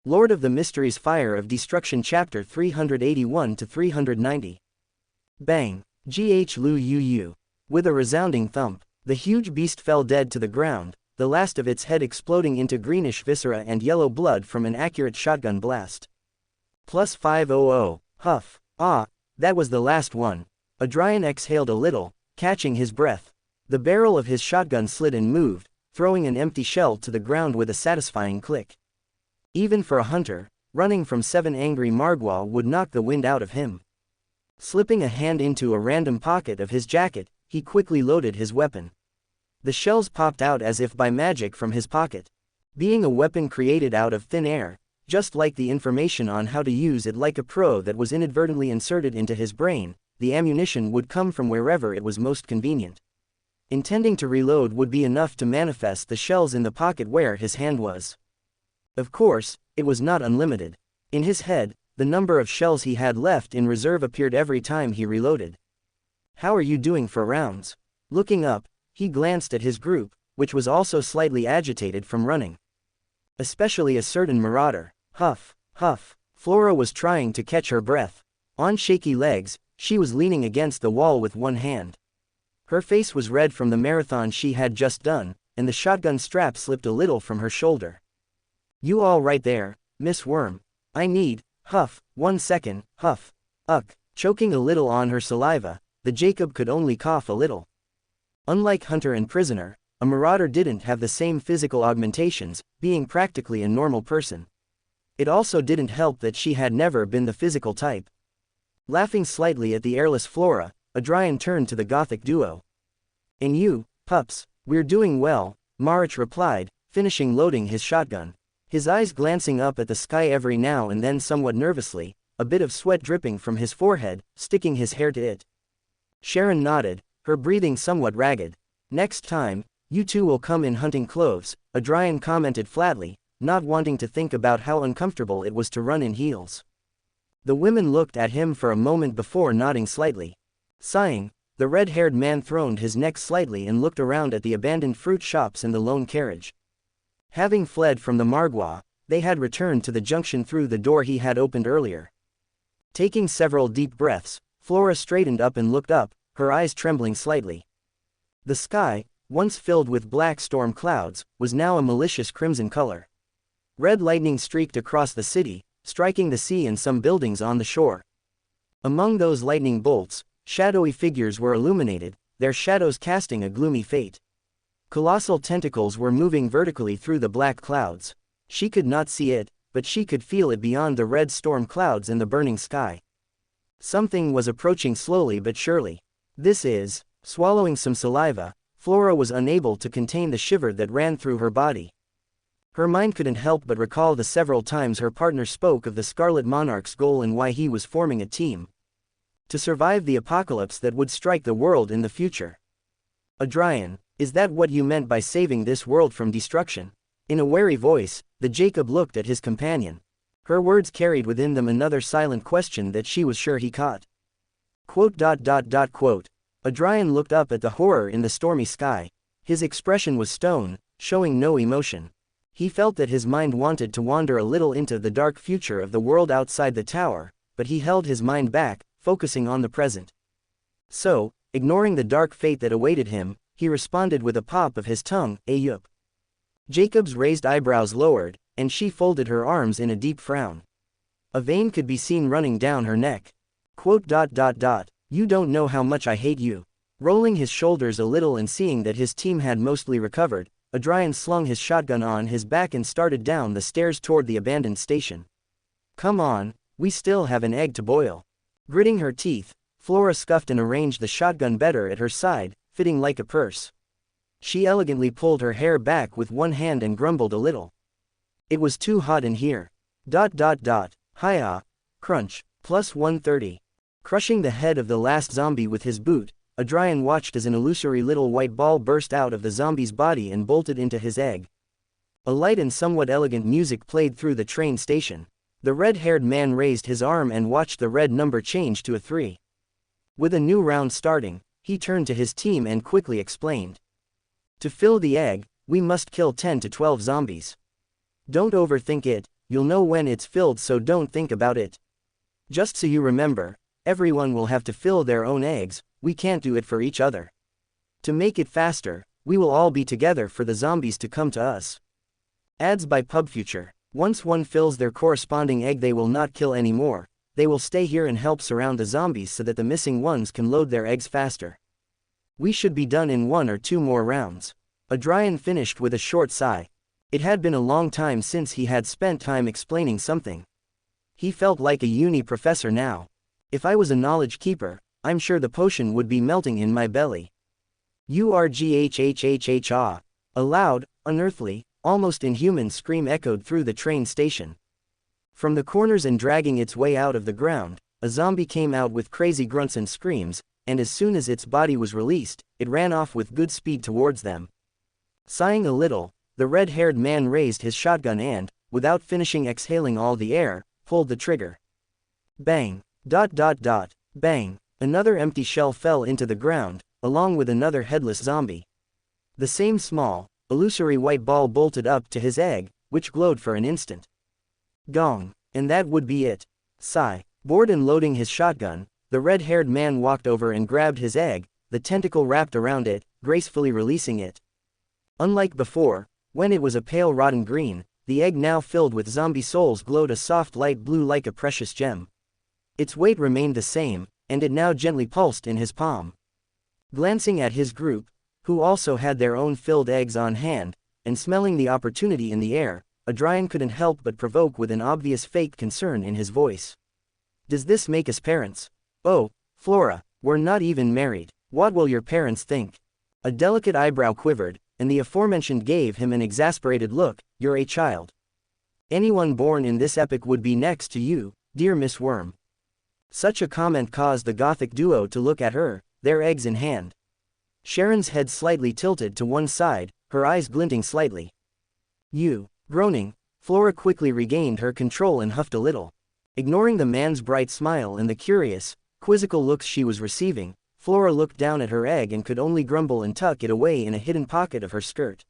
Lord of the Mysteries Fire of Destruction Chapter 381 to 390. Bang! Gh Lu Yu Yu. With a resounding thump, the huge beast fell dead to the ground, the last of its head exploding into greenish viscera and yellow blood from an accurate shotgun blast. Plus 500. Huff. Ah, that was the last one. Adrian exhaled a little, catching his breath. The barrel of his shotgun slid and moved, throwing an empty shell to the ground with a satisfying click. Even for a hunter, running from 7 angry Margwa would knock the wind out of him. Slipping a hand into a random pocket of his jacket, he quickly loaded his weapon. The shells popped out as if by magic from his pocket. Being a weapon created out of thin air, just like the information on how to use it like a pro that was inadvertently inserted into his brain, the ammunition would come from wherever it was most convenient. Intending to reload would be enough to manifest the shells in the pocket where his hand was. Of course, it was not unlimited. In his head, the number of shells he had left in reserve appeared every time he reloaded. How are you doing for rounds? Looking up, he glanced at his group, which was also slightly agitated from running. Especially a certain marauder. Huff, huff. Flora was trying to catch her breath. On shaky legs, she was leaning against the wall with one hand. Her face was red from the marathon she had just done, and the shotgun strap slipped a little from her shoulder. You all right there, Miss Worm? I need, huff, 1 second, huff. Choking a little on her saliva, the Jacob could only cough a little. Unlike hunter and prisoner, a marauder didn't have the same physical augmentations, being practically a normal person. It also didn't help that she had never been the physical type. Laughing slightly at the airless Flora, Adrian turned to the Gothic duo. And you, pups, we're doing well, Marich replied, finishing loading his shotgun. His eyes glancing up at the sky every now and then somewhat nervously, a bit of sweat dripping from his forehead, sticking his hair to it. Sharon nodded, her breathing somewhat ragged. Next time, you two will come in hunting clothes, Adrian commented flatly, not wanting to think about how uncomfortable it was to run in heels. The women looked at him for a moment before nodding slightly. Sighing, the red-haired man throned his neck slightly and looked around at the abandoned fruit shops and the lone carriage. Having fled from the Margwa, they had returned to the junction through the door he had opened earlier. Taking several deep breaths, Flora straightened up and looked up, her eyes trembling slightly. The sky, once filled with black storm clouds, was now a malicious crimson color. Red lightning streaked across the city, striking the sea and some buildings on the shore. Among those lightning bolts, shadowy figures were illuminated, their shadows casting a gloomy fate. Colossal tentacles were moving vertically through the black clouds. She could not see it, but she could feel it beyond the red storm clouds and the burning sky. Something was approaching slowly but surely. Swallowing some saliva, Flora was unable to contain the shiver that ran through her body. Her mind couldn't help but recall the several times her partner spoke of the Scarlet Monarch's goal and why he was forming a team to survive the apocalypse that would strike the world in the future. Adrian, is that what you meant by saving this world from destruction? In a wary voice, the Jacob looked at his companion. Her words carried within them another silent question that she was sure he caught. Adrian looked up at the horror in the stormy sky. His expression was stone, showing no emotion. He felt that his mind wanted to wander a little into the dark future of the world outside the tower, but he held his mind back, focusing on the present. So, ignoring the dark fate that awaited him, he responded with a pop of his tongue, Ayup. Jacob's raised eyebrows lowered, and she folded her arms in a deep frown. A vein could be seen running down her neck. You don't know how much I hate you. Rolling his shoulders a little and seeing that his team had mostly recovered, Adrian slung his shotgun on his back and started down the stairs toward the abandoned station. Come on, we still have an egg to boil. Gritting her teeth, Flora scuffed and arranged the shotgun better at her side, fitting like a purse. She elegantly pulled her hair back with one hand and grumbled a little. It was too hot in here. Hiya. Crunch. Plus 130. Crushing the head of the last zombie with his boot, Adrian watched as an illusory little white ball burst out of the zombie's body and bolted into his egg. A light and somewhat elegant music played through the train station. The red-haired man raised his arm and watched the red number change to a 3. With a new round starting, he turned to his team and quickly explained. To fill the egg, we must kill 10 to 12 zombies. Don't overthink it, you'll know when it's filled, so don't think about it. Just so you remember, everyone will have to fill their own eggs, we can't do it for each other. To make it faster, we will all be together for the zombies to come to us. Ads by PubFuture. Once one fills their corresponding egg, they will not kill anymore, they will stay here and help surround the zombies so that the missing ones can load their eggs faster. We should be done in 1 or 2 more rounds. Adrian finished with a short sigh. It had been a long time since he had spent time explaining something. He felt like a uni professor now. If I was a knowledge keeper, I'm sure the potion would be melting in my belly. Urghhhhh. A loud, unearthly, almost inhuman scream echoed through the train station. From the corners and dragging its way out of the ground, a zombie came out with crazy grunts and screams, and as soon as its body was released, it ran off with good speed towards them. Sighing a little, the red-haired man raised his shotgun and, without finishing exhaling all the air, pulled the trigger. Bang! Bang! Another empty shell fell into the ground, along with another headless zombie. The same small, illusory white ball bolted up to his egg, which glowed for an instant. Gong! And that would be it. Sigh. Bored and loading his shotgun, the red-haired man walked over and grabbed his egg, the tentacle wrapped around it, gracefully releasing it. Unlike before, when it was a pale rotten green, the egg now filled with zombie souls glowed a soft light blue like a precious gem. Its weight remained the same, and it now gently pulsed in his palm. Glancing at his group, who also had their own filled eggs on hand, and smelling the opportunity in the air, Adrian couldn't help but provoke with an obvious fake concern in his voice. Does this make us parents? Oh, Flora, we're not even married. What will your parents think? A delicate eyebrow quivered, and the aforementioned gave him an exasperated look. You're a child. Anyone born in this epoch would be next to you, dear Miss Worm. Such a comment caused the gothic duo to look at her, their eggs in hand. Sharon's head slightly tilted to one side, her eyes glinting slightly. You. Groaning, Flora quickly regained her control and huffed a little. Ignoring the man's bright smile and the curious, quizzical looks she was receiving, Flora looked down at her egg and could only grumble and tuck it away in a hidden pocket of her skirt.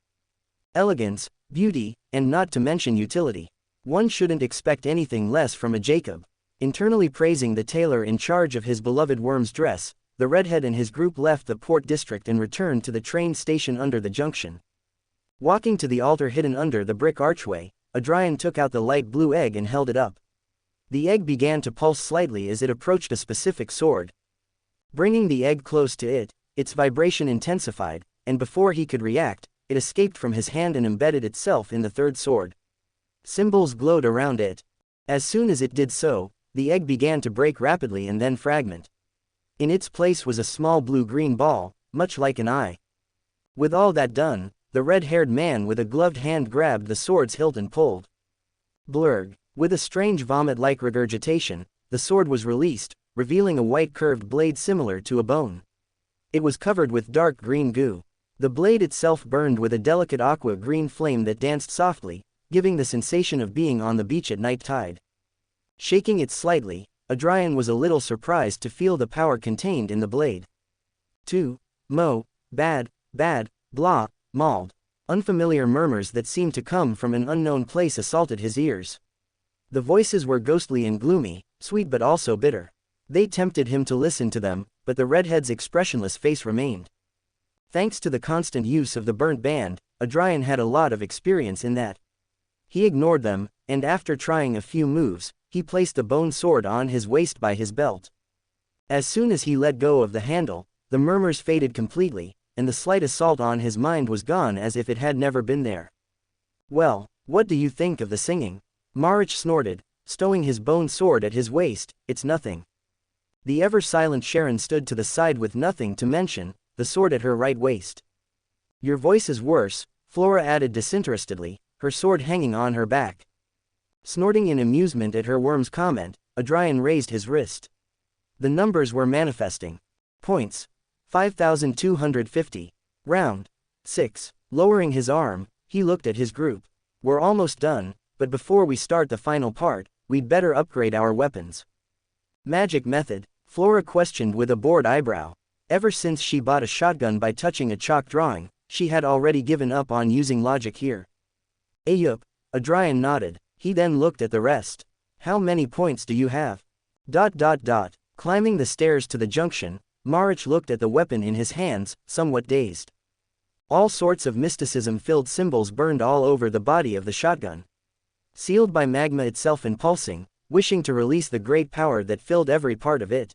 Elegance, beauty, and not to mention utility. One shouldn't expect anything less from a Jacob. Internally praising the tailor in charge of his beloved Worm's dress, the redhead and his group left the port district and returned to the train station under the junction. Walking to the altar hidden under the brick archway, Adrian took out the light blue egg and held it up. The egg began to pulse slightly as it approached a specific sword. Bringing the egg close to it, its vibration intensified, and before he could react, it escaped from his hand and embedded itself in the third sword. Symbols glowed around it. As soon as it did so, the egg began to break rapidly and then fragment. In its place was a small blue-green ball, much like an eye. With all that done, the red-haired man with a gloved hand grabbed the sword's hilt and pulled. Blurg. With a strange vomit-like regurgitation, the sword was released, revealing a white curved blade similar to a bone. It was covered with dark green goo. The blade itself burned with a delicate aqua-green flame that danced softly, giving the sensation of being on the beach at night tide. Shaking it slightly, Adrian was a little surprised to feel the power contained in the blade. 2. Mo. Bad. Blah. Mauled. Unfamiliar murmurs that seemed to come from an unknown place assaulted his ears. The voices were ghostly and gloomy, sweet but also bitter. They tempted him to listen to them, but the redhead's expressionless face remained. Thanks to the constant use of the burnt band, Adrian had a lot of experience in that. He ignored them, and after trying a few moves, he placed the bone sword on his waist by his belt. As soon as he let go of the handle, the murmurs faded completely, and the slight assault on his mind was gone as if it had never been there. Well, what do you think of the singing? Marich snorted, stowing his bone sword at his waist. It's nothing. The ever-silent Sharon stood to the side with nothing to mention, the sword at her right waist. Your voice is worse, Flora added disinterestedly, her sword hanging on her back. Snorting in amusement at her worm's comment, Adrian raised his wrist. The numbers were manifesting. Points. 5,250. Round. 6. Lowering his arm, he looked at his group. We're almost done, but before we start the final part, we'd better upgrade our weapons. Magic method, Flora questioned with a bored eyebrow. Ever since she bought a shotgun by touching a chalk drawing, she had already given up on using logic here. Ayup, Adrian nodded. He then looked at the rest. How many points do you have? Climbing the stairs to the junction, Wach looked at the weapon in his hands, somewhat dazed. All sorts of mysticism-filled symbols burned all over the body of the shotgun. Sealed by magma itself and pulsing, wishing to release the great power that filled every part of it.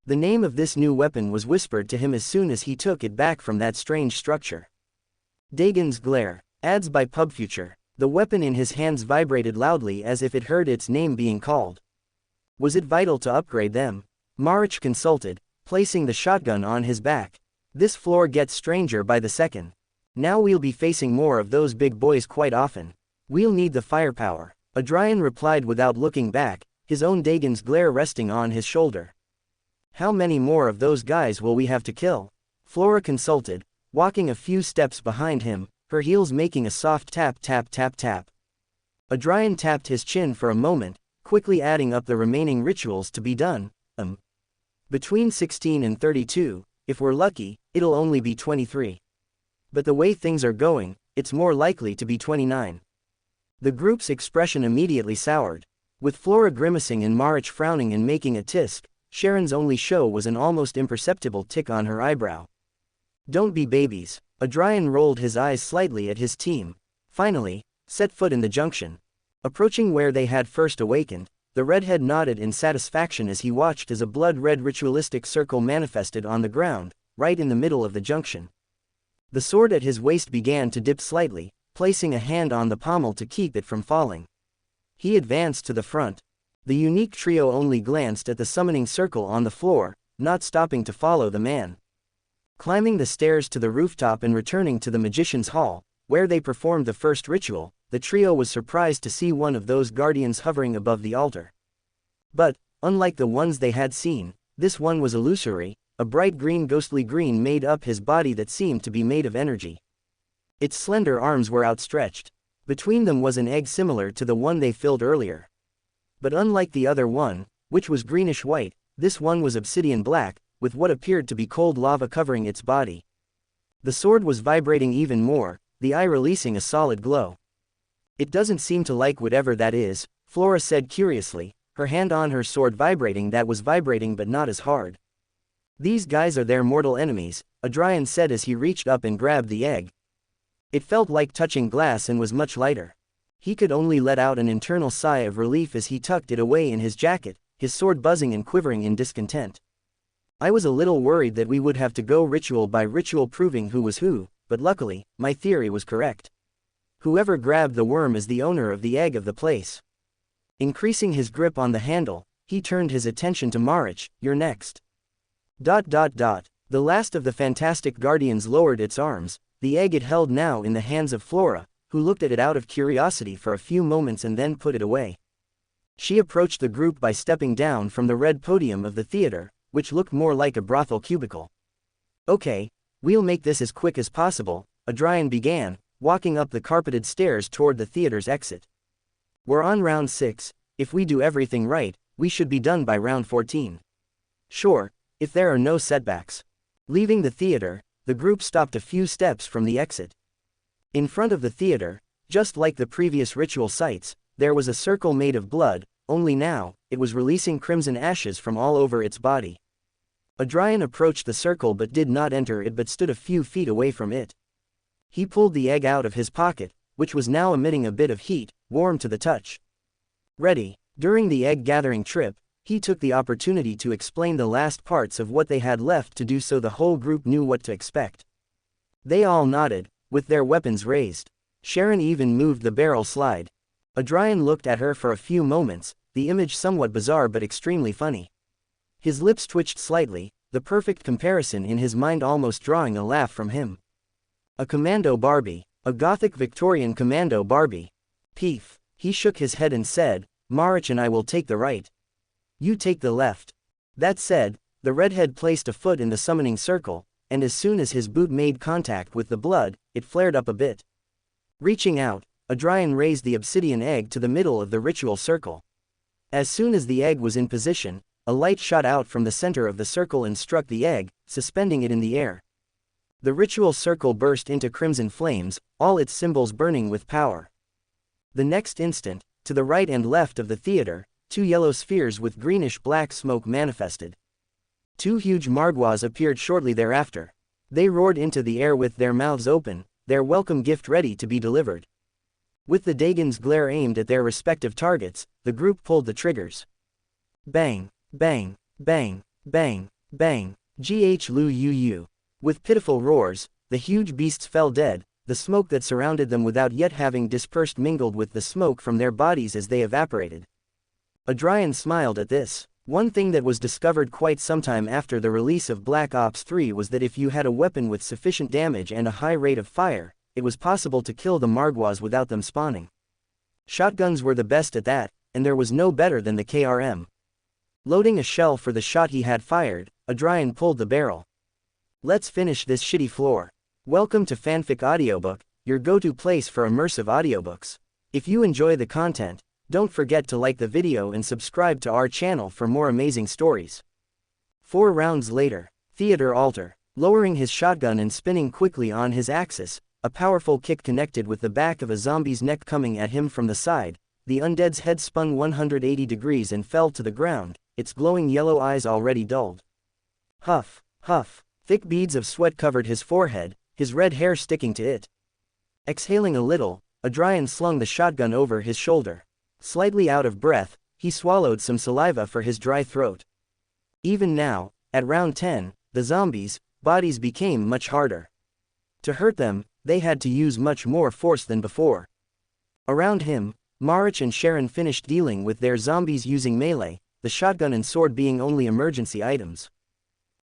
The name of this new weapon was whispered to him as soon as he took it back from that strange structure. Dagon's Glare. Ads by PubFuture. The weapon in his hands vibrated loudly as if it heard its name being called. Was it vital to upgrade them? Wach consulted, placing the shotgun on his back. This floor gets stranger by the second. Now we'll be facing more of those big boys quite often. We'll need the firepower. Adrian replied without looking back, his own Dagon's Glare resting on his shoulder. How many more of those guys will we have to kill? Flora consulted, walking a few steps behind him, her heels making a soft tap tap tap tap. Adrian tapped his chin for a moment, quickly adding up the remaining rituals to be done. Between 16 and 32, if we're lucky, it'll only be 23. But the way things are going, it's more likely to be 29. The group's expression immediately soured. With Flora grimacing and Wach frowning and making a tisk, Sharon's only show was an almost imperceptible tick on her eyebrow. Don't be babies. Adrian rolled his eyes slightly at his team. Finally, set foot in the junction. Approaching where they had first awakened, the redhead nodded in satisfaction as he watched as a blood-red ritualistic circle manifested on the ground, right in the middle of the junction. The sword at his waist began to dip slightly, placing a hand on the pommel to keep it from falling. He advanced to the front. The unique trio only glanced at the summoning circle on the floor, not stopping to follow the man. Climbing the stairs to the rooftop and returning to the magician's hall, where they performed the first ritual, the trio was surprised to see one of those guardians hovering above the altar. But, unlike the ones they had seen, this one was illusory, a bright green ghostly green made up his body that seemed to be made of energy. Its slender arms were outstretched. Between them was an egg similar to the one they filled earlier. But unlike the other one, which was greenish-white, this one was obsidian black, with what appeared to be cold lava covering its body. The sword was vibrating even more, the eye releasing a solid glow. It doesn't seem to like whatever that is, Flora said curiously, her hand on her sword vibrating that was vibrating but not as hard. These guys are their mortal enemies, Adrian said as he reached up and grabbed the egg. It felt like touching glass and was much lighter. He could only let out an internal sigh of relief as he tucked it away in his jacket, his sword buzzing and quivering in discontent. I was a little worried that we would have to go ritual by ritual proving who was who, but luckily, my theory was correct. Whoever grabbed the worm is the owner of the egg of the place. Increasing his grip on the handle, he turned his attention to Wach. You're next. The last of the fantastic guardians lowered its arms, the egg it held now in the hands of Flora, who looked at it out of curiosity for a few moments and then put it away. She approached the group by stepping down from the red podium of the theater, which looked more like a brothel cubicle. Okay, we'll make this as quick as possible, Adrian began, walking up the carpeted stairs toward the theater's exit. We're on round 6, if we do everything right, we should be done by round 14. Sure, if there are no setbacks. Leaving the theater, the group stopped a few steps from the exit. In front of the theater, just like the previous ritual sites, there was a circle made of blood, only now, it was releasing crimson ashes from all over its body. Adrian approached the circle but did not enter it but stood a few feet away from it. He pulled the egg out of his pocket, which was now emitting a bit of heat, warm to the touch. Ready. During the egg-gathering trip, he took the opportunity to explain the last parts of what they had left to do so the whole group knew what to expect. They all nodded, with their weapons raised. Sharon even moved the barrel slide. Adrian looked at her for a few moments, the image somewhat bizarre but extremely funny. His lips twitched slightly, the perfect comparison in his mind almost drawing a laugh from him. A commando Barbie, a gothic Victorian commando Barbie. Peef. He shook his head and said, Wach and I will take the right. You take the left. That said, the redhead placed a foot in the summoning circle, and as soon as his boot made contact with the blood, it flared up a bit. Reaching out, Adrian raised the obsidian egg to the middle of the ritual circle. As soon as the egg was in position, a light shot out from the center of the circle and struck the egg, suspending it in the air. The ritual circle burst into crimson flames, all its symbols burning with power. The next instant, To the right and left of the theater, 2 yellow spheres with greenish-black smoke manifested. 2 huge margwas appeared shortly thereafter. They roared into the air with their mouths open, their welcome gift ready to be delivered. With the Dagon's glare aimed at their respective targets, the group pulled the triggers. Bang, bang, bang, bang, bang, gh-lu-yu-yu. With pitiful roars, the huge beasts fell dead, the smoke that surrounded them without yet having dispersed mingled with the smoke from their bodies as they evaporated. Audrian smiled at this. One thing that was discovered quite some time after the release of Black Ops 3 was that if you had a weapon with sufficient damage and a high rate of fire, it was possible to kill the margwas without them spawning. Shotguns were the best at that, and there was no better than the KRM. Loading a shell for the shot he had fired, Audrian pulled the barrel. Let's finish this shitty floor. Welcome to Fanfic Audiobook, your go-to place for immersive audiobooks. If you enjoy the content, don't forget to like the video and subscribe to our channel for more amazing stories. 4 rounds later, Theater Altar, lowering his shotgun and spinning quickly on his axis, a powerful kick connected with the back of a zombie's neck coming at him from the side. The undead's head spun 180 degrees and fell to the ground, its glowing yellow eyes already dulled. Huff, huff, thick beads of sweat covered his forehead, his red hair sticking to it. Exhaling a little, Audrian slung the shotgun over his shoulder. Slightly out of breath, he swallowed some saliva for his dry throat. Even now, at round 10, the zombies' bodies became much harder. To hurt them, they had to use much more force than before. Around him, Wach and Sharon finished dealing with their zombies using melee, the shotgun and sword being only emergency items.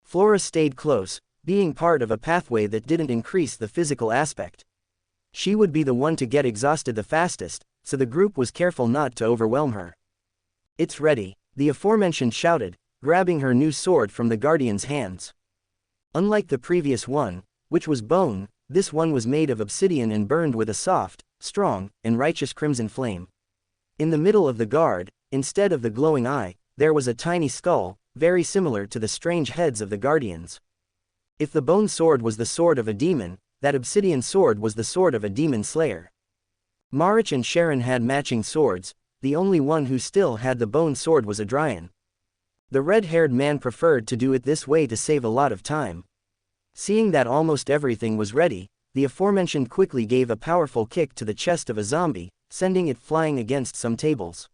Flora stayed close, being part of a pathway that didn't increase the physical aspect. She would be the one to get exhausted the fastest, so the group was careful not to overwhelm her. It's ready, the aforementioned shouted, grabbing her new sword from the Guardian's hands. Unlike the previous one, which was bone, this one was made of obsidian and burned with a soft, strong, and righteous crimson flame. In the middle of the guard, instead of the glowing eye, there was a tiny skull, very similar to the strange heads of the Guardians. If the bone sword was the sword of a demon, that obsidian sword was the sword of a demon slayer. Wach and Sharon had matching swords, the only one who still had the bone sword was Audrian. The red-haired man preferred to do it this way to save a lot of time. Seeing that almost everything was ready, the aforementioned quickly gave a powerful kick to the chest of a zombie, sending it flying against some tables.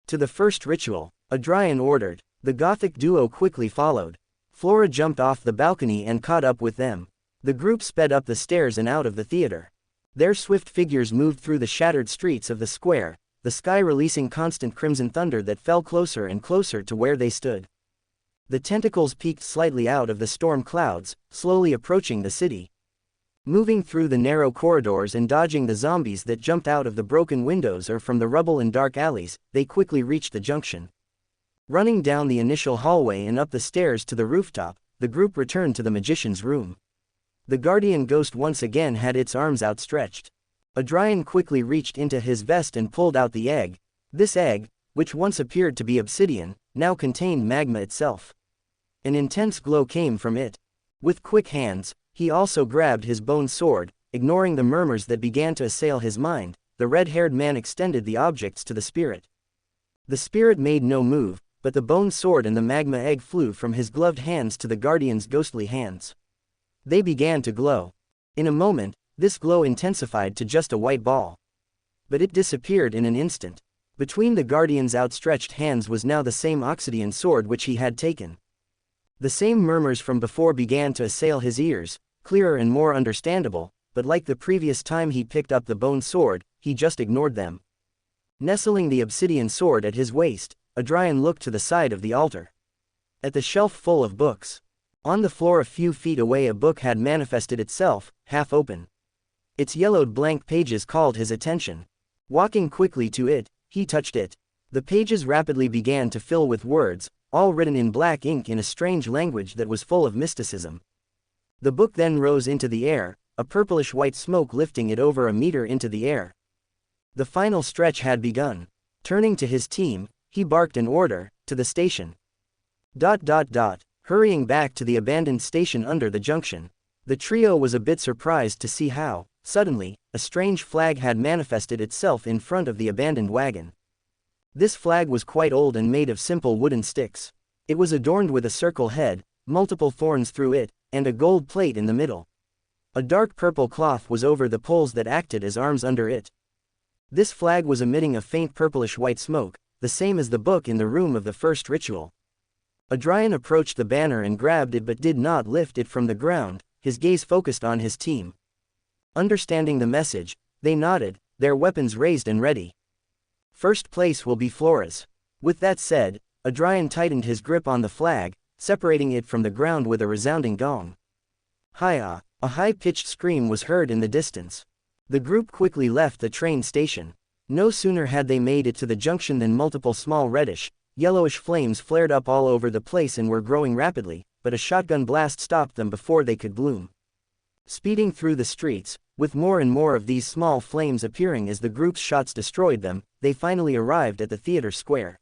To the first ritual, Audrian ordered. The Gothic duo quickly followed. Flora jumped off the balcony and caught up with them. The group sped up the stairs and out of the theater. Their swift figures moved through the shattered streets of the square, the sky releasing constant crimson thunder that fell closer and closer to where they stood. The tentacles peeked slightly out of the storm clouds, slowly approaching the city. Moving through the narrow corridors and dodging the zombies that jumped out of the broken windows or from the rubble and dark alleys, they quickly reached the junction. Running down the initial hallway and up the stairs to the rooftop, the group returned to the magician's room. The guardian ghost once again had its arms outstretched. Audrian quickly reached into his vest and pulled out the egg. This egg, which once appeared to be obsidian, now contained magma itself. An intense glow came from it. With quick hands, he also grabbed his bone sword. Ignoring the murmurs that began to assail his mind, the red-haired man extended the objects to the spirit. The spirit made no move, but the bone sword and the magma egg flew from his gloved hands to the guardian's ghostly hands. They began to glow. In a moment, this glow intensified to just a white ball. But it disappeared in an instant. Between the guardian's outstretched hands was now the same obsidian sword which he had taken. The same murmurs from before began to assail his ears, clearer and more understandable, but like the previous time he picked up the bone sword, he just ignored them. Nestling the obsidian sword at his waist, Audrian looked to the side of the altar. At the shelf full of books. On the floor a few feet away a book had manifested itself, half open. Its yellowed blank pages called his attention. Walking quickly to it, he touched it. The pages rapidly began to fill with words, all written in black ink in a strange language that was full of mysticism. The book then rose into the air, a purplish-white smoke lifting it over a meter into the air. The final stretch had begun. Turning to his team, he barked an order, to the station. Hurrying back to the abandoned station under the junction. The trio was a bit surprised to see how, suddenly, a strange flag had manifested itself in front of the abandoned wagon. This flag was quite old and made of simple wooden sticks. It was adorned with a circle head, multiple thorns through it, and a gold plate in the middle. A dark purple cloth was over the poles that acted as arms under it. This flag was emitting a faint purplish white smoke, the same as the book in the room of the first ritual. Adrian approached the banner and grabbed it but did not lift it from the ground, his gaze focused on his team. Understanding the message, they nodded, their weapons raised and ready. First place will be Flora's. With that said, Adrian tightened his grip on the flag, separating it from the ground with a resounding gong. Hi-ah! A high-pitched scream was heard in the distance. The group quickly left the train station. No sooner had they made it to the junction than multiple small reddish, yellowish flames flared up all over the place and were growing rapidly, but a shotgun blast stopped them before they could bloom. Speeding through the streets, with more and more of these small flames appearing as the group's shots destroyed them, they finally arrived at the theater square.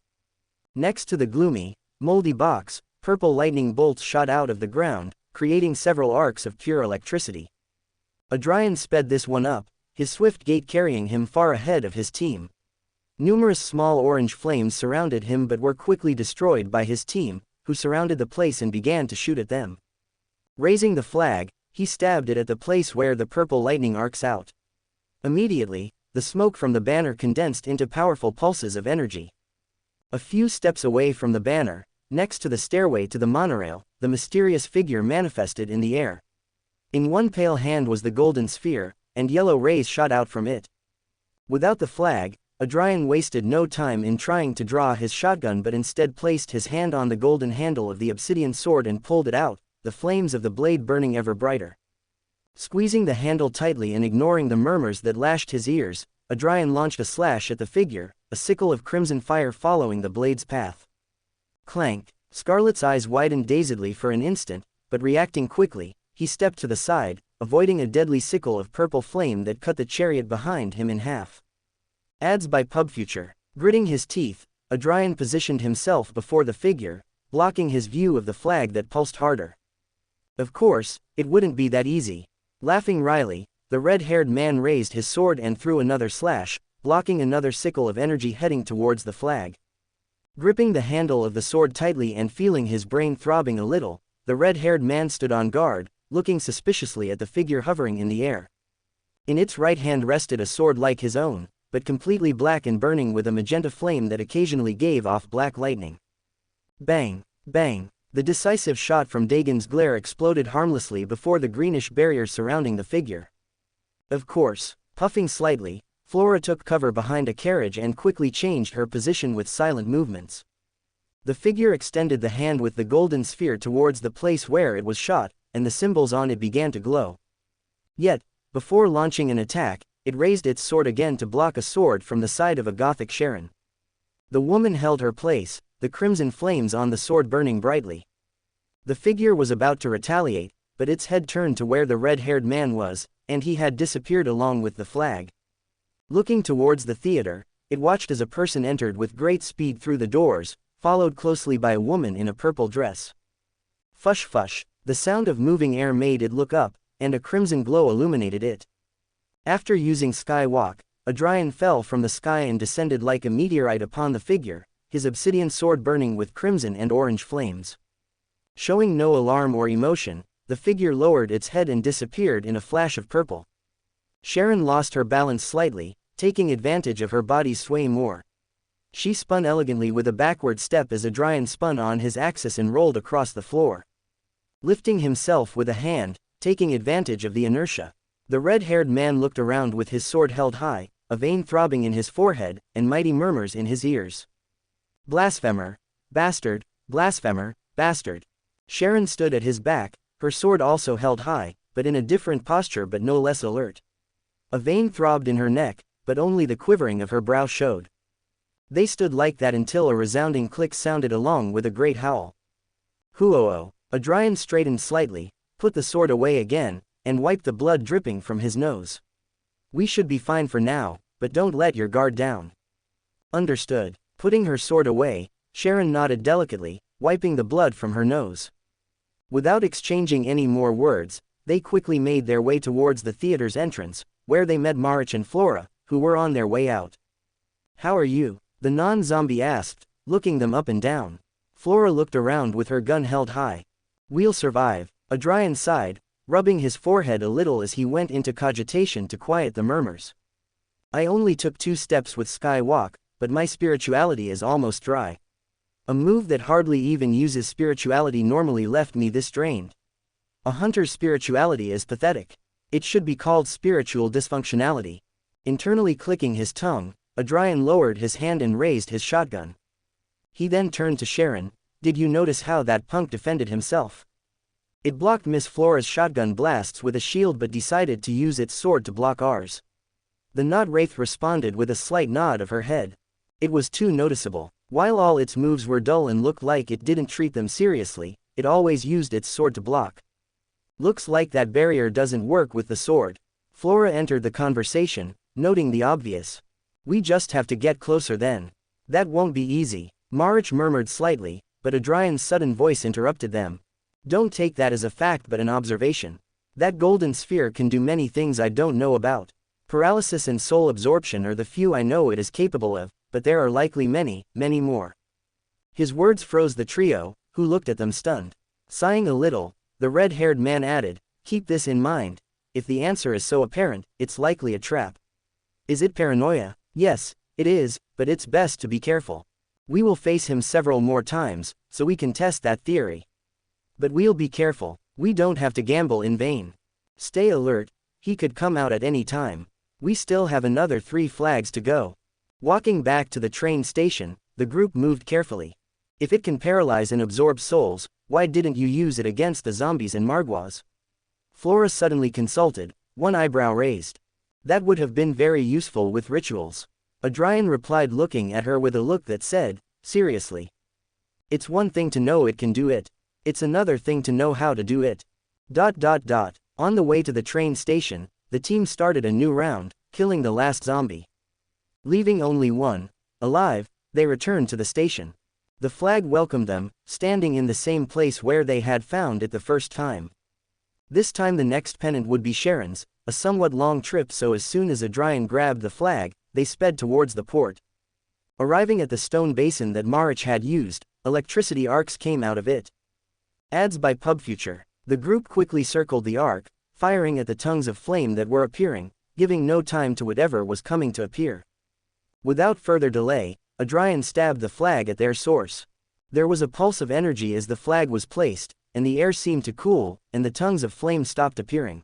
Next to the gloomy, moldy box, purple lightning bolts shot out of the ground, creating several arcs of pure electricity. Adrian sped this one up, his swift gait carrying him far ahead of his team. Numerous small orange flames surrounded him but were quickly destroyed by his team, who surrounded the place and began to shoot at them. Raising the flag, he stabbed it at the place where the purple lightning arcs out. Immediately, the smoke from the banner condensed into powerful pulses of energy. A few steps away from the banner, next to the stairway to the monorail, the mysterious figure manifested in the air. In one pale hand was the golden sphere, and yellow rays shot out from it. Without the flag, Adrian wasted no time in trying to draw his shotgun but instead placed his hand on the golden handle of the obsidian sword and pulled it out, the flames of the blade burning ever brighter. Squeezing the handle tightly and ignoring the murmurs that lashed his ears, Adrian launched a slash at the figure, a sickle of crimson fire following the blade's path. Clank! Scarlet's eyes widened dazedly for an instant, but reacting quickly, he stepped to the side, avoiding a deadly sickle of purple flame that cut the chariot behind him in half. Ads by PubFuture. Gritting his teeth, Adrian positioned himself before the figure, blocking his view of the flag that pulsed harder. Of course, it wouldn't be that easy. Laughing wryly, the red-haired man raised his sword and threw another slash, blocking another sickle of energy heading towards the flag. Gripping the handle of the sword tightly and feeling his brain throbbing a little, the red-haired man stood on guard, looking suspiciously at the figure hovering in the air. In its right hand rested a sword like his own, but completely black and burning with a magenta flame that occasionally gave off black lightning. Bang! Bang! The decisive shot from Dagon's glare exploded harmlessly before the greenish barrier surrounding the figure. Of course, puffing slightly, Flora took cover behind a carriage and quickly changed her position with silent movements. The figure extended the hand with the golden sphere towards the place where it was shot, and the symbols on it began to glow. Yet, before launching an attack, it raised its sword again to block a sword from the side of a Gothic Sharon. The woman held her place, the crimson flames on the sword burning brightly. The figure was about to retaliate, but its head turned to where the red-haired man was, and he had disappeared along with the flag. Looking towards the theater, it watched as a person entered with great speed through the doors, followed closely by a woman in a purple dress. Fush fush, the sound of moving air made it look up, and a crimson glow illuminated it. After using Sky Wach, Adrian fell from the sky and descended like a meteorite upon the figure, his obsidian sword burning with crimson and orange flames. Showing no alarm or emotion, the figure lowered its head and disappeared in a flash of purple. Sharon lost her balance slightly, taking advantage of her body's sway more. She spun elegantly with a backward step as Adrian spun on his axis and rolled across the floor. Lifting himself with a hand, taking advantage of the inertia, the red-haired man looked around with his sword held high, a vein throbbing in his forehead, and mighty murmurs in his ears. Blasphemer! Bastard! Blasphemer! Bastard! Sharon stood at his back, her sword also held high, but in a different posture but no less alert. A vein throbbed in her neck, but only the quivering of her brow showed. They stood like that until a resounding click sounded along with a great howl. Hoo-oh-oh! Adrian straightened slightly, put the sword away again, and wiped the blood dripping from his nose. We should be fine for now, but don't let your guard down. Understood. Putting her sword away, Sharon nodded delicately, wiping the blood from her nose. Without exchanging any more words, They quickly made their way towards the theater's entrance, where they met Marich and Flora, who were on their way out. "How are you?" the non-zombie asked, looking them up and down. Flora looked around with her gun held high. "We'll survive," Adrian sighed, rubbing his forehead a little as he went into cogitation to quiet the murmurs. "I only took 2 steps with Wach, but my spirituality is almost dry. A move that hardly even uses spirituality normally left me this drained. A hunter's spirituality is pathetic. It should be called spiritual dysfunctionality." Internally clicking his tongue, Adrian lowered his hand and raised his shotgun. He then turned to Sharon. "Did you notice how that punk defended himself? It blocked Miss Flora's shotgun blasts with a shield but decided to use its sword to block ours." The Nod Wraith responded with a slight nod of her head. It was too noticeable. While all its moves were dull and looked like it didn't treat them seriously, it always used its sword to block. "Looks like that barrier doesn't work with the sword." Flora entered the conversation, noting the obvious. "We just have to get closer then." "That won't be easy," Marich murmured slightly, but Adrian's sudden voice interrupted them. "Don't take that as a fact but an observation. That golden sphere can do many things I don't know about. Paralysis and soul absorption are the few I know it is capable of, but there are likely many, many more." His words froze the trio, who looked at them stunned. Sighing a little, the red-haired man added, "Keep this in mind. If the answer is so apparent, it's likely a trap." "Is it paranoia?" "Yes, it is, but it's best to be careful. We will face him several more times, so we can test that theory. But we'll be careful. We don't have to gamble in vain. Stay alert. He could come out at any time. We still have another 3 flags to go." Walking back to the train station, the group moved carefully. "If it can paralyze and absorb souls, why didn't you use it against the zombies and Margwas?" Flora suddenly consulted, one eyebrow raised. "That would have been very useful with rituals." Adrian replied, looking at her with a look that said, "Seriously? It's one thing to know it can do it. It's another thing to know how to do it." On the way to the train station, the team started a new round, killing the last zombie. Leaving only one alive, they returned to the station. The flag welcomed them, standing in the same place where they had found it the first time. This time the next pennant would be Sharon's, a somewhat long trip, so as soon as Adrian grabbed the flag, they sped towards the port. Arriving at the stone basin that Marich had used, electricity arcs came out of it. Ads by PubFuture. The group quickly circled the arc, firing at the tongues of flame that were appearing, giving no time to whatever was coming to appear. Without further delay, Adrian stabbed the flag at their source. There was a pulse of energy as the flag was placed, and the air seemed to cool, and the tongues of flame stopped appearing.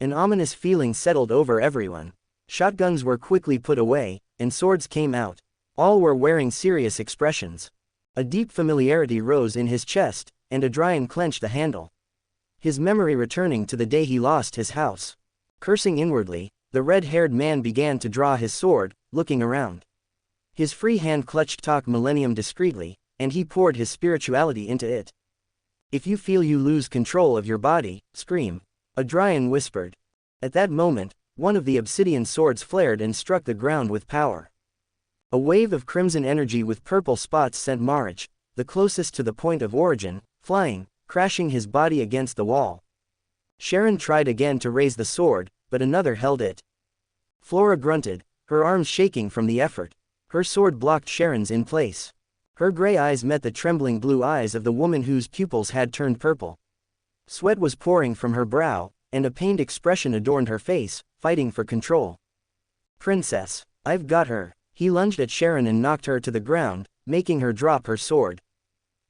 An ominous feeling settled over everyone. Shotguns were quickly put away, and swords came out. All were wearing serious expressions. A deep familiarity rose in his chest, and Adrian clenched the handle. His memory returning to the day he lost his house. Cursing inwardly, the red-haired man began to draw his sword, looking around. His free hand clutched Talk Millennium discreetly, and he poured his spirituality into it. "If you feel you lose control of your body, scream," Adrian whispered. At that moment, one of the obsidian swords flared and struck the ground with power. A wave of crimson energy with purple spots sent Marich, the closest to the point of origin, flying, crashing his body against the wall. Sharon tried again to raise the sword, but another held it. Flora grunted, her arms shaking from the effort. Her sword blocked Sharon's in place. Her gray eyes met the trembling blue eyes of the woman whose pupils had turned purple. Sweat was pouring from her brow, and a pained expression adorned her face, fighting for control. "Princess, I've got her." He lunged at Sharon and knocked her to the ground, making her drop her sword.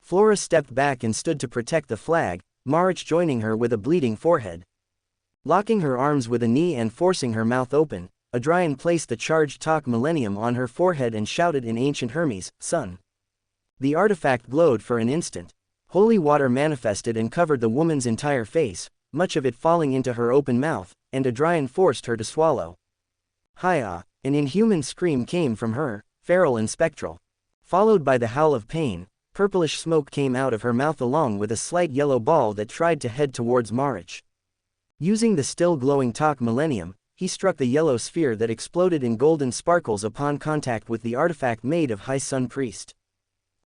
Flora stepped back and stood to protect the flag, Marich joining her with a bleeding forehead. Locking her arms with a knee and forcing her mouth open, Adrian placed the charged Talk Millennium on her forehead and shouted in ancient Hermes, "Son." The artifact glowed for an instant. Holy water manifested and covered the woman's entire face, much of it falling into her open mouth, and Adrian forced her to swallow. "Hiya!" An inhuman scream came from her, feral and spectral. Followed by the howl of pain, purplish smoke came out of her mouth along with a slight yellow ball that tried to head towards Marich. Using the still glowing Talk Millennium, he struck the yellow sphere that exploded in golden sparkles upon contact with the artifact made of High Sun Priest.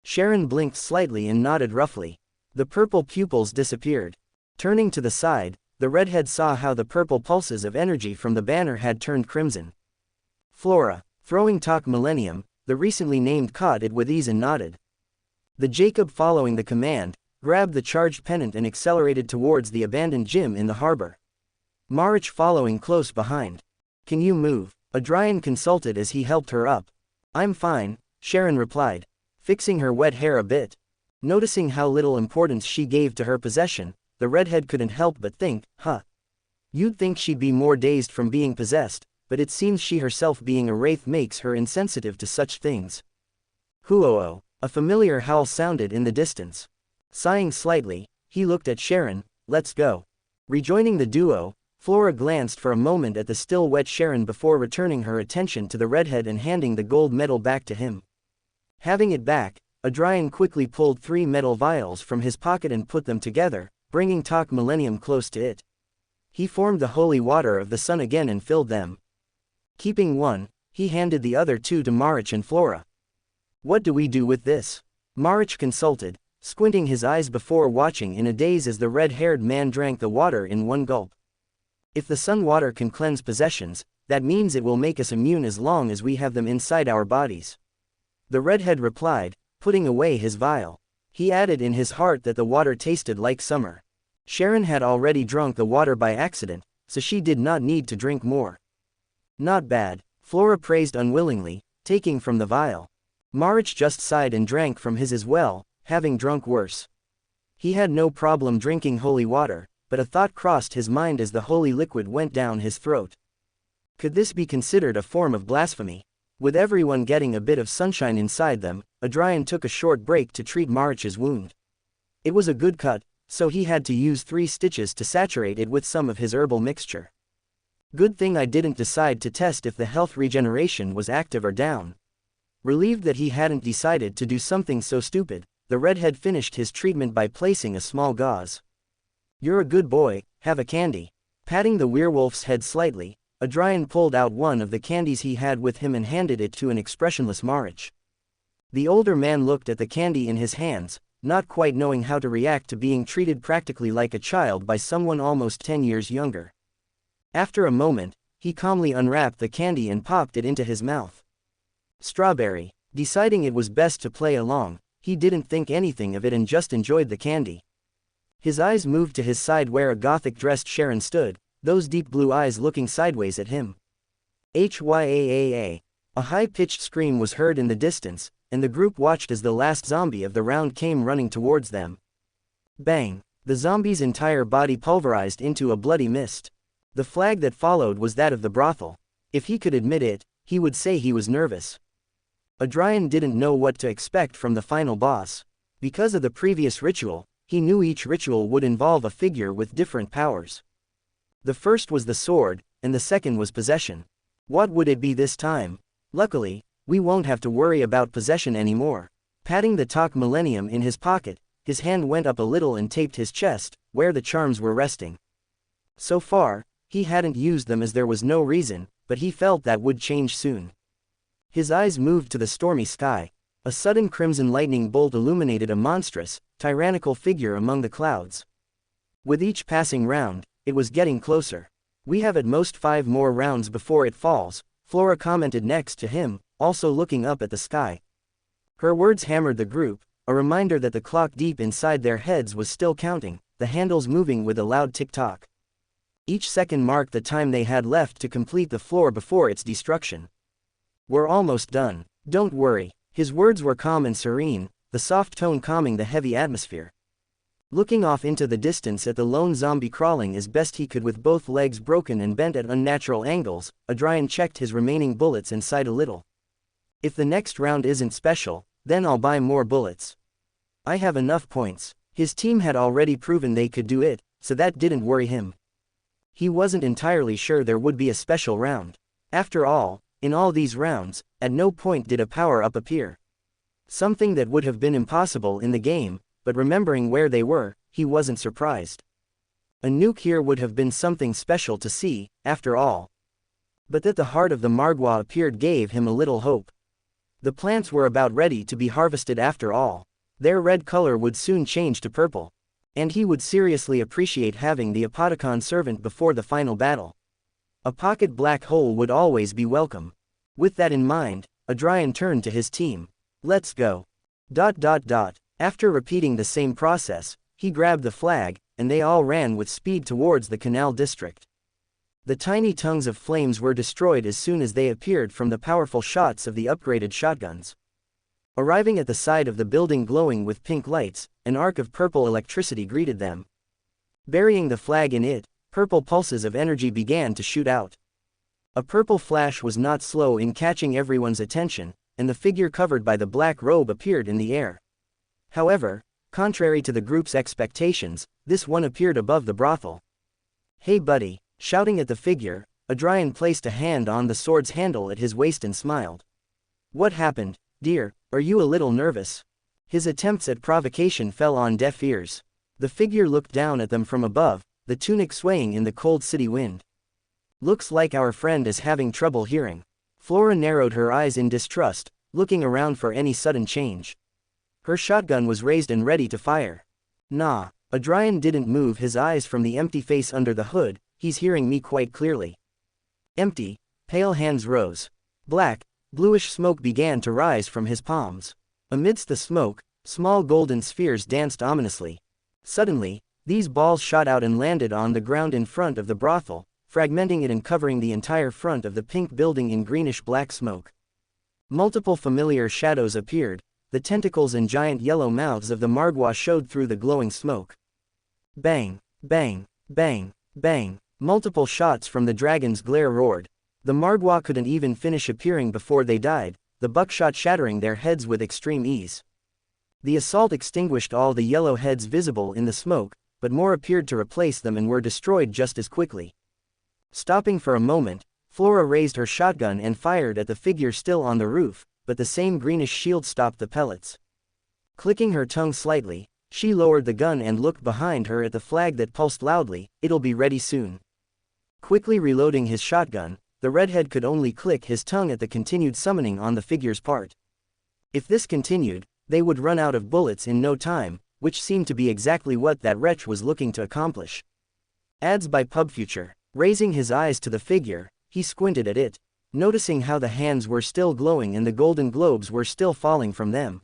Sharon blinked slightly and nodded roughly. The purple pupils disappeared. Turning to the side, the redhead saw how the purple pulses of energy from the banner had turned crimson. Flora, throwing talk millennium, the recently named caught it with ease and nodded. The Jacob, following the command, grabbed the charged pennant and accelerated towards the abandoned gym in the harbor. Marich following close behind. Can you move? Adrian consulted as he helped her up. I'm fine, Sharon replied, fixing her wet hair a bit. Noticing how little importance she gave to her possession, the redhead couldn't help but think, you'd think she'd be more dazed from being possessed, but it seems she herself being a wraith makes her insensitive to such things. Huo, a familiar howl sounded in the distance. Sighing slightly, he looked at Sharon. Let's go. Rejoining the duo, Flora glanced for a moment at the still wet Sharon before returning her attention to the redhead and handing the gold medal back to him. Having it back, Adrian quickly pulled 3 metal vials from his pocket and put them together, bringing Talk Millennium close to it. He formed the holy water of the sun again and filled them. Keeping one, he handed the other 2 to Marich and Flora. What do we do with this? Marich consulted, squinting his eyes before watching in a daze as the red-haired man drank the water in one gulp. If the sun water can cleanse possessions, that means it will make us immune as long as we have them inside our bodies. The redhead replied, putting away his vial. He added in his heart that the water tasted like summer. Sharon had already drunk the water by accident, so she did not need to drink more. Not bad, Flora praised unwillingly, taking from the vial. Marich just sighed and drank from his as well, having drunk worse. He had no problem drinking holy water, but a thought crossed his mind as the holy liquid went down his throat. Could this be considered a form of blasphemy? With everyone getting a bit of sunshine inside them, Adrian took a short break to treat Marich's wound. It was a good cut, so he had to use 3 stitches to saturate it with some of his herbal mixture. Good thing I didn't decide to test if the health regeneration was active or down. Relieved that he hadn't decided to do something so stupid, the redhead finished his treatment by placing a small gauze. You're a good boy, have a candy. Patting the werewolf's head slightly, Adrian pulled out one of the candies he had with him and handed it to an expressionless Marich. The older man looked at the candy in his hands, not quite knowing how to react to being treated practically like a child by someone almost 10 years younger. After a moment, he calmly unwrapped the candy and popped it into his mouth. Strawberry. Deciding it was best to play along, he didn't think anything of it and just enjoyed the candy. His eyes moved to his side where a gothic-dressed Sharon stood, those deep blue eyes looking sideways at him. Hyaaa. A high-pitched scream was heard in the distance, and the group watched as the last zombie of the round came running towards them. Bang! The zombie's entire body pulverized into a bloody mist. The flag that followed was that of the brothel. If he could admit it, he would say he was nervous. Adrian didn't know what to expect from the final boss. Because of the previous ritual, he knew each ritual would involve a figure with different powers. The first was the sword, and the second was possession. What would it be this time? Luckily, we won't have to worry about possession anymore. Patting the Talk Millennium in his pocket, his hand went up a little and taped his chest, where the charms were resting. So far, he hadn't used them as there was no reason, but he felt that would change soon. His eyes moved to the stormy sky. A sudden crimson lightning bolt illuminated a monstrous, tyrannical figure among the clouds. With each passing round, it was getting closer. We have at most 5 more rounds before it falls, Flora commented next to him, also looking up at the sky. Her words hammered the group, a reminder that the clock deep inside their heads was still counting, the handles moving with a loud tick-tock. Each second marked the time they had left to complete the floor before its destruction. We're almost done. Don't worry. His words were calm and serene, the soft tone calming the heavy atmosphere. Looking off into the distance at the lone zombie crawling as best he could with both legs broken and bent at unnatural angles, Adrian checked his remaining bullets and sighed a little. If the next round isn't special, then I'll buy more bullets. I have enough points. His team had already proven they could do it, so that didn't worry him. He wasn't entirely sure there would be a special round. After all, in all these rounds, at no point did a power-up appear. Something that would have been impossible in the game, but remembering where they were, he wasn't surprised. A nuke here would have been something special to see, after all. But that the heart of the Margwa appeared gave him a little hope. The plants were about ready to be harvested after all. Their red color would soon change to purple. And he would seriously appreciate having the Apodicon servant before the final battle. A pocket black hole would always be welcome. With that in mind, Adrian turned to his team. Let's go. After repeating the same process, he grabbed the flag, and they all ran with speed towards the canal district. The tiny tongues of flames were destroyed as soon as they appeared from the powerful shots of the upgraded shotguns. Arriving at the side of the building glowing with pink lights, an arc of purple electricity greeted them. Burying the flag in it, purple pulses of energy began to shoot out. A purple flash was not slow in catching everyone's attention, and the figure covered by the black robe appeared in the air. However, contrary to the group's expectations, this one appeared above the brothel. Hey buddy, shouting at the figure, Adrian placed a hand on the sword's handle at his waist and smiled. What happened, dear, are you a little nervous? His attempts at provocation fell on deaf ears. The figure looked down at them from above, the tunic swaying in the cold city wind. Looks like our friend is having trouble hearing. Flora narrowed her eyes in distrust, looking around for any sudden change. Her shotgun was raised and ready to fire. Nah, Adrian didn't move his eyes from the empty face under the hood. He's hearing me quite clearly. Empty, pale hands rose. Black, bluish smoke began to rise from his palms. Amidst the smoke, small golden spheres danced ominously. Suddenly, these balls shot out and landed on the ground in front of the brothel, fragmenting it and covering the entire front of the pink building in greenish-black smoke. Multiple familiar shadows appeared, the tentacles and giant yellow mouths of the Margwa showed through the glowing smoke. Bang, bang, bang, bang. Multiple shots from the dragon's glare roared. The Margwa couldn't even finish appearing before they died, the buckshot shattering their heads with extreme ease. The assault extinguished all the yellow heads visible in the smoke, but more appeared to replace them and were destroyed just as quickly. Stopping for a moment, Flora raised her shotgun and fired at the figure still on the roof, but the same greenish shield stopped the pellets. Clicking her tongue slightly, she lowered the gun and looked behind her at the flag that pulsed loudly. It'll be ready soon. Quickly reloading his shotgun, the redhead could only click his tongue at the continued summoning on the figure's part. If this continued, they would run out of bullets in no time, which seemed to be exactly what that wretch was looking to accomplish. Ads by PubFuture. Raising his eyes to the figure, he squinted at it, noticing how the hands were still glowing and the golden globes were still falling from them.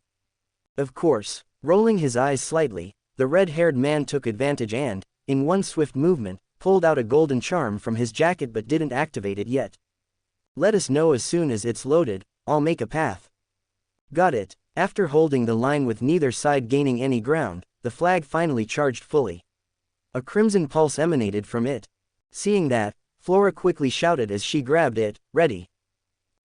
Of course, rolling his eyes slightly, the red-haired man took advantage and, in one swift movement, pulled out a golden charm from his jacket but didn't activate it yet. Let us know as soon as it's loaded, I'll make a path. Got it. After holding the line with neither side gaining any ground, the flag finally charged fully. A crimson pulse emanated from it. Seeing that, Flora quickly shouted as she grabbed it, ready.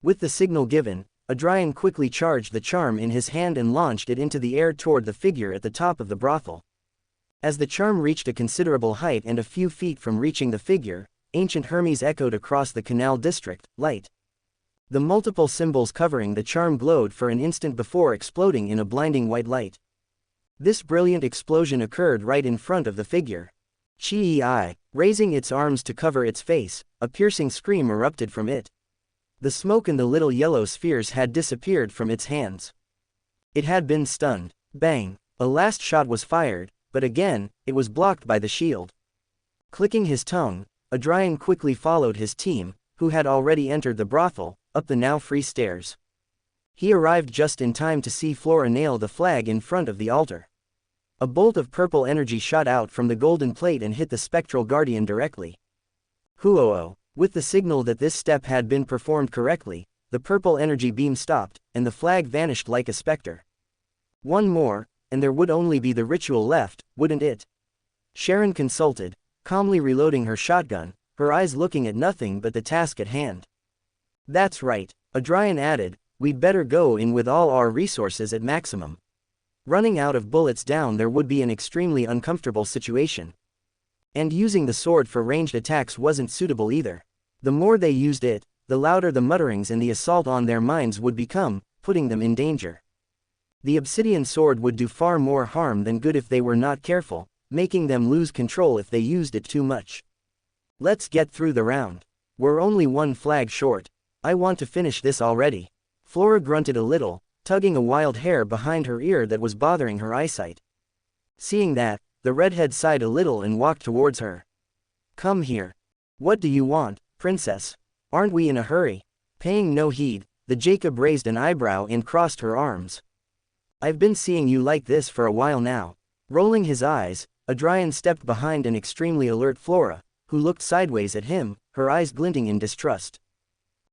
With the signal given, Adrian quickly charged the charm in his hand and launched it into the air toward the figure at the top of the brothel. As the charm reached a considerable height and a few feet from reaching the figure, ancient Hermes echoed across the canal district, light. The multiple symbols covering the charm glowed for an instant before exploding in a blinding white light. This brilliant explosion occurred right in front of the figure. Chi-I, raising its arms to cover its face, a piercing scream erupted from it. The smoke and the little yellow spheres had disappeared from its hands. It had been stunned. Bang! A last shot was fired, but again, it was blocked by the shield. Clicking his tongue, Adrian quickly followed his team, who had already entered the brothel, up the now free stairs. He arrived just in time to see Flora nail the flag in front of the altar. A bolt of purple energy shot out from the golden plate and hit the spectral guardian directly. Huo! With the signal that this step had been performed correctly, the purple energy beam stopped, and the flag vanished like a specter. One more, and there would only be the ritual left, wouldn't it? Sharon consulted, calmly reloading her shotgun, her eyes looking at nothing but the task at hand. That's right, Adrian added, we'd better go in with all our resources at maximum. Running out of bullets down there would be an extremely uncomfortable situation. And using the sword for ranged attacks wasn't suitable either. The more they used it, the louder the mutterings and the assault on their minds would become, putting them in danger. The obsidian sword would do far more harm than good if they were not careful, making them lose control if they used it too much. Let's get through the round. We're only one flag short. I want to finish this already. Flora grunted a little, tugging a wild hair behind her ear that was bothering her eyesight. Seeing that, The redhead sighed a little and walked towards her. Come here. What do you want, princess? Aren't we in a hurry? Paying no heed, the Jacob raised an eyebrow and crossed her arms. I've been seeing you like this for a while now. Rolling his eyes, Adrian stepped behind an extremely alert Flora, who looked sideways at him, her eyes glinting in distrust.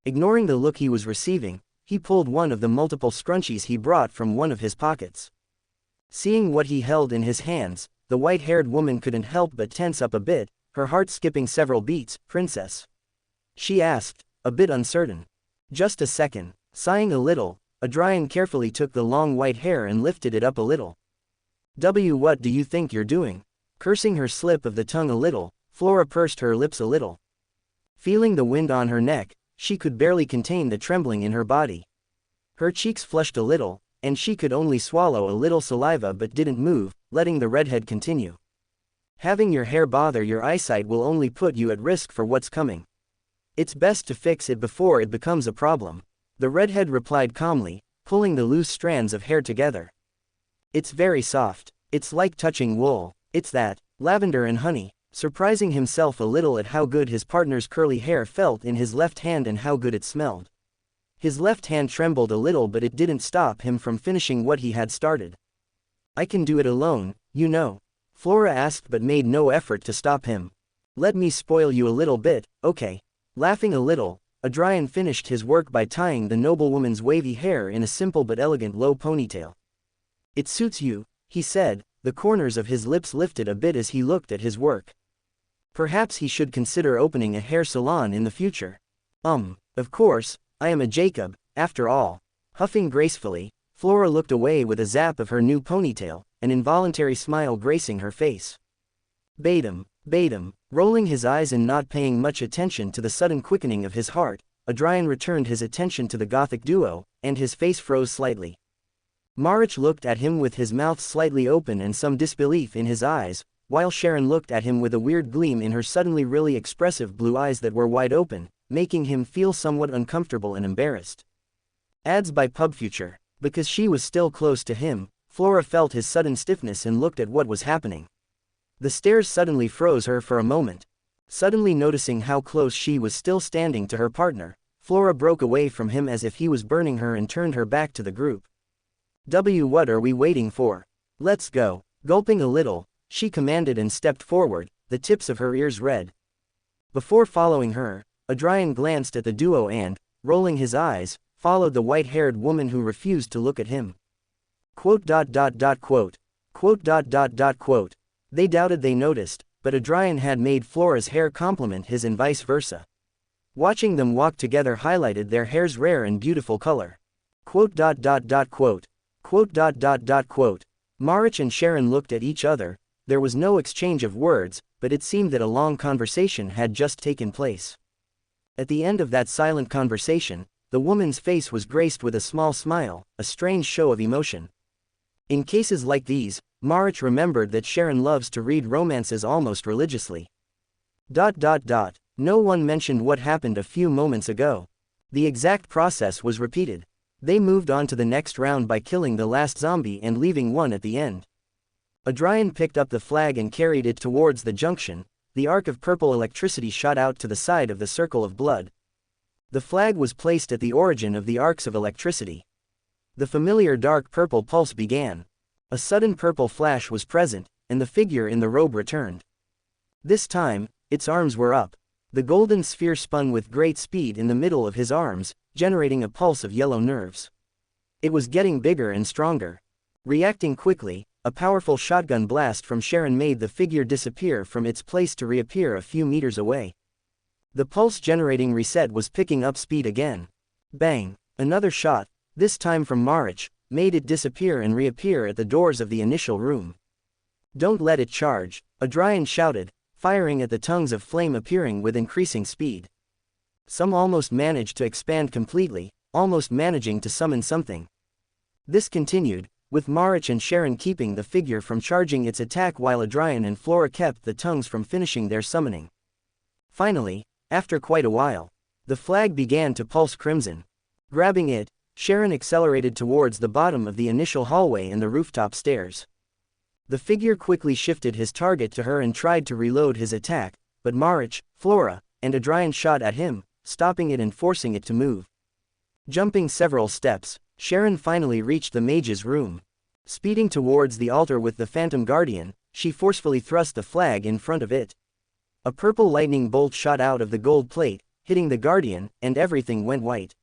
Ignoring the look he was receiving, he pulled one of the multiple scrunchies he brought from one of his pockets. Seeing what he held in his hands, the white-haired woman couldn't help but tense up a bit, her heart skipping several beats. Princess? She asked, a bit uncertain. Just a second. Sighing a little, Adrian carefully took the long white hair and lifted it up a little. What do you think you're doing? Cursing her slip of the tongue a little, Flora pursed her lips a little. Feeling the wind on her neck, she could barely contain the trembling in her body. Her cheeks flushed a little, and she could only swallow a little saliva but didn't move, letting the redhead continue. Having your hair bother your eyesight will only put you at risk for what's coming. It's best to fix it before it becomes a problem. The redhead replied calmly, pulling the loose strands of hair together. It's very soft. It's like touching wool. It's that, lavender and honey, surprising himself a little at how good his partner's curly hair felt in his left hand and how good it smelled. His left hand trembled a little but it didn't stop him from finishing what he had started. I can do it alone, you know. Flora asked but made no effort to stop him. Let me spoil you a little bit, okay? Laughing a little, Adrian finished his work by tying the noblewoman's wavy hair in a simple but elegant low ponytail. It suits you, he said, the corners of his lips lifted a bit as he looked at his work. Perhaps he should consider opening a hair salon in the future. Of course, I am a Jacob, after all. Huffing gracefully, Flora looked away with a zap of her new ponytail, an involuntary smile gracing her face. Bait him, rolling his eyes and not paying much attention to the sudden quickening of his heart, Adrian returned his attention to the Gothic duo, and his face froze slightly. Marich looked at him with his mouth slightly open and some disbelief in his eyes, while Sharon looked at him with a weird gleam in her suddenly really expressive blue eyes that were wide open, making him feel somewhat uncomfortable and embarrassed. Ads by PubFuture. Because she was still close to him, Flora felt his sudden stiffness and looked at what was happening. The stares suddenly froze her for a moment. Suddenly noticing how close she was still standing to her partner, Flora broke away from him as if he was burning her and turned her back to the group. What are we waiting for? Let's go. Gulping a little, she commanded and stepped forward, the tips of her ears red. Before following her, Adrian glanced at the duo and, rolling his eyes, followed the white-haired woman who refused to look at him. Quote. They doubted they noticed, but Adrian had made Flora's hair complement his and vice versa. Watching them walk together highlighted their hair's rare and beautiful color. Quote. Marich and Sharon looked at each other. There was no exchange of words, but it seemed that a long conversation had just taken place. At the end of that silent conversation, the woman's face was graced with a small smile, a strange show of emotion. In cases like these, Marich remembered that Sharon loves to read romances almost religiously. No one mentioned what happened a few moments ago. The exact process was repeated. They moved on to the next round by killing the last zombie and leaving one at the end. Adrian picked up the flag and carried it towards the junction. The arc of purple electricity shot out to the side of the circle of blood. The flag was placed at the origin of the arcs of electricity. The familiar dark purple pulse began. A sudden purple flash was present, and the figure in the robe returned. This time, its arms were up. The golden sphere spun with great speed in the middle of his arms, generating a pulse of yellow nerves. It was getting bigger and stronger. Reacting quickly, a powerful shotgun blast from Sharon made the figure disappear from its place to reappear a few meters away. The pulse-generating reset was picking up speed again. Bang! Another shot, this time from Marich, made it disappear and reappear at the doors of the initial room. Don't let it charge, Adrian shouted, firing at the tongues of flame appearing with increasing speed. Some almost managed to expand completely, almost managing to summon something. This continued, with Marich and Sharon keeping the figure from charging its attack while Adrian and Flora kept the tongues from finishing their summoning. Finally, after quite a while, the flag began to pulse crimson. Grabbing it, Sharon accelerated towards the bottom of the initial hallway and the rooftop stairs. The figure quickly shifted his target to her and tried to reload his attack, but Marich, Flora, and Adrian shot at him, stopping it and forcing it to move. Jumping several steps, Sharon finally reached the mage's room. Speeding towards the altar with the Phantom Guardian, she forcefully thrust the flag in front of it. A purple lightning bolt shot out of the gold plate, hitting the Guardian, and everything went white.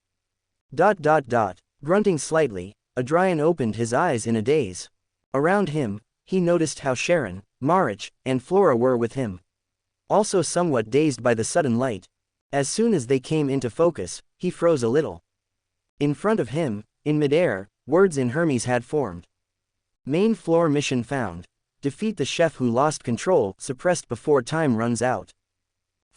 Grunting slightly, Adrian opened his eyes in a daze. Around him, he noticed how Sharon, Marich, and Flora were with him. Also somewhat dazed by the sudden light. As soon as they came into focus, he froze a little. In front of him, in midair, words in Hermes had formed. Main floor mission found. Defeat the chef who lost control, suppressed before time runs out.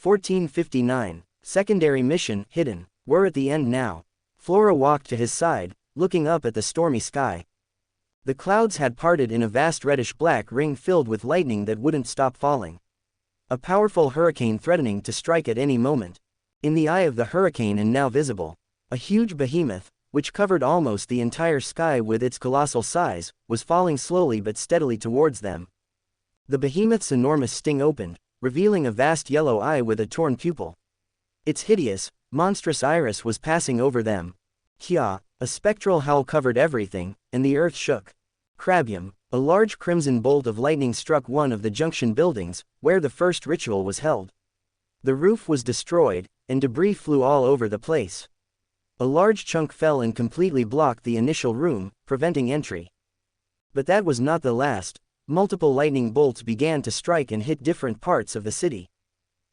1459. Secondary mission, hidden. We're at the end now. Flora walked to his side, looking up at the stormy sky. The clouds had parted in a vast reddish-black ring filled with lightning that wouldn't stop falling. A powerful hurricane threatening to strike at any moment. In the eye of the hurricane and now visible, a huge behemoth, which covered almost the entire sky with its colossal size, was falling slowly but steadily towards them. The behemoth's enormous sting opened, revealing a vast yellow eye with a torn pupil. Its hideous, monstrous iris was passing over them. Kya, a spectral howl covered everything, and the earth shook. Crabium, a large crimson bolt of lightning struck one of the junction buildings, where the first ritual was held. The roof was destroyed, and debris flew all over the place. A large chunk fell and completely blocked the initial room, preventing entry. But that was not the last. Multiple lightning bolts began to strike and hit different parts of the city.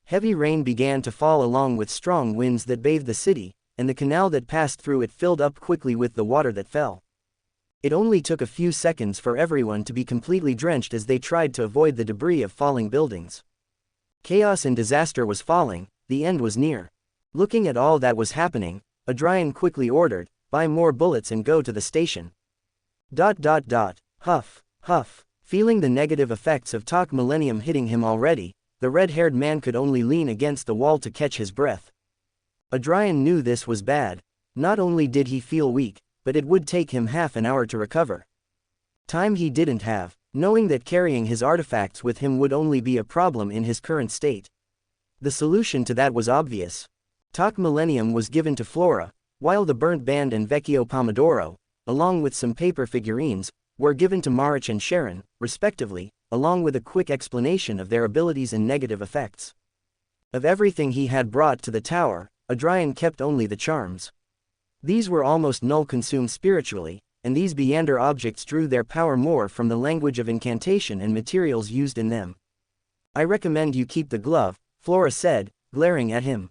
Heavy rain began to fall along with strong winds that bathed the city, and the canal that passed through it filled up quickly with the water that fell. It only took a few seconds for everyone to be completely drenched as they tried to avoid the debris of falling buildings. Chaos and disaster was falling, the end was near. Looking at all that was happening, Adrian quickly ordered, "Buy more bullets and go to the station." Huff, huff. Feeling the negative effects of Talk Millennium hitting him already, the red-haired man could only lean against the wall to catch his breath. Adrian knew this was bad. Not only did he feel weak, but it would take him half an hour to recover. Time he didn't have, knowing that carrying his artifacts with him would only be a problem in his current state. The solution to that was obvious. Talk Millennium was given to Flora, while the Burnt Band and Vecchio Pomodoro, along with some paper figurines, were given to Marich and Sharon, respectively, along with a quick explanation of their abilities and negative effects. Of everything he had brought to the tower, Adrian kept only the charms. These were almost null consumed spiritually, and these Beander objects drew their power more from the language of incantation and materials used in them. "I recommend you keep the glove," Flora said, glaring at him.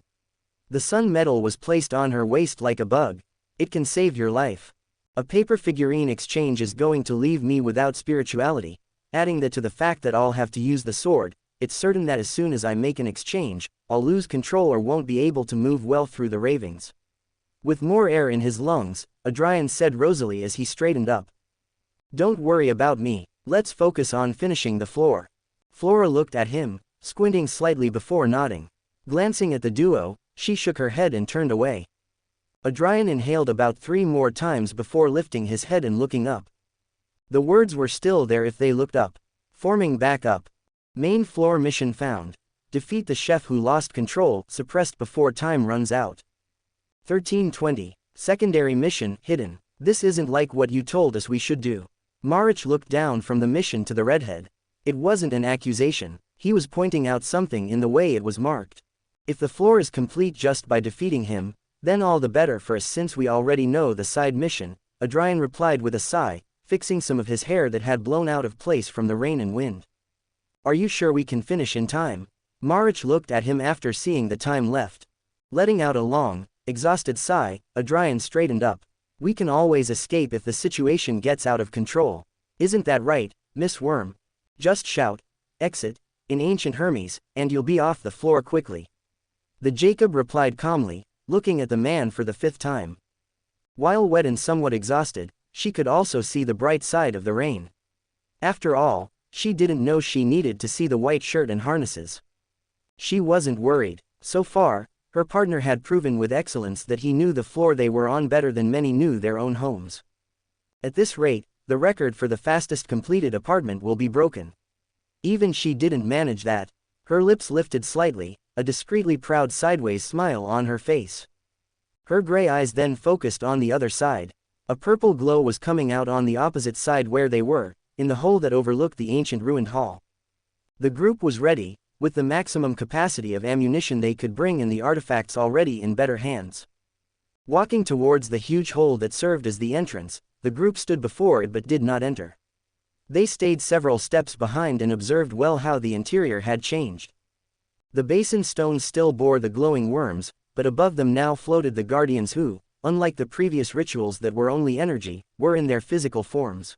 The sun metal was placed on her waist like a bug. "It can save your life. A paper figurine exchange is going to leave me without spirituality," adding that to the fact that I'll have to use the sword. "It's certain that as soon as I make an exchange, I'll lose control or won't be able to move well through the ravings." With more air in his lungs, Adrian said rosily as he straightened up. "Don't worry about me, let's focus on finishing the floor." Flora looked at him, squinting slightly before nodding. Glancing at the duo, she shook her head and turned away. Adrian inhaled about 3 more times before lifting his head and looking up. The words were still there if they looked up. Forming back up. Main floor mission found. Defeat the chef who lost control, suppressed before time runs out. 1320. Secondary mission, hidden. This isn't like what you told us we should do. Marich looked down from the mission to the redhead. It wasn't an accusation, he was pointing out something in the way it was marked. If the floor is complete just by defeating him, then all the better for us since we already know the side mission, Adrian replied with a sigh, fixing some of his hair that had blown out of place from the rain and wind. "Are you sure we can finish in time?" Marich looked at him after seeing the time left. Letting out a long, exhausted sigh, Adrian straightened up. "We can always escape if the situation gets out of control. Isn't that right, Miss Worm? Just shout, 'Exit,' in ancient Hermes, and you'll be off the floor quickly." The Jacob replied calmly, looking at the man for the 5th time. While wet and somewhat exhausted, she could also see the bright side of the rain. After all, she didn't know she needed to see the white shirt and harnesses. She wasn't worried. So far, her partner had proven with excellence that he knew the floor they were on better than many knew their own homes. At this rate, the record for the fastest completed apartment will be broken. Even she didn't manage that. Her lips lifted slightly, a discreetly proud sideways smile on her face. Her gray eyes then focused on the other side. A purple glow was coming out on the opposite side where they were, in the hole that overlooked the ancient ruined hall. The group was ready, with the maximum capacity of ammunition they could bring and the artifacts already in better hands. Walking towards the huge hole that served as the entrance, the group stood before it but did not enter. They stayed several steps behind and observed well how the interior had changed. The basin stones still bore the glowing worms, but above them now floated the guardians who, unlike the previous rituals that were only energy, were in their physical forms.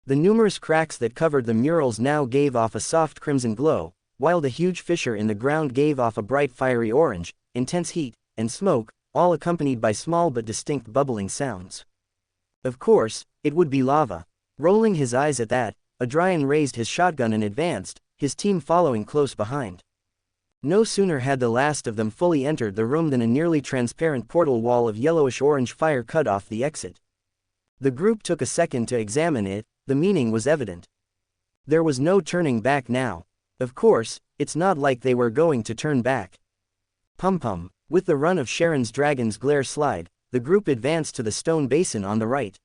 The numerous cracks that covered the murals now gave off a soft crimson glow, while the huge fissure in the ground gave off a bright fiery orange, intense heat, and smoke, all accompanied by small but distinct bubbling sounds. Of course, it would be lava. Rolling his eyes at that, Adrian raised his shotgun and advanced, his team following close behind. No sooner had the last of them fully entered the room than a nearly transparent portal wall of yellowish-orange fire cut off the exit. The group took a second to examine it, the meaning was evident. There was no turning back now. Of course, it's not like they were going to turn back. Pum-pum, with the run of Sharon's dragon's glare slide, the group advanced to the stone basin on the right.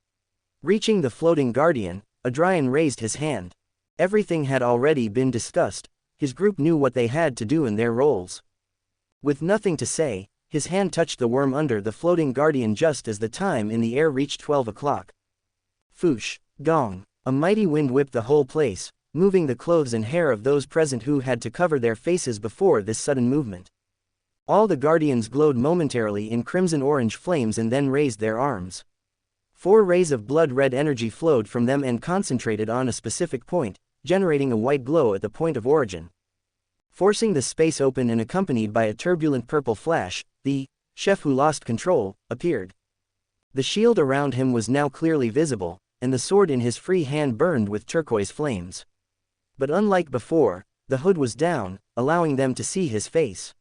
Reaching the floating guardian, Adrian raised his hand. Everything had already been discussed, his group knew what they had to do in their roles. With nothing to say, his hand touched the worm under the floating guardian just as the time in the air reached 12 o'clock. Foosh, gong, a mighty wind whipped the whole place, moving the clothes and hair of those present who had to cover their faces before this sudden movement. All the guardians glowed momentarily in crimson-orange flames and then raised their arms. 4 rays of blood-red energy flowed from them and concentrated on a specific point, generating a white glow at the point of origin. Forcing the space open and accompanied by a turbulent purple flash, the chef who lost control appeared. The shield around him was now clearly visible, and the sword in his free hand burned with turquoise flames. But unlike before, the hood was down, allowing them to see his face.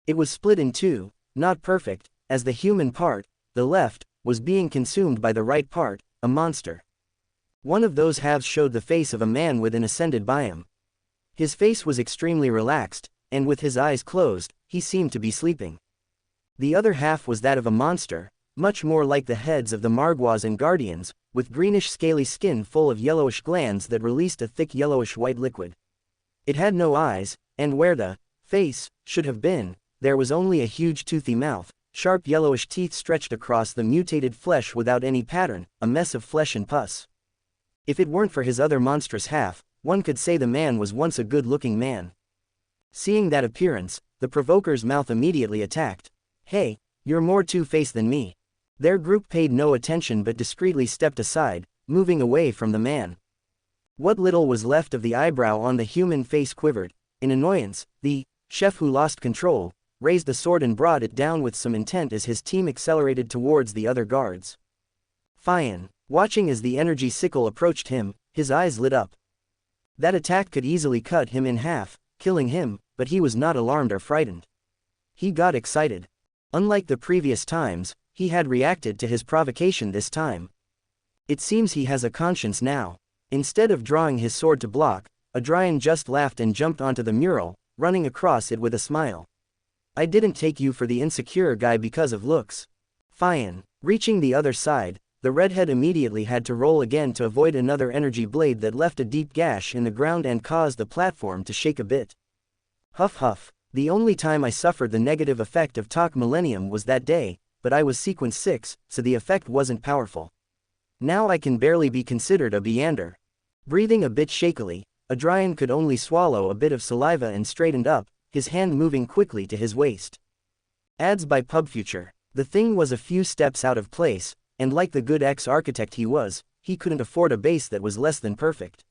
It was split in two, not perfect, as the human part, the left, was being consumed by the right part, a monster. One of those halves showed the face of a man with an ascended biome. His face was extremely relaxed, and with his eyes closed, he seemed to be sleeping. The other half was that of a monster, much more like the heads of the Margwas and Guardians, with greenish scaly skin full of yellowish glands that released a thick yellowish-white liquid. It had no eyes, and where the face should have been, there was only a huge toothy mouth, sharp yellowish teeth stretched across the mutated flesh without any pattern, a mess of flesh and pus. If it weren't for his other monstrous half, one could say the man was once a good-looking man. Seeing that appearance, the provoker's mouth immediately attacked. "Hey, you're more two-faced than me." Their group paid no attention but discreetly stepped aside, moving away from the man. What little was left of the eyebrow on the human face quivered. In annoyance, the chef who lost control raised the sword and brought it down with some intent as his team accelerated towards the other guards. Fian, watching as the energy sickle approached him, his eyes lit up. That attack could easily cut him in half, killing him, but he was not alarmed or frightened. He got excited. Unlike the previous times, he had reacted to his provocation this time. It seems he has a conscience now. Instead of drawing his sword to block, Adrian just laughed and jumped onto the mural, running across it with a smile. "I didn't take you for the insecure guy because of looks." Fian, reaching the other side, the redhead immediately had to roll again to avoid another energy blade that left a deep gash in the ground and caused the platform to shake a bit. Huff huff, the only time I suffered the negative effect of Talk Millennium was that day, but I was sequence 6, so the effect wasn't powerful. Now I can barely be considered a Beander. Breathing a bit shakily, Adrian could only swallow a bit of saliva and straightened up, his hand moving quickly to his waist. Ads by PubFuture. The thing was a few steps out of place, and like the good ex-architect he was, he couldn't afford a base that was less than perfect.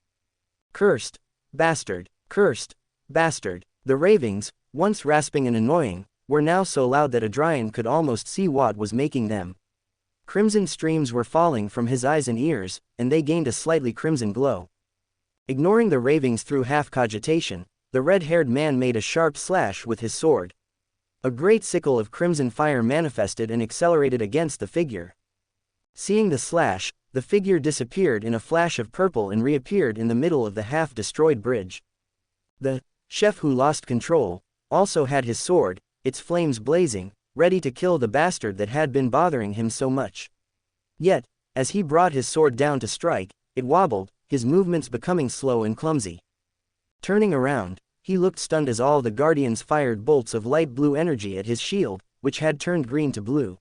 Cursed bastard, cursed bastard. The ravings, once rasping and annoying, were now so loud that Adrian could almost see what was making them. Crimson streams were falling from his eyes and ears, and they gained a slightly crimson glow. Ignoring the ravings through half-cogitation, the red-haired man made a sharp slash with his sword. A great sickle of crimson fire manifested and accelerated against the figure. Seeing the slash, the figure disappeared in a flash of purple and reappeared in the middle of the half-destroyed bridge. The chef who lost control also had his sword, its flames blazing, ready to kill the bastard that had been bothering him so much. Yet, as he brought his sword down to strike, it wobbled, his movements becoming slow and clumsy. Turning around, he looked stunned as all the guardians fired bolts of light blue energy at his shield, which had turned green to blue.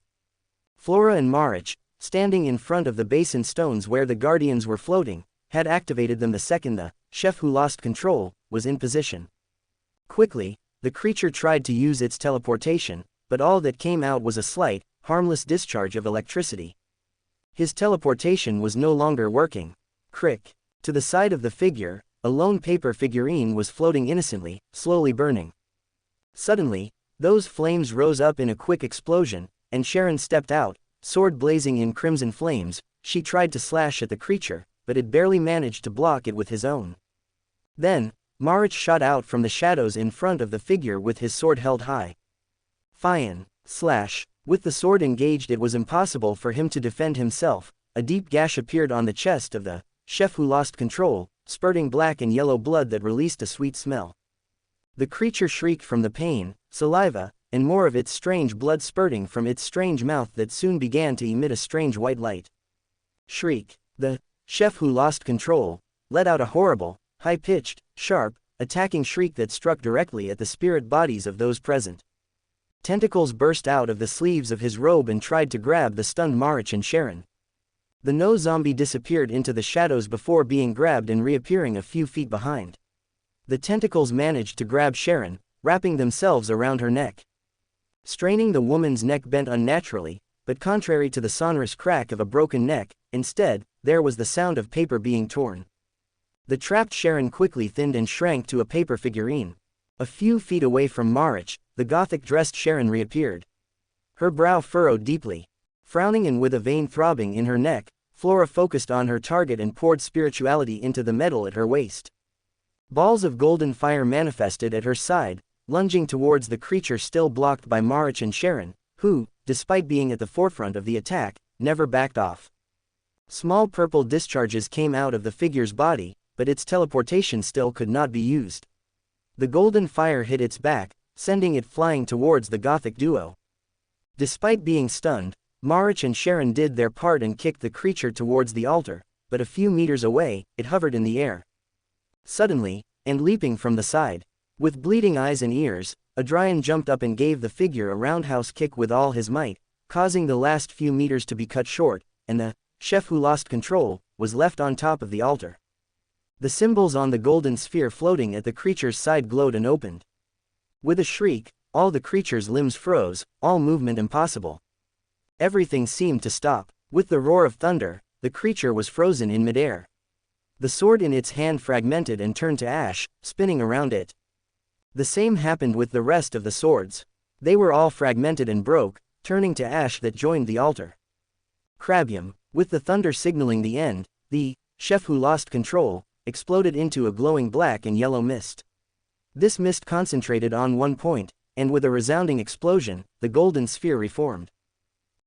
Flora and Marich, standing in front of the basin stones where the guardians were floating, had activated them the second the chef who lost control was in position. Quickly, the creature tried to use its teleportation, but all that came out was a slight, harmless discharge of electricity. His teleportation was no longer working. Crick. To the side of the figure, a lone paper figurine was floating innocently, slowly burning. Suddenly, those flames rose up in a quick explosion, and Sharon stepped out, sword blazing in crimson flames. She tried to slash at the creature, but it barely managed to block it with his own. Then, Marich shot out from the shadows in front of the figure with his sword held high. Fian, slash. With the sword engaged, it was impossible for him to defend himself. A deep gash appeared on the chest of the chef who lost control, spurting black and yellow blood that released a sweet smell. The creature shrieked from the pain, saliva, and more of its strange blood spurting from its strange mouth that soon began to emit a strange white light. Shriek. The chef who lost control let out a horrible, high-pitched, sharp, attacking shriek that struck directly at the spirit bodies of those present. Tentacles burst out of the sleeves of his robe and tried to grab the stunned Marich and Sharon. The no-zombie disappeared into the shadows before being grabbed and reappearing a few feet behind. The tentacles managed to grab Sharon, wrapping themselves around her neck. Straining, the woman's neck bent unnaturally, but contrary to the sonorous crack of a broken neck, instead, there was the sound of paper being torn. The trapped Sharon quickly thinned and shrank to a paper figurine. A few feet away from Marich, the gothic-dressed Sharon reappeared. Her brow furrowed deeply. Frowning and with a vein throbbing in her neck, Flora focused on her target and poured spirituality into the metal at her waist. Balls of golden fire manifested at her side, lunging towards the creature still blocked by Marich and Sharon, who, despite being at the forefront of the attack, never backed off. Small purple discharges came out of the figure's body, but its teleportation still could not be used. The golden fire hit its back, sending it flying towards the gothic duo. Despite being stunned, Marich and Sharon did their part and kicked the creature towards the altar, but a few meters away, it hovered in the air. Suddenly, and leaping from the side, with bleeding eyes and ears, Adrian jumped up and gave the figure a roundhouse kick with all his might, causing the last few meters to be cut short, and the chef who lost control was left on top of the altar. The symbols on the golden sphere floating at the creature's side glowed and opened. With a shriek, all the creature's limbs froze, all movement impossible. Everything seemed to stop. With the roar of thunder, the creature was frozen in midair. The sword in its hand fragmented and turned to ash, spinning around it. The same happened with the rest of the swords. They were all fragmented and broke, turning to ash that joined the altar. Crabium, with the thunder signaling the end, the chef who lost control exploded into a glowing black and yellow mist. This mist concentrated on one point, and with a resounding explosion, the golden sphere reformed.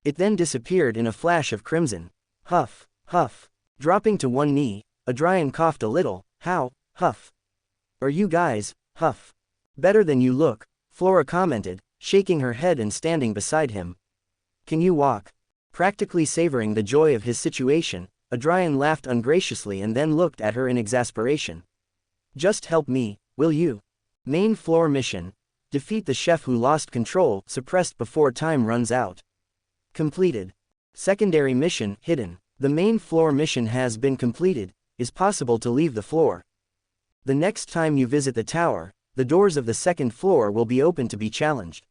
It then disappeared in a flash of crimson. Huff, huff. Dropping to one knee, Adrian coughed a little. How, huff. Are you guys, huff? Better than you look, Flora commented, shaking her head and standing beside him. Can you walk? Practically savoring the joy of his situation, Adrian laughed ungraciously and then looked at her in exasperation. Just help me, will you? Main floor mission. Defeat the chef who lost control, suppressed before time runs out. Completed. Secondary mission, hidden. The main floor mission has been completed. Is possible to leave the floor. The next time you visit the tower, the doors of the second floor will be open to be challenged.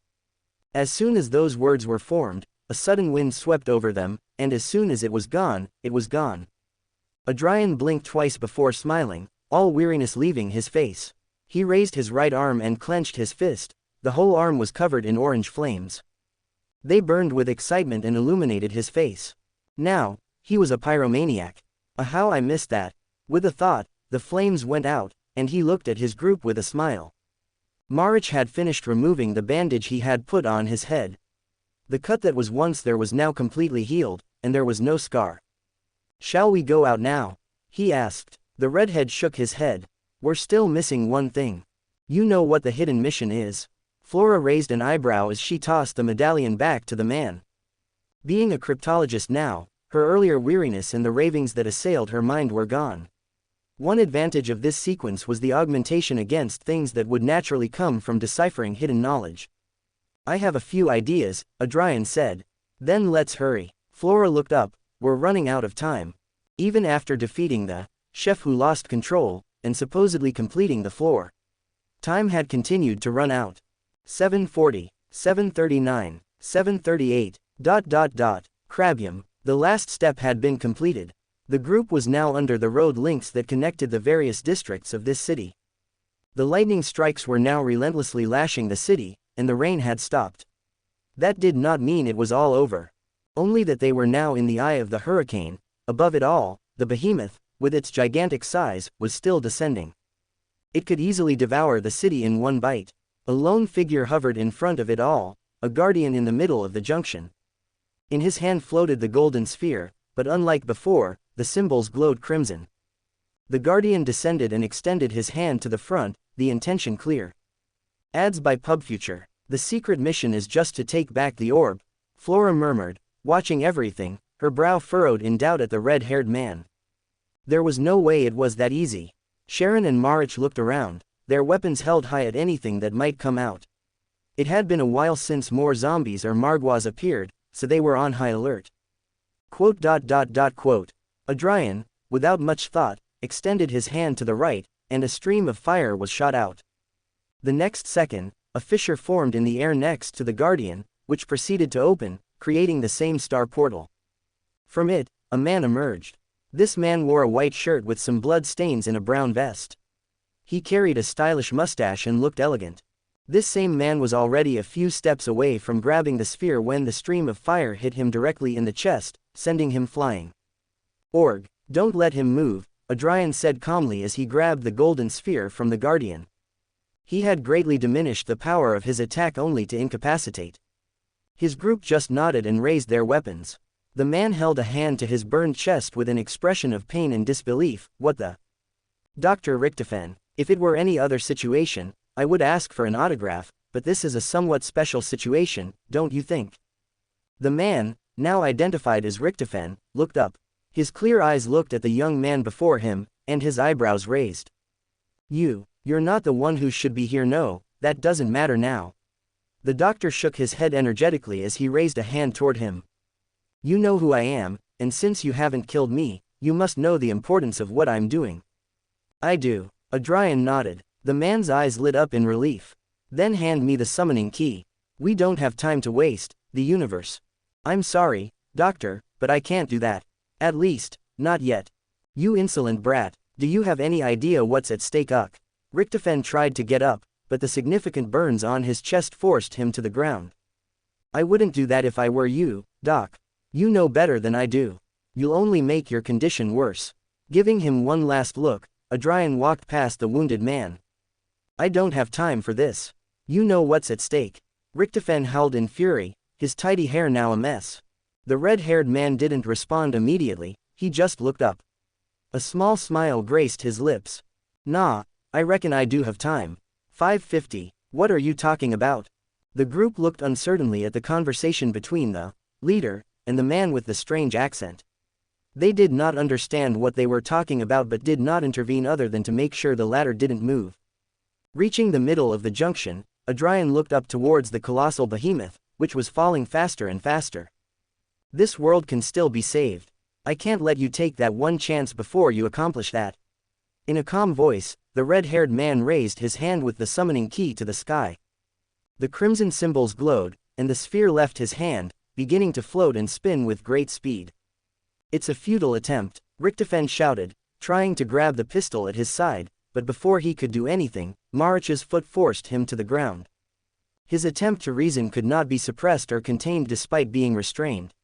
As soon as those words were formed, a sudden wind swept over them, and as soon as it was gone, it was gone. Adrian blinked twice before smiling, all weariness leaving his face. He raised his right arm and clenched his fist. The whole arm was covered in orange flames. They burned with excitement and illuminated his face. Now, he was a pyromaniac. How I missed that. With a thought, the flames went out, and he looked at his group with a smile. Marich had finished removing the bandage he had put on his head. The cut that was once there was now completely healed, and there was no scar. Shall we go out now? He asked. The redhead shook his head. We're still missing one thing. You know what the hidden mission is? Flora raised an eyebrow as she tossed the medallion back to the man. Being a cryptologist now, her earlier weariness and the ravings that assailed her mind were gone. One advantage of this sequence was the augmentation against things that would naturally come from deciphering hidden knowledge. I have a few ideas, Adrian said. Then let's hurry. Flora looked up. We're running out of time. Even after defeating the chef who lost control, and supposedly completing the floor. Time had continued to run out. 7:40, 7:39, 7:38, ... Crabium, the last step had been completed. The group was now under the road links that connected the various districts of this city. The lightning strikes were now relentlessly lashing the city, and the rain had stopped. That did not mean it was all over. Only that they were now in the eye of the hurricane. Above it all, the behemoth, with its gigantic size, was still descending. It could easily devour the city in one bite. A lone figure hovered in front of it all, a guardian in the middle of the junction. In his hand floated the golden sphere, but unlike before, the symbols glowed crimson. The guardian descended and extended his hand to the front, the intention clear. Ads by PubFuture. The secret mission is just to take back the orb, Flora murmured, watching everything, her brow furrowed in doubt at the red-haired man. There was no way it was that easy. Sharon and Marich looked around, their weapons held high at anything that might come out. It had been a while since more zombies or margwas appeared, so they were on high alert. Adrian, without much thought, extended his hand to the right, and a stream of fire was shot out. The next second, a fissure formed in the air next to the Guardian, which proceeded to open, creating the same star portal. From it, a man emerged. This man wore a white shirt with some blood stains and a brown vest. He carried a stylish mustache and looked elegant. This same man was already a few steps away from grabbing the sphere when the stream of fire hit him directly in the chest, sending him flying. Org, don't let him move, Adrian said calmly as he grabbed the golden sphere from the Guardian. He had greatly diminished the power of his attack only to incapacitate. His group just nodded and raised their weapons. The man held a hand to his burned chest with an expression of pain and disbelief. What the? Dr. Richtofen, if it were any other situation, I would ask for an autograph, but this is a somewhat special situation, don't you think? The man, now identified as Richtofen, looked up. His clear eyes looked at the young man before him, and his eyebrows raised. You're not the one who should be here. No, that doesn't matter now. The doctor shook his head energetically as he raised a hand toward him. You know who I am, and since you haven't killed me, you must know the importance of what I'm doing. I do. Adrian nodded. The man's eyes lit up in relief. Then hand me the summoning key. We don't have time to waste, the universe. I'm sorry, doctor, but I can't do that. At least, not yet. You insolent brat, do you have any idea what's at stake? Richtofen tried to get up, but the significant burns on his chest forced him to the ground. I wouldn't do that if I were you, Doc. You know better than I do. You'll only make your condition worse. Giving him one last look, Adrian walked past the wounded man. I don't have time for this. You know what's at stake. Richtofen howled in fury, his tidy hair now a mess. The red-haired man didn't respond immediately, he just looked up. A small smile graced his lips. Nah, I reckon I do have time. 5:50, what are you talking about? The group looked uncertainly at the conversation between the leader and the man with the strange accent. They did not understand what they were talking about but did not intervene other than to make sure the latter didn't move. Reaching the middle of the junction, Adrian looked up towards the colossal behemoth, which was falling faster and faster. This world can still be saved. I can't let you take that one chance before you accomplish that. In a calm voice, the red-haired man raised his hand with the summoning key to the sky. The crimson symbols glowed, and the sphere left his hand, beginning to float and spin with great speed. It's a futile attempt, Richtofen shouted, trying to grab the pistol at his side, but before he could do anything, Marich's foot forced him to the ground. His attempt to reason could not be suppressed or contained despite being restrained.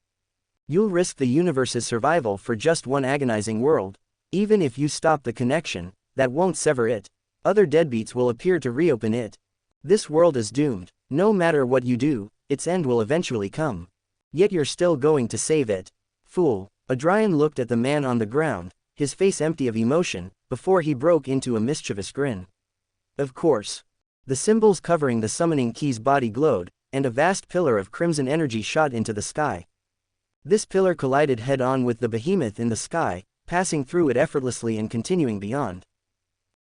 You'll risk the universe's survival for just one agonizing world. Even if you stop the connection, that won't sever it. Other deadbeats will appear to reopen it. This world is doomed. No matter what you do, its end will eventually come. Yet you're still going to save it. Fool. Adrian looked at the man on the ground, his face empty of emotion, before he broke into a mischievous grin. Of course. The symbols covering the summoning key's body glowed, and a vast pillar of crimson energy shot into the sky. This pillar collided head-on with the behemoth in the sky, passing through it effortlessly and continuing beyond.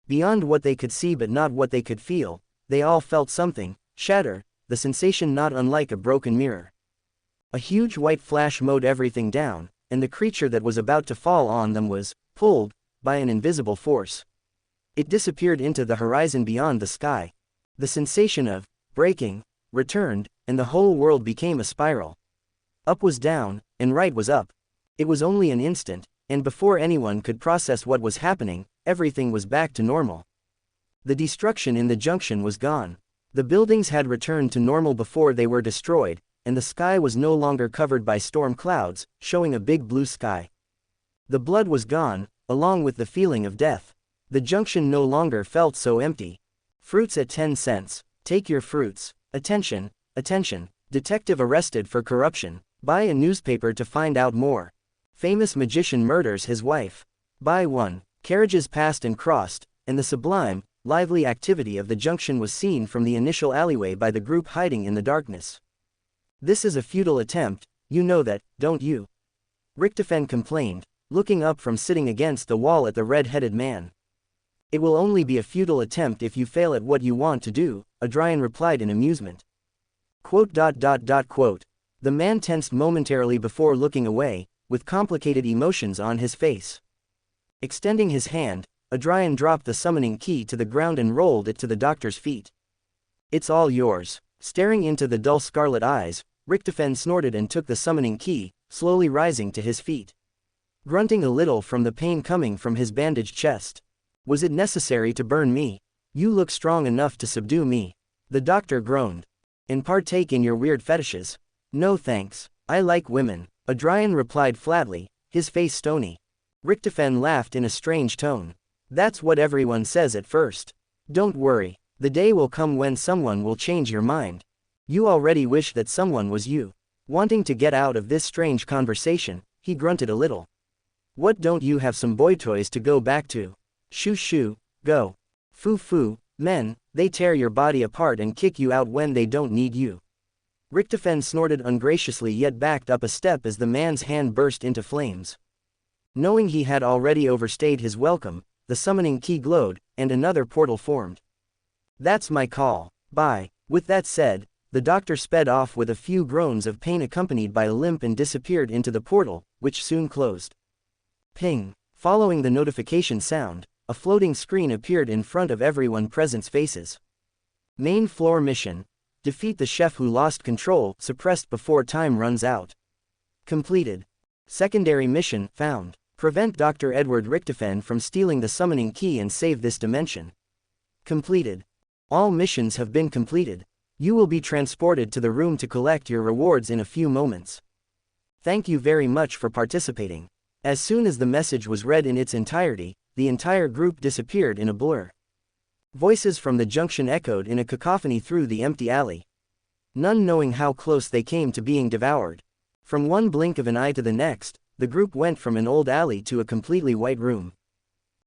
Beyond what they could see but not what they could feel, they all felt something shatter, the sensation not unlike a broken mirror. A huge white flash mowed everything down, and the creature that was about to fall on them was pulled by an invisible force. It disappeared into the horizon beyond the sky. The sensation of breaking returned, and the whole world became a spiral. Up was down, and right was up. It was only an instant, and before anyone could process what was happening, everything was back to normal. The destruction in the junction was gone. The buildings had returned to normal before they were destroyed, and the sky was no longer covered by storm clouds, showing a big blue sky. The blood was gone, along with the feeling of death. The junction no longer felt so empty. Fruits at 10 cents. Take your fruits. Attention, attention. Detective arrested for corruption. Buy a newspaper to find out more. Famous magician murders his wife. Buy one. Carriages passed and crossed, and the sublime, lively activity of the junction was seen from the initial alleyway by the group hiding in the darkness. This is a futile attempt, you know that, don't you? Richtofen complained, looking up from sitting against the wall at the red-headed man. It will only be a futile attempt if you fail at what you want to do, Adrian replied in amusement. Quote. The man tensed momentarily before looking away, with complicated emotions on his face. Extending his hand, Adrian dropped the summoning key to the ground and rolled it to the doctor's feet. It's all yours. Staring into the dull scarlet eyes, Richtofen snorted and took the summoning key, slowly rising to his feet. Grunting a little from the pain coming from his bandaged chest. Was it necessary to burn me? You look strong enough to subdue me. The doctor groaned. And partake in your weird fetishes? No thanks. I like women, Adrian replied flatly, his face stony. Richtofen laughed in a strange tone. That's what everyone says at first. Don't worry, the day will come when someone will change your mind. You already wish that someone was you. Wanting to get out of this strange conversation, he grunted a little. What, don't you have some boy toys to go back to? Shoo shoo, go. Foo foo, men, they tear your body apart and kick you out when they don't need you. Richtofen snorted ungraciously yet backed up a step as the man's hand burst into flames. Knowing he had already overstayed his welcome, the summoning key glowed, and another portal formed. That's my call. Bye. With that said, the doctor sped off with a few groans of pain accompanied by a limp and disappeared into the portal, which soon closed. Ping. Following the notification sound, a floating screen appeared in front of everyone present's faces. Main floor mission. Defeat the chef who lost control, suppressed before time runs out. Completed. Secondary mission, found. Prevent Dr. Edward Richtofen from stealing the summoning key and save this dimension. Completed. All missions have been completed. You will be transported to the room to collect your rewards in a few moments. Thank you very much for participating. As soon as the message was read in its entirety, the entire group disappeared in a blur. Voices from the junction echoed in a cacophony through the empty alley. None knowing how close they came to being devoured. From one blink of an eye to the next, the group went from an old alley to a completely white room.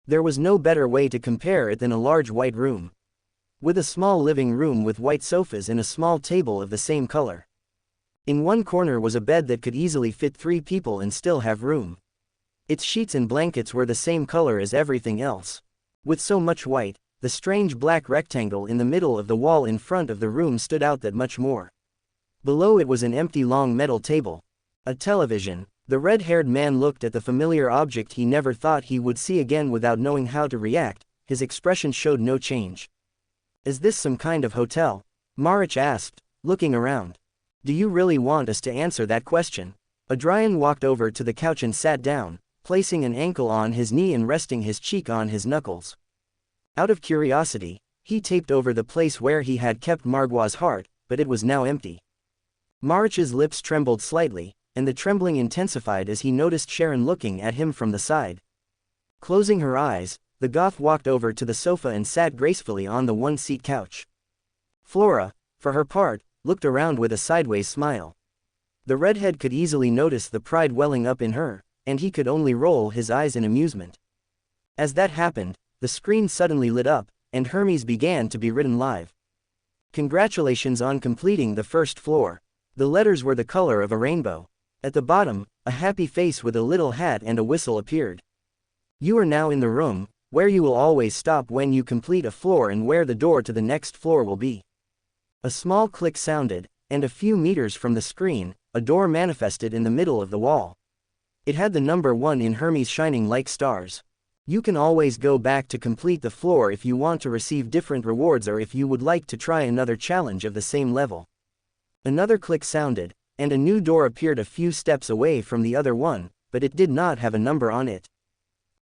There was no better way to compare it than a large white room. With a small living room with white sofas and a small table of the same color. In one corner was a bed that could easily fit 3 people and still have room. Its sheets and blankets were the same color as everything else. With so much white, the strange black rectangle in the middle of the wall in front of the room stood out that much more. Below it was an empty long metal table. A television. The red-haired man looked at the familiar object he never thought he would see again without knowing how to react. His expression showed no change. Is this some kind of hotel? Marich asked, looking around. Do you really want us to answer that question? Adrian walked over to the couch and sat down, placing an ankle on his knee and resting his cheek on his knuckles. Out of curiosity, he taped over the place where he had kept Margwa's heart, but it was now empty. Marich's lips trembled slightly, and the trembling intensified as he noticed Sharon looking at him from the side. Closing her eyes, the goth walked over to the sofa and sat gracefully on the one-seat couch. Flora, for her part, looked around with a sideways smile. The redhead could easily notice the pride welling up in her, and he could only roll his eyes in amusement. As that happened, the screen suddenly lit up, and Hermes began to be written live. Congratulations on completing the first floor. The letters were the color of a rainbow. At the bottom, a happy face with a little hat and a whistle appeared. You are now in the room, where you will always stop when you complete a floor and where the door to the next floor will be. A small click sounded, and a few meters from the screen, a door manifested in the middle of the wall. It had the number 1 in Hermes shining like stars. You can always go back to complete the floor if you want to receive different rewards or if you would like to try another challenge of the same level. Another click sounded, and a new door appeared a few steps away from the other one, but it did not have a number on it.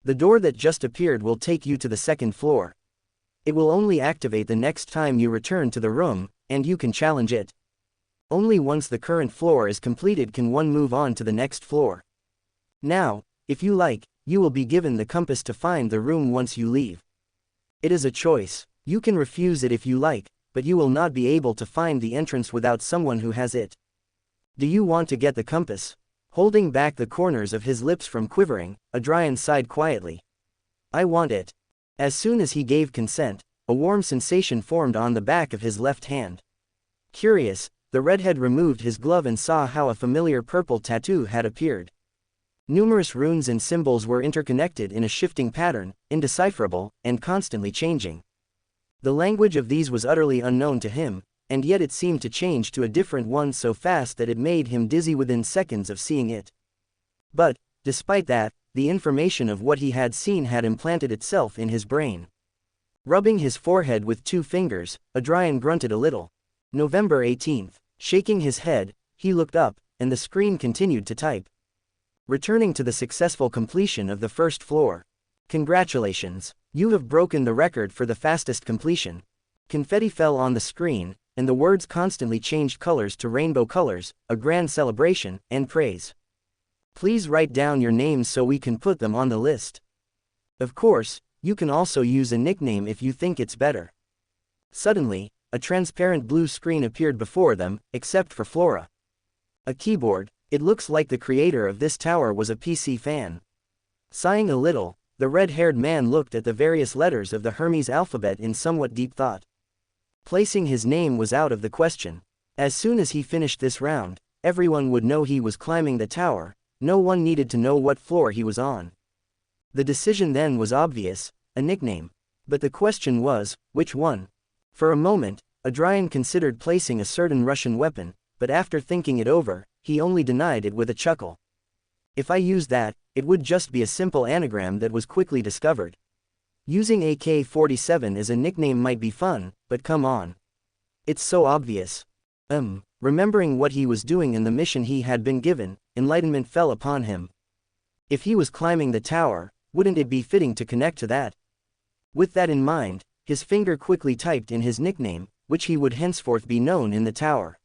The door that just appeared will take you to the second floor. It will only activate the next time you return to the room, and you can challenge it. Only once the current floor is completed can one move on to the next floor. Now, if you like, you will be given the compass to find the room once you leave. It is a choice. You can refuse it if you like, but you will not be able to find the entrance without someone who has it. Do you want to get the compass? Holding back the corners of his lips from quivering, Adrian sighed quietly. I want it. As soon as he gave consent, a warm sensation formed on the back of his left hand. Curious, the redhead removed his glove and saw how a familiar purple tattoo had appeared. Numerous runes and symbols were interconnected in a shifting pattern, indecipherable, and constantly changing. The language of these was utterly unknown to him, and yet it seemed to change to a different one so fast that it made him dizzy within seconds of seeing it. But, despite that, the information of what he had seen had implanted itself in his brain. Rubbing his forehead with 2 fingers, Adrian grunted a little. November 18th. Shaking his head, he looked up, and the screen continued to type. Returning to the successful completion of the first floor. Congratulations, you have broken the record for the fastest completion. Confetti fell on the screen, and the words constantly changed colors to rainbow colors, a grand celebration, and praise. Please write down your names so we can put them on the list. Of course, you can also use a nickname if you think it's better. Suddenly, a transparent blue screen appeared before them, except for Flora. A keyboard. It looks like the creator of this tower was a PC fan. Sighing a little, the red-haired man looked at the various letters of the Hermes alphabet in somewhat deep thought. Placing his name was out of the question. As soon as he finished this round, everyone would know he was climbing the tower, no one needed to know what floor he was on. The decision then was obvious, a nickname. But the question was, which one? For a moment, Adrian considered placing a certain Russian weapon, but after thinking it over, he only denied it with a chuckle. If I used that, it would just be a simple anagram that was quickly discovered. Using AK-47 as a nickname might be fun, but come on. It's so obvious. Remembering what he was doing in the mission he had been given, enlightenment fell upon him. If he was climbing the tower, wouldn't it be fitting to connect to that? With that in mind, his finger quickly typed in his nickname, which he would henceforth be known in the tower.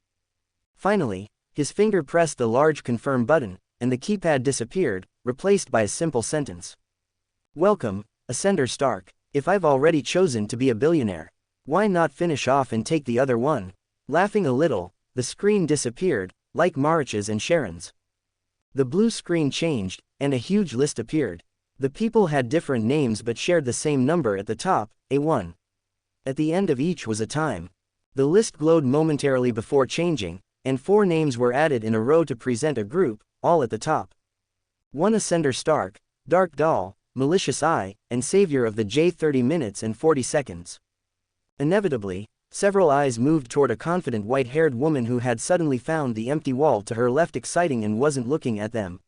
Finally, his finger pressed the large confirm button, and the keypad disappeared, replaced by a simple sentence. Welcome, Ascender Stark. If I've already chosen to be a billionaire, why not finish off and take the other one? Laughing a little, the screen disappeared, like Marich's and Sharon's. The blue screen changed, and a huge list appeared. The people had different names but shared the same number at the top, A1. At the end of each was a time. The list glowed momentarily before changing, and 4 names were added in a row to present a group, all at the top. 1 Ascender Stark, Dark Doll, Malicious Eye, and Savior of the J 30 minutes and 40 seconds. Inevitably, several eyes moved toward a confident white-haired woman who had suddenly found the empty wall to her left exciting and wasn't looking at them.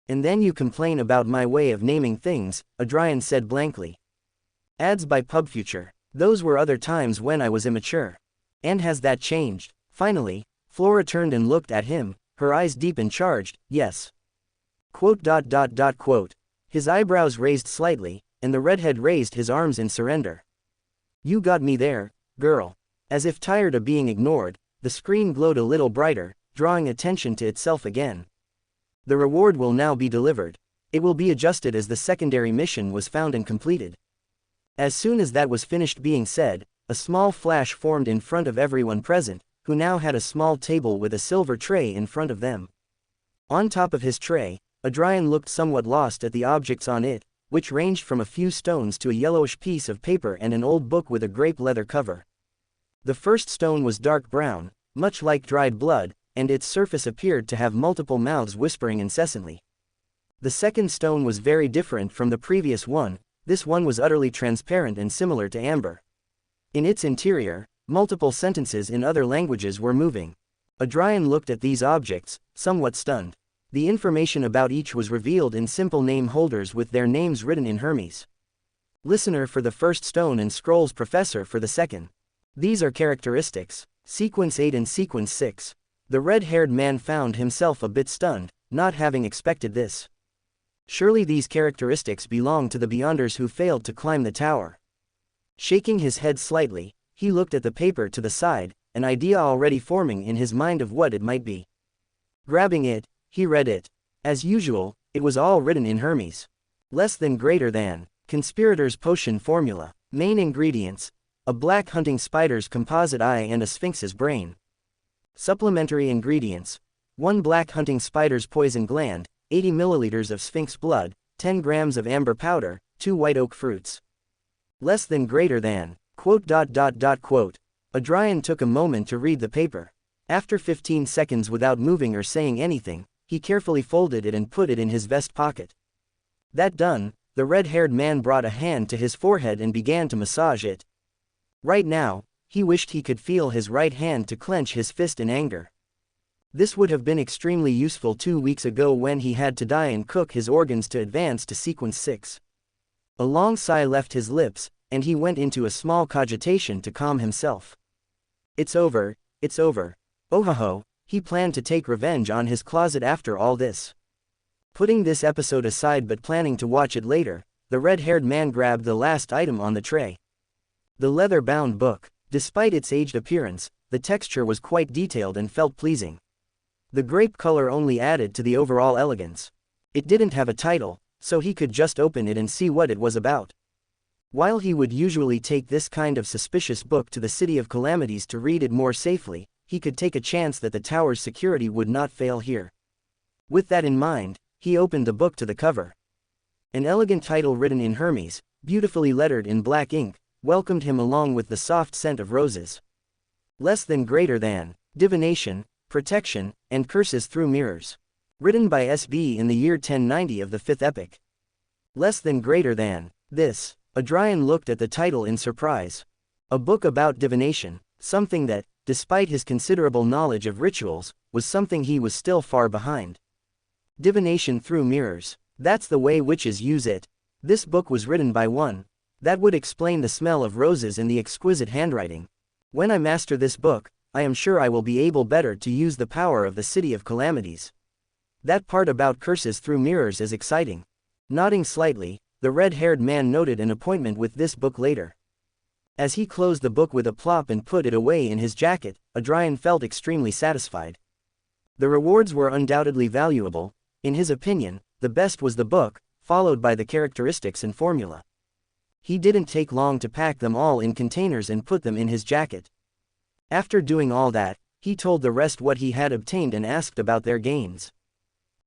And then you complain about my way of naming things, Adrian said blankly. Ads by PubFuture. Those were other times when I was immature. And has that changed? Finally, Flora turned and looked at him, her eyes deep and charged, yes. Quote. His eyebrows raised slightly, and the redhead raised his arms in surrender. You got me there, girl. As if tired of being ignored, the screen glowed a little brighter, drawing attention to itself again. The reward will now be delivered. It will be adjusted as the secondary mission was found and completed. As soon as that was finished being said, a small flash formed in front of everyone present, who now had a small table with a silver tray in front of them. On top of his tray, Adrian looked somewhat lost at the objects on it, which ranged from a few stones to a yellowish piece of paper and an old book with a grape leather cover. The first stone was dark brown, much like dried blood, and its surface appeared to have multiple mouths whispering incessantly. The second stone was very different from the previous one. This one was utterly transparent and similar to amber. In its interior, multiple sentences in other languages were moving. Adrian looked at these objects, somewhat stunned. The information about each was revealed in simple name holders with their names written in Hermes. Listener for the first stone and Scrolls Professor for the second. These are characteristics. Sequence 8 and Sequence 6. The red-haired man found himself a bit stunned, not having expected this. Surely these characteristics belong to the Beyonders who failed to climb the tower. Shaking his head slightly, he looked at the paper to the side, an idea already forming in his mind of what it might be. Grabbing it, he read it. As usual, it was all written in Hermes. Less than greater than. Conspirator's potion formula. Main ingredients: a black hunting spider's composite eye and a sphinx's brain. Supplementary ingredients: 1 black hunting spider's poison gland, 80 milliliters of sphinx blood, 10 grams of amber powder, 2 white oak fruits. Less than greater than. Quote. Adrian took a moment to read the paper. After 15 seconds without moving or saying anything, he carefully folded it and put it in his vest pocket. That done, the red-haired man brought a hand to his forehead and began to massage it. Right now, he wished he could feel his right hand to clench his fist in anger. This would have been extremely useful 2 weeks ago when he had to die and cook his organs to advance to Sequence 6. A long sigh left his lips, and he went into a small cogitation to calm himself. It's over, it's over. Oh ho ho, he planned to take revenge on his closet after all this. Putting this episode aside but planning to watch it later, the red-haired man grabbed the last item on the tray. The leather-bound book. Despite its aged appearance, the texture was quite detailed and felt pleasing. The grape color only added to the overall elegance. It didn't have a title, so he could just open it and see what it was about. While he would usually take this kind of suspicious book to the City of Calamities to read it more safely, he could take a chance that the tower's security would not fail here. With that in mind, he opened the book to the cover. An elegant title written in Hermes, beautifully lettered in black ink, welcomed him along with the soft scent of roses. Less than greater than. Divination, Protection, and Curses Through Mirrors. Written by S.B. in the year 1090 of the 5th epoch. Less than greater than. This. Adrian looked at the title in surprise. A book about divination, something that, despite his considerable knowledge of rituals, was something he was still far behind. Divination through mirrors. That's the way witches use it. This book was written by one. That would explain the smell of roses and the exquisite handwriting. When I master this book, I am sure I will be able better to use the power of the City of Calamities. That part about curses through mirrors is exciting. Nodding slightly, the red-haired man noted an appointment with this book later. As he closed the book with a plop and put it away in his jacket, Adrian felt extremely satisfied. The rewards were undoubtedly valuable. In his opinion, the best was the book, followed by the characteristics and formula. He didn't take long to pack them all in containers and put them in his jacket. After doing all that, he told the rest what he had obtained and asked about their gains.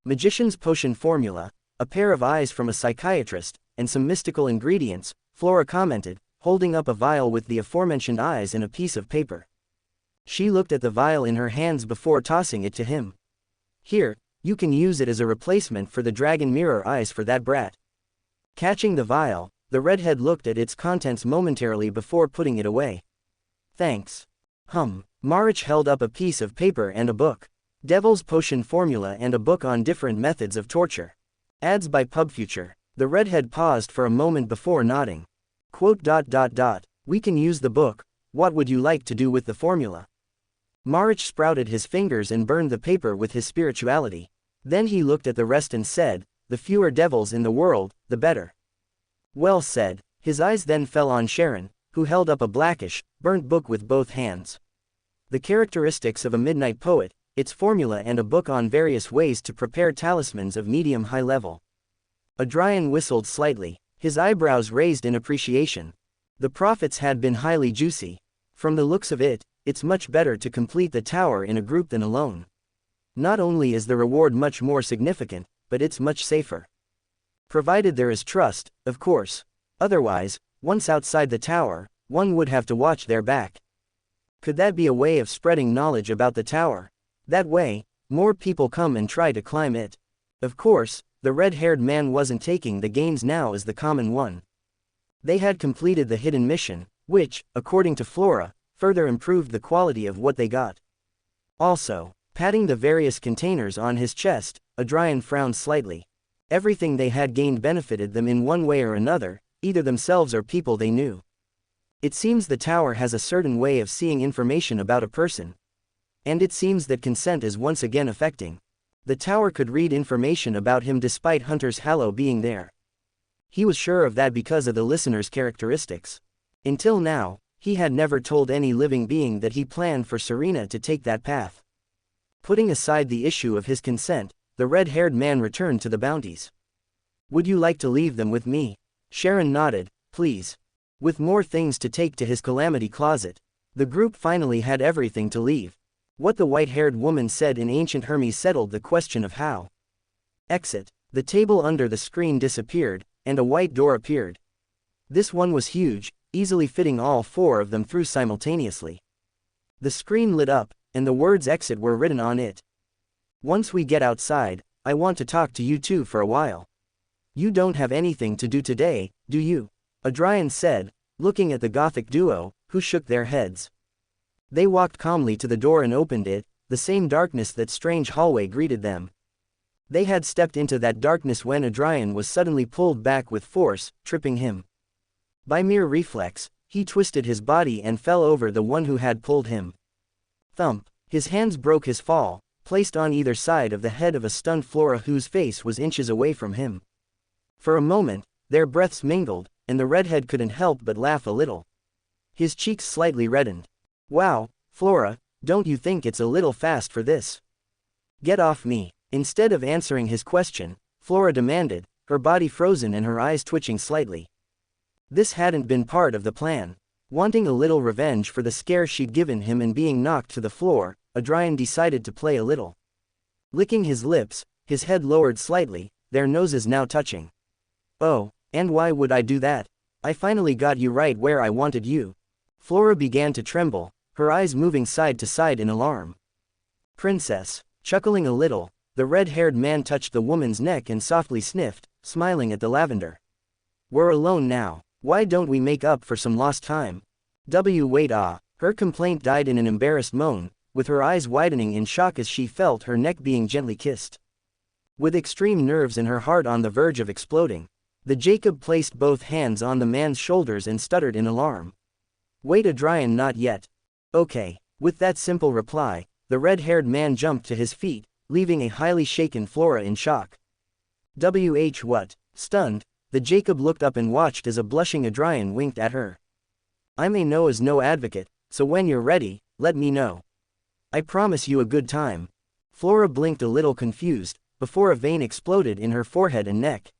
Magician's potion formula, a pair of eyes from a psychiatrist, and some mystical ingredients, Flora commented, holding up a vial with the aforementioned eyes and a piece of paper. She looked at the vial in her hands before tossing it to him. Here, you can use it as a replacement for the dragon mirror eyes for that brat. Catching the vial, the redhead looked at its contents momentarily before putting it away. Thanks. Marich held up a piece of paper and a book. Devil's Potion Formula and a book on different methods of torture. Ads by PubFuture. The redhead paused for a moment before nodding. We can use the book. What would you like to do with the formula? Marich sprouted his fingers and burned the paper with his spirituality. Then he looked at the rest and said, the fewer devils in the world, the better. Well said. His eyes then fell on Sharon, who held up a blackish, burnt book with both hands. The characteristics of a midnight poet, its formula and a book on various ways to prepare talismans of medium-high level. Adrian whistled slightly, his eyebrows raised in appreciation. The profits had been highly juicy. From the looks of it, it's much better to complete the tower in a group than alone. Not only is the reward much more significant, but it's much safer. Provided there is trust, of course. Otherwise, once outside the tower, one would have to watch their back. Could that be a way of spreading knowledge about the tower? That way, more people come and try to climb it. Of course, the red-haired man wasn't taking the gains now as the common one. They had completed the hidden mission, which, according to Flora, further improved the quality of what they got. Also, patting the various containers on his chest, Adrian frowned slightly. Everything they had gained benefited them in one way or another, either themselves or people they knew. It seems the tower has a certain way of seeing information about a person. And it seems that consent is once again affecting. The tower could read information about him despite Hunter's halo being there. He was sure of that because of the listener's characteristics. Until now, he had never told any living being that he planned for Serena to take that path. Putting aside the issue of his consent, the red-haired man returned to the bounties. Would you like to leave them with me? Sharon nodded, please. With more things to take to his calamity closet, the group finally had everything to leave. What the white-haired woman said in ancient Hermes settled the question of how. Exit. The table under the screen disappeared, and a white door appeared. This one was huge, easily fitting all four of them through simultaneously. The screen lit up, and the words exit were written on it. Once we get outside, I want to talk to you two for a while. You don't have anything to do today, do you? Adrian said, looking at the Gothic duo, who shook their heads. They walked calmly to the door and opened it, the same darkness that strange hallway greeted them. They had stepped into that darkness when Adrian was suddenly pulled back with force, tripping him. By mere reflex, he twisted his body and fell over the one who had pulled him. Thump! His hands broke his fall, placed on either side of the head of a stunned Flora whose face was inches away from him. For a moment, their breaths mingled, and the redhead couldn't help but laugh a little. His cheeks slightly reddened. Wow, Flora, don't you think it's a little fast for this? Get off me. Instead of answering his question, Flora demanded, her body frozen and her eyes twitching slightly. This hadn't been part of the plan. Wanting a little revenge for the scare she'd given him and being knocked to the floor, Adrian decided to play a little. Licking his lips, his head lowered slightly, their noses now touching. Oh, and why would I do that? I finally got you right where I wanted you. Flora began to tremble, her eyes moving side to side in alarm. Princess. Chuckling a little, the red-haired man touched the woman's neck and softly sniffed, smiling at the lavender. We're alone now. Why don't we make up for some lost time? Wait. Her complaint died in an embarrassed moan, with her eyes widening in shock as she felt her neck being gently kissed. With extreme nerves and her heart on the verge of exploding, the Jacob placed both hands on the man's shoulders and stuttered in alarm. Wait, Adrian, not yet. Okay. With that simple reply, the red-haired man jumped to his feet, leaving a highly shaken Flora in shock. What? Stunned, the Jacob looked up and watched as a blushing Adrian winked at her. I'm a Noah's no advocate, so when you're ready, let me know. I promise you a good time. Flora blinked a little confused, before a vein exploded in her forehead and neck.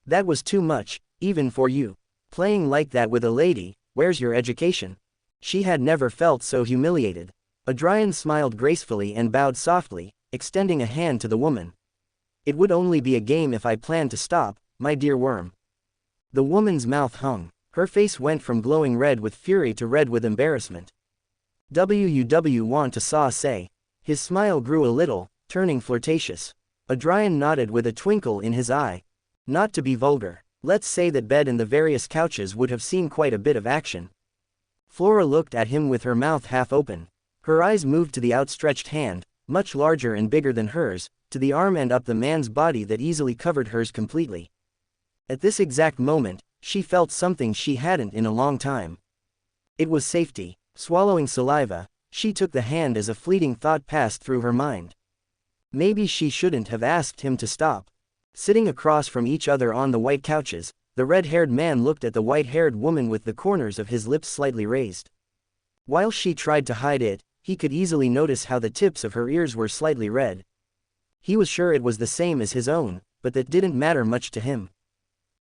That was too much, even for you. Playing like that with a lady, where's your education? She had never felt so humiliated. Adrian smiled gracefully and bowed softly, extending a hand to the woman. It would only be a game if I planned to stop, my dear worm. The woman's mouth hung. Her face went from glowing red with fury to red with embarrassment. You want to say? His smile grew a little, turning flirtatious. Adrian nodded with a twinkle in his eye. Not to be vulgar, let's say that bed and the various couches would have seen quite a bit of action. Flora looked at him with her mouth half open. Her eyes moved to the outstretched hand, much larger and bigger than hers, to the arm and up the man's body that easily covered hers completely. At this exact moment, she felt something she hadn't in a long time. It was safety. Swallowing saliva, she took the hand as a fleeting thought passed through her mind. Maybe she shouldn't have asked him to stop. Sitting across from each other on the white couches, the red-haired man looked at the white-haired woman with the corners of his lips slightly raised. While she tried to hide it, he could easily notice how the tips of her ears were slightly red. He was sure it was the same as his own, but that didn't matter much to him.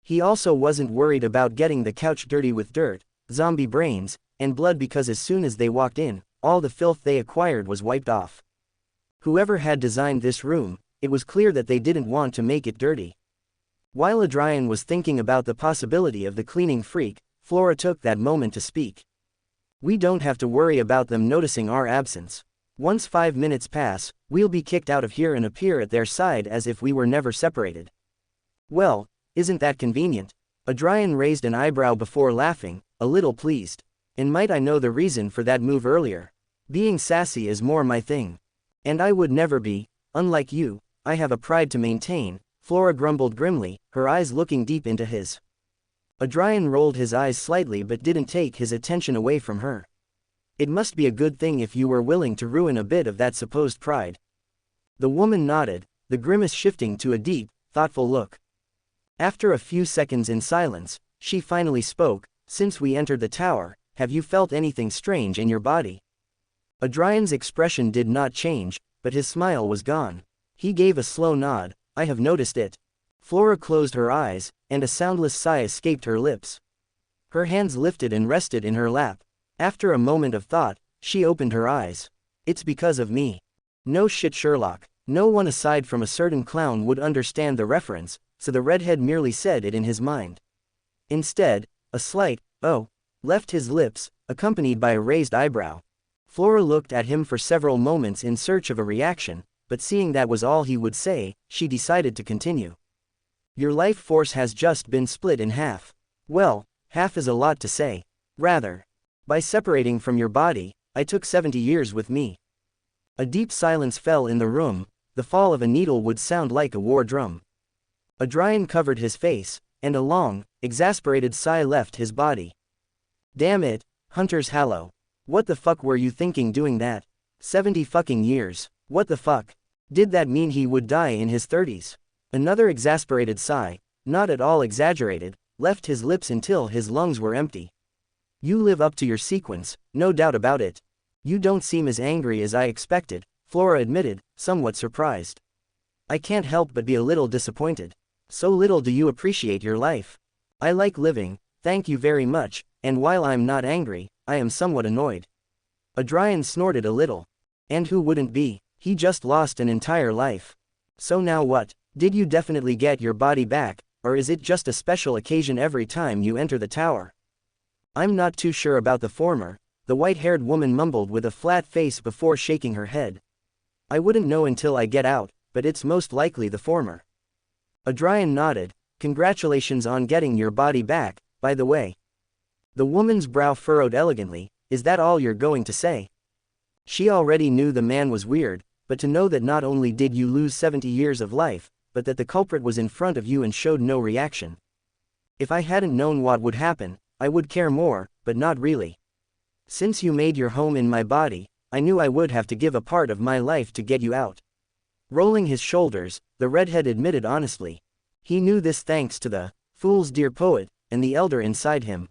He also wasn't worried about getting the couch dirty with dirt, zombie brains, and blood because as soon as they walked in, all the filth they acquired was wiped off. Whoever had designed this room, it was clear that they didn't want to make it dirty. While Adrian was thinking about the possibility of the cleaning freak, Flora took that moment to speak. We don't have to worry about them noticing our absence. Once 5 minutes pass, we'll be kicked out of here and appear at their side as if we were never separated. Well, isn't that convenient? Adrian raised an eyebrow before laughing, a little pleased. And might I know the reason for that move earlier? Being sassy is more my thing. And I would never be, unlike you, I have a pride to maintain, Flora grumbled grimly, her eyes looking deep into his. Adrian rolled his eyes slightly but didn't take his attention away from her. It must be a good thing if you were willing to ruin a bit of that supposed pride. The woman nodded, the grimace shifting to a deep, thoughtful look. After a few seconds in silence, she finally spoke, since we entered the tower, have you felt anything strange in your body? Adrian's expression did not change, but his smile was gone. He gave a slow nod, I have noticed it. Flora closed her eyes, and a soundless sigh escaped her lips. Her hands lifted and rested in her lap. After a moment of thought, she opened her eyes. It's because of me. No shit, Sherlock. No one aside from a certain clown would understand the reference, so the redhead merely said it in his mind. Instead, a slight, oh, left his lips, accompanied by a raised eyebrow. Flora looked at him for several moments in search of a reaction, but seeing that was all he would say, she decided to continue. Your life force has just been split in half. Well, half is a lot to say. Rather. By separating from your body, I took 70 years with me. A deep silence fell in the room, the fall of a needle would sound like a war drum. Adrian covered his face, and a long, exasperated sigh left his body. Damn it, Hunter's Hallow. What the fuck were you thinking doing that? 70 fucking years. What the fuck? Did that mean he would die in his 30s? Another exasperated sigh, not at all exaggerated, left his lips until his lungs were empty. You live up to your sequence, no doubt about it. You don't seem as angry as I expected, Flora admitted, somewhat surprised. I can't help but be a little disappointed. So little do you appreciate your life. I like living, thank you very much, and while I'm not angry, I am somewhat annoyed. Adrian snorted a little. And who wouldn't be? He just lost an entire life. So now what? Did you definitely get your body back, or is it just a special occasion every time you enter the tower? I'm not too sure about the former, the white-haired woman mumbled with a flat face before shaking her head. I wouldn't know until I get out, but it's most likely the former. Adrian nodded, congratulations on getting your body back, by the way. The woman's brow furrowed elegantly, is that all you're going to say? She already knew the man was weird, but to know that not only did you lose 70 years of life, but that the culprit was in front of you and showed no reaction. If I hadn't known what would happen, I would care more, but not really. Since you made your home in my body, I knew I would have to give a part of my life to get you out. Rolling his shoulders, the redhead admitted honestly. He knew this thanks to the fool's dear poet, and the elder inside him.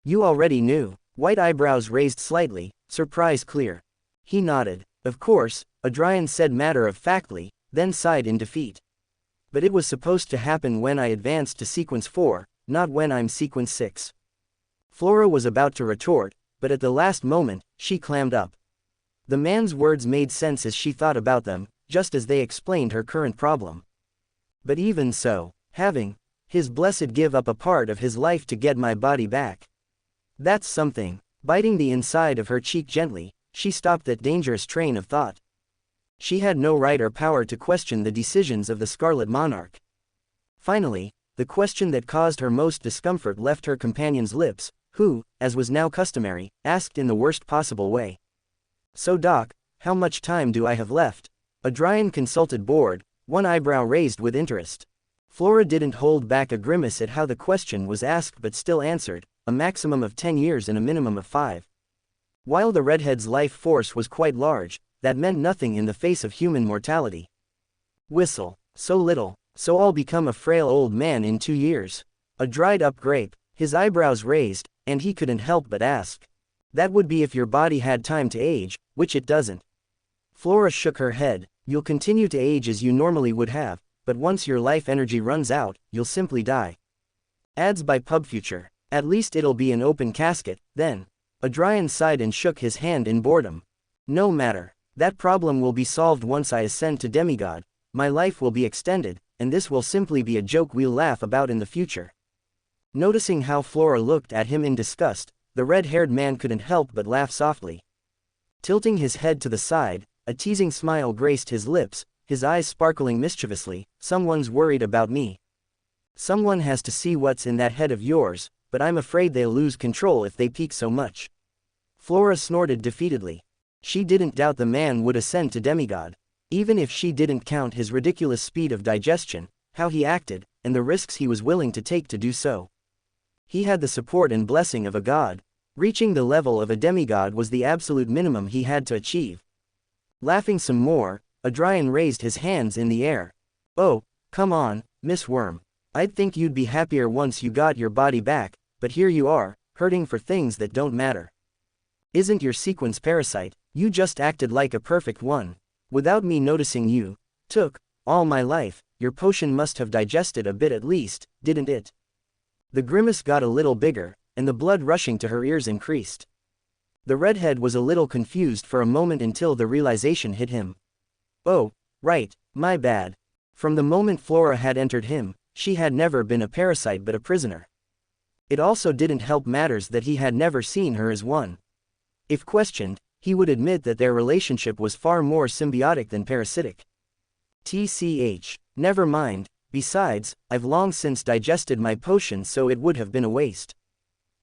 You already knew, white eyebrows raised slightly, surprise clear. He nodded. Of course, Adrian said matter-of-factly, then sighed in defeat. But it was supposed to happen when I advanced to sequence 4, not when I'm sequence 6. Flora was about to retort, but at the last moment, she clammed up. The man's words made sense as she thought about them, just as they explained her current problem. But even so, having his blessed give up a part of his life to get my body back. That's something. Biting the inside of her cheek gently, she stopped that dangerous train of thought. She had no right or power to question the decisions of the Scarlet Monarch. Finally, the question that caused her most discomfort left her companion's lips, who, as was now customary, asked in the worst possible way. So Doc, how much time do I have left? Adrian consulted bored, one eyebrow raised with interest. Flora didn't hold back a grimace at how the question was asked but still answered, a maximum of 10 years and a minimum of 5. While the redhead's life force was quite large, that meant nothing in the face of human mortality. Whistle. So little, so I'll become a frail old man in 2 years. A dried-up grape, his eyebrows raised, and he couldn't help but ask. That would be if your body had time to age, which it doesn't. Flora shook her head. You'll continue to age as you normally would have, but once your life energy runs out, you'll simply die. Ads by PubFuture. At least it'll be an open casket, then. Adrian sighed and shook his hand in boredom. No matter. That problem will be solved once I ascend to demigod. my life will be extended, and this will simply be a joke we'll laugh about in the future. Noticing how Flora looked at him in disgust, the red-haired man couldn't help but laugh softly. Tilting his head to the side, a teasing smile graced his lips, his eyes sparkling mischievously. Someone's worried about me. Someone has to see what's in that head of yours, but I'm afraid they'll lose control if they peek so much. Flora snorted defeatedly. She didn't doubt the man would ascend to demigod. Even if she didn't count his ridiculous speed of digestion, how he acted, and the risks he was willing to take to do so. He had the support and blessing of a god. Reaching the level of a demigod was the absolute minimum he had to achieve. Laughing some more, Adrian raised his hands in the air. Oh, come on, Miss Worm. I'd think you'd be happier once you got your body back, but here you are, hurting for things that don't matter. Isn't your sequence parasite? You just acted like a perfect one. Without me noticing you. Took all my life. Your potion must have digested a bit at least, didn't it? The grimace got a little bigger, and the blood rushing to her ears increased. The redhead was a little confused for a moment until the realization hit him. Oh, right, my bad. From the moment Flora had entered him, she had never been a parasite but a prisoner. It also didn't help matters that he had never seen her as one. If questioned, he would admit that their relationship was far more symbiotic than parasitic. TCH, never mind, besides, I've long since digested my potion, so it would have been a waste.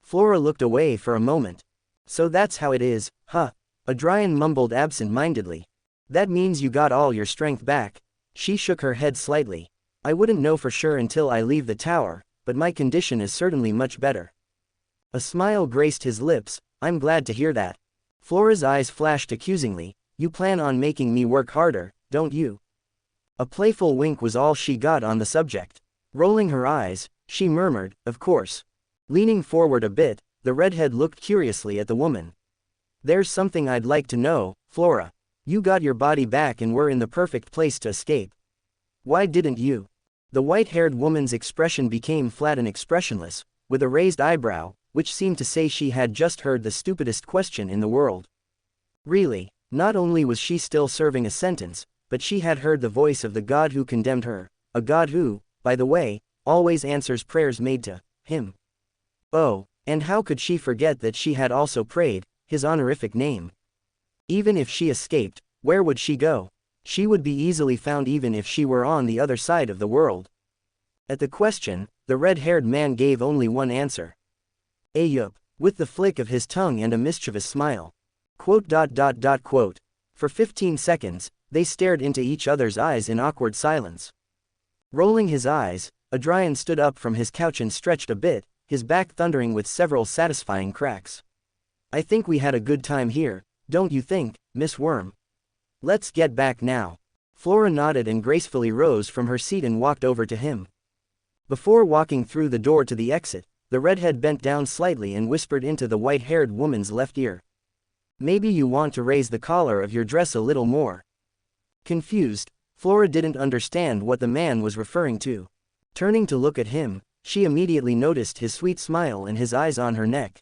Flora looked away for a moment. So that's how it is, huh? Adrian mumbled absent-mindedly. That means you got all your strength back. She shook her head slightly. I wouldn't know for sure until I leave the tower, but my condition is certainly much better. A smile graced his lips. I'm glad to hear that. Flora's eyes flashed accusingly. You plan on making me work harder, don't you? A playful wink was all she got on the subject. Rolling her eyes, she murmured, of course. Leaning forward a bit, the redhead looked curiously at the woman. There's something I'd like to know, Flora. You got your body back and were in the perfect place to escape. Why didn't you? The white-haired woman's expression became flat and expressionless, with a raised eyebrow, which seemed to say she had just heard the stupidest question in the world. Really, not only was she still serving a sentence, but she had heard the voice of the god who condemned her, a god who, by the way, always answers prayers made to him. Oh, and how could she forget that she had also prayed his honorific name? Even if she escaped, where would she go? She would be easily found even if she were on the other side of the world. At the question, the red-haired man gave only one answer. Ayup, with the flick of his tongue and a mischievous smile. Quote. For 15 seconds, they stared into each other's eyes in awkward silence. Rolling his eyes, Adrian stood up from his couch and stretched a bit, his back thundering with several satisfying cracks. I think we had a good time here, don't you think, Miss Worm? Let's get back now. Flora nodded and gracefully rose from her seat and walked over to him. Before walking through the door to the exit, the redhead bent down slightly and whispered into the white-haired woman's left ear. Maybe you want to raise the collar of your dress a little more. Confused, Flora didn't understand what the man was referring to. Turning to look at him, she immediately noticed his sweet smile and his eyes on her neck.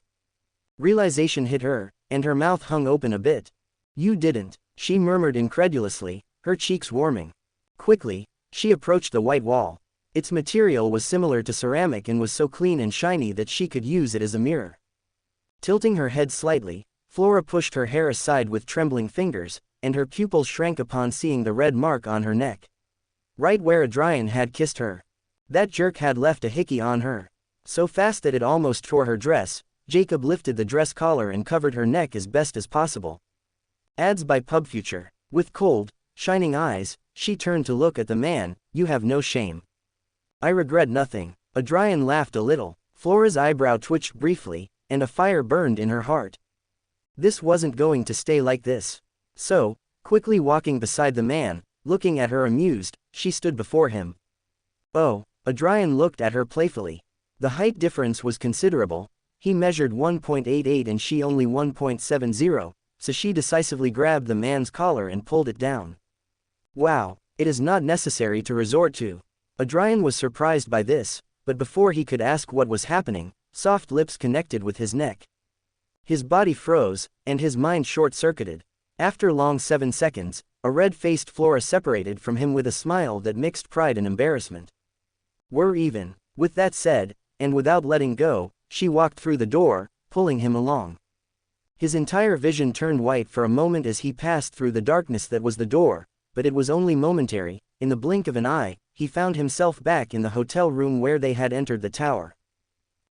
Realization hit her, and her mouth hung open a bit. You didn't, she murmured incredulously, her cheeks warming. Quickly, she approached the white wall. Its material was similar to ceramic and was so clean and shiny that she could use it as a mirror. Tilting her head slightly, Flora pushed her hair aside with trembling fingers, and her pupils shrank upon seeing the red mark on her neck. Right where Adrian had kissed her. That jerk had left a hickey on her. So fast that it almost tore her dress. Jacob lifted the dress collar and covered her neck as best as possible. Ads by PubFuture. With cold, shining eyes, she turned to look at the man. You have no shame. I regret nothing. Adrian laughed a little. Flora's eyebrow twitched briefly, and a fire burned in her heart. This wasn't going to stay like this. So, quickly walking beside the man, looking at her amused, she stood before him. Oh, Adrian looked at her playfully. The height difference was considerable. He measured 1.88 and she only 1.70, so she decisively grabbed the man's collar and pulled it down. Wow, it is not necessary to resort to. Adrian was surprised by this, but before he could ask what was happening, soft lips connected with his neck. His body froze, and his mind short-circuited. After long 7 seconds, a red-faced Flora separated from him with a smile that mixed pride and embarrassment. "We're even." With that said, and without letting go, she walked through the door, pulling him along. His entire vision turned white for a moment as he passed through the darkness that was the door, but it was only momentary. In the blink of an eye, he found himself back in the hotel room where they had entered the tower.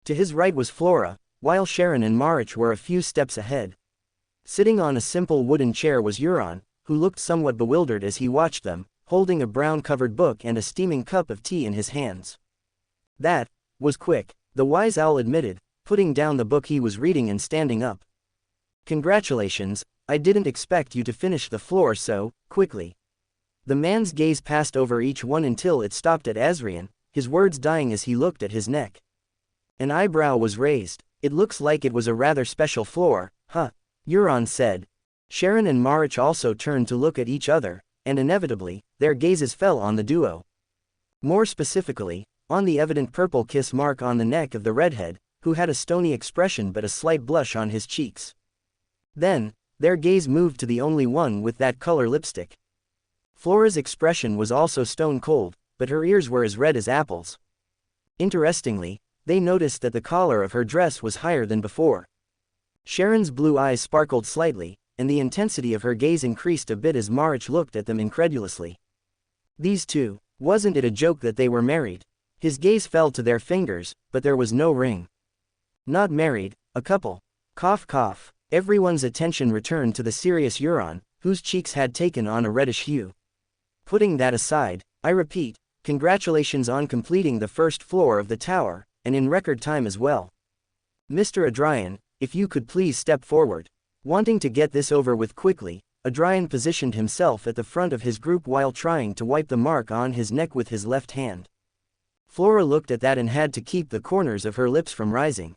To his right was Flora, while Sharon and Marich were a few steps ahead. Sitting on a simple wooden chair was Euron, who looked somewhat bewildered as he watched them, holding a brown-covered book and a steaming cup of tea in his hands. "That was quick," the wise owl admitted, putting down the book he was reading and standing up. "Congratulations, I didn't expect you to finish the floor so quickly." The man's gaze passed over each one until it stopped at Azrian, his words dying as he looked at his neck. An eyebrow was raised. "It looks like it was a rather special floor, huh?" Euron said. Sharon and Marich also turned to look at each other, and inevitably, their gazes fell on the duo. More specifically, on the evident purple kiss mark on the neck of the redhead, who had a stony expression but a slight blush on his cheeks. Then, their gaze moved to the only one with that color lipstick. Flora's expression was also stone cold, but her ears were as red as apples. Interestingly, they noticed that the collar of her dress was higher than before. Sharon's blue eyes sparkled slightly, and the intensity of her gaze increased a bit as Marich looked at them incredulously. These two, wasn't it a joke that they were married? His gaze fell to their fingers, but there was no ring. Not married, a couple. Cough cough. Everyone's attention returned to the serious Euron, whose cheeks had taken on a reddish hue. "Putting that aside, I repeat, congratulations on completing the first floor of the tower, and in record time as well. Mr. Adrian, if you could please step forward." Wanting to get this over with quickly, Adrian positioned himself at the front of his group while trying to wipe the mark on his neck with his left hand. Flora looked at that and had to keep the corners of her lips from rising.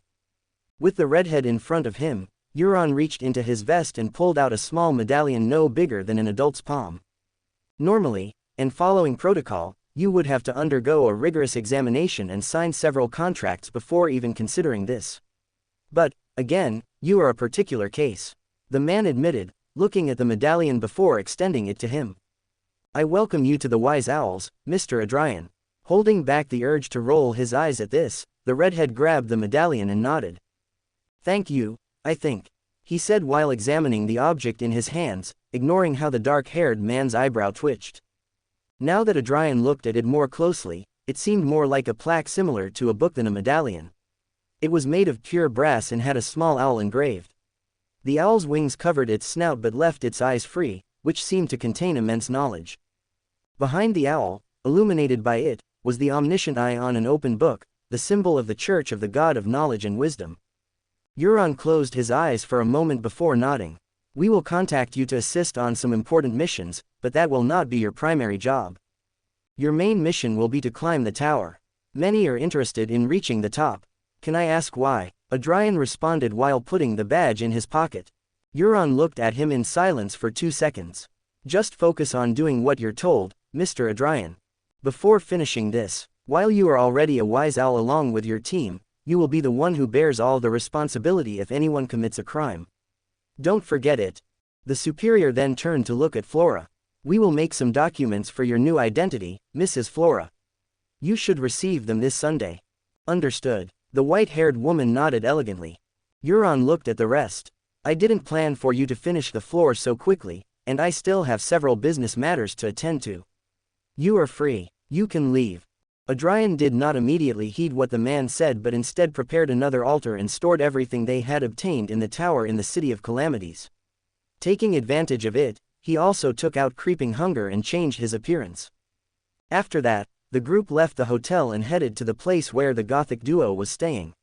With the redhead in front of him, Euron reached into his vest and pulled out a small medallion no bigger than an adult's palm. Normally, and following protocol, you would have to undergo a rigorous examination and sign several contracts before even considering this. But, again, you are a particular case. The man admitted, looking at the medallion before extending it to him. "I welcome you to the Wise Owls, Mr. Adrian." Holding back the urge to roll his eyes at this, the redhead grabbed the medallion and nodded. "Thank you, I think," he said while examining the object in his hands, ignoring how the dark-haired man's eyebrow twitched. Now that Adrian looked at it more closely, it seemed more like a plaque similar to a book than a medallion. It was made of pure brass and had a small owl engraved. The owl's wings covered its snout but left its eyes free, which seemed to contain immense knowledge. Behind the owl, illuminated by it, was the omniscient eye on an open book, the symbol of the Church of the God of Knowledge and Wisdom. Euron closed his eyes for a moment before nodding. "We will contact you to assist on some important missions, but that will not be your primary job. Your main mission will be to climb the tower. Many are interested in reaching the top. Can I ask why?" Adrian responded while putting the badge in his pocket. Euron looked at him in silence for 2 seconds. "Just focus on doing what you're told, Mr. Adrian. Before finishing this, while you are already a wise owl along with your team, you will be the one who bears all the responsibility if anyone commits a crime. Don't forget it." The superior then turned to look at Flora. "We will make some documents for your new identity, Mrs. Flora. You should receive them this Sunday." "Understood." The white-haired woman nodded elegantly. Euron looked at the rest. "I didn't plan for you to finish the floor so quickly, and I still have several business matters to attend to. You are free. You can leave." Adrian did not immediately heed what the man said but instead prepared another altar and stored everything they had obtained in the tower in the City of Calamities. Taking advantage of it, he also took out creeping hunger and changed his appearance. After that, the group left the hotel and headed to the place where the Gothic duo was staying.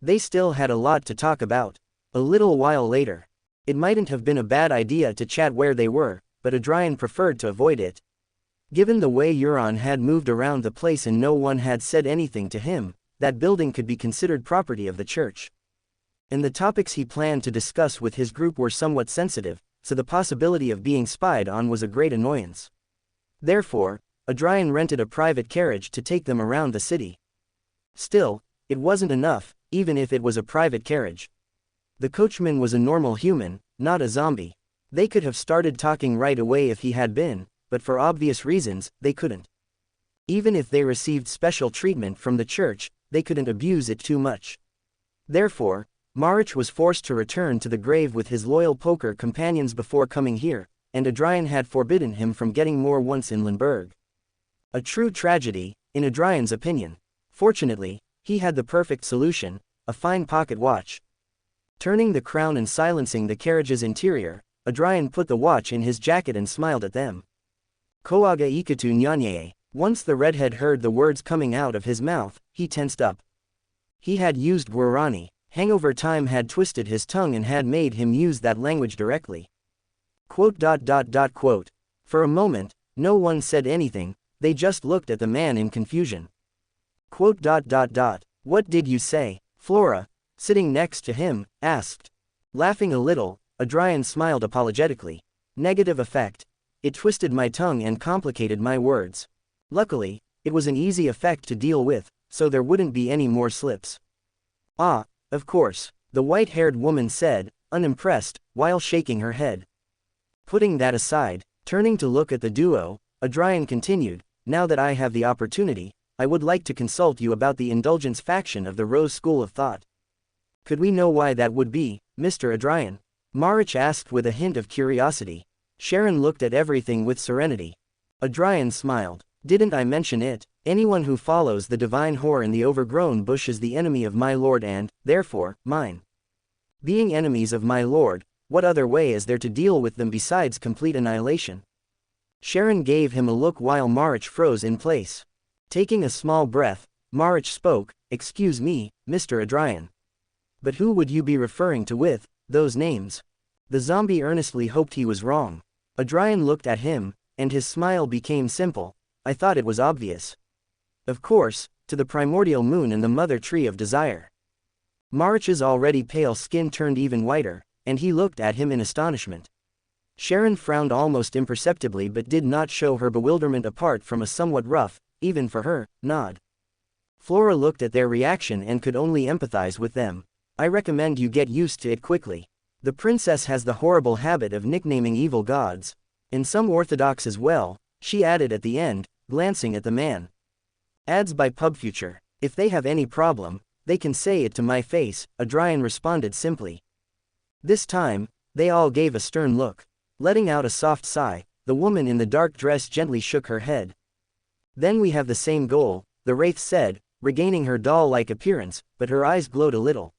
They still had a lot to talk about. A little while later, it mightn't have been a bad idea to chat where they were, but Adrian preferred to avoid it. Given the way Euron had moved around the place and no one had said anything to him, that building could be considered property of the church. And the topics he planned to discuss with his group were somewhat sensitive, so the possibility of being spied on was a great annoyance. Therefore, Adrian rented a private carriage to take them around the city. Still, it wasn't enough, even if it was a private carriage. The coachman was a normal human, not a zombie. They could have started talking right away if he had been, but for obvious reasons, they couldn't. Even if they received special treatment from the church, they couldn't abuse it too much. Therefore, Marich was forced to return to the grave with his loyal poker companions before coming here, and Adrian had forbidden him from getting more once in Limburg. A true tragedy, in Adrian's opinion. Fortunately, he had the perfect solution, a fine pocket watch. Turning the crown and silencing the carriage's interior, Adrian put the watch in his jacket and smiled at them. Koaga ikatu nyanye. Once the redhead heard the words coming out of his mouth, he tensed up. He had used Guarani. Hangover time had twisted his tongue and had made him use that language directly. For a moment, no one said anything, they just looked at the man in confusion. What did you say? Flora, sitting next to him, asked. Laughing a little, Adrian smiled apologetically. Negative effect. It twisted my tongue and complicated my words. Luckily, it was an easy effect to deal with, so there wouldn't be any more slips. Ah, of course, the white-haired woman said, unimpressed, while shaking her head. Putting that aside, turning to look at the duo, Adrian continued, now that I have the opportunity, I would like to consult you about the indulgence faction of the Rose School of Thought. Could we know why that would be, Mr. Adrian? Marich asked with a hint of curiosity. Sharon looked at everything with serenity. Adrian smiled. Didn't I mention it? Anyone who follows the divine whore in the overgrown bush is the enemy of my lord and, therefore, mine. Being enemies of my lord, what other way is there to deal with them besides complete annihilation? Sharon gave him a look while Marich froze in place. Taking a small breath, Marich spoke, excuse me, Mr. Adrian. But who would you be referring to with those names? The zombie earnestly hoped he was wrong. Adrian looked at him, and his smile became simple. I thought it was obvious. Of course, to the primordial moon and the mother tree of desire. Marich's already pale skin turned even whiter, and he looked at him in astonishment. Sharon frowned almost imperceptibly but did not show her bewilderment apart from a somewhat rough, even for her, nod. Flora looked at their reaction and could only empathize with them. I recommend you get used to it quickly. The princess has the horrible habit of nicknaming evil gods. And some orthodox as well, she added at the end, glancing at the man. Ads by PubFuture. If they have any problem, they can say it to my face, Adrian responded simply. This time, they all gave a stern look. Letting out a soft sigh, the woman in the dark dress gently shook her head. Then we have the same goal, the wraith said, regaining her doll-like appearance, but her eyes glowed a little.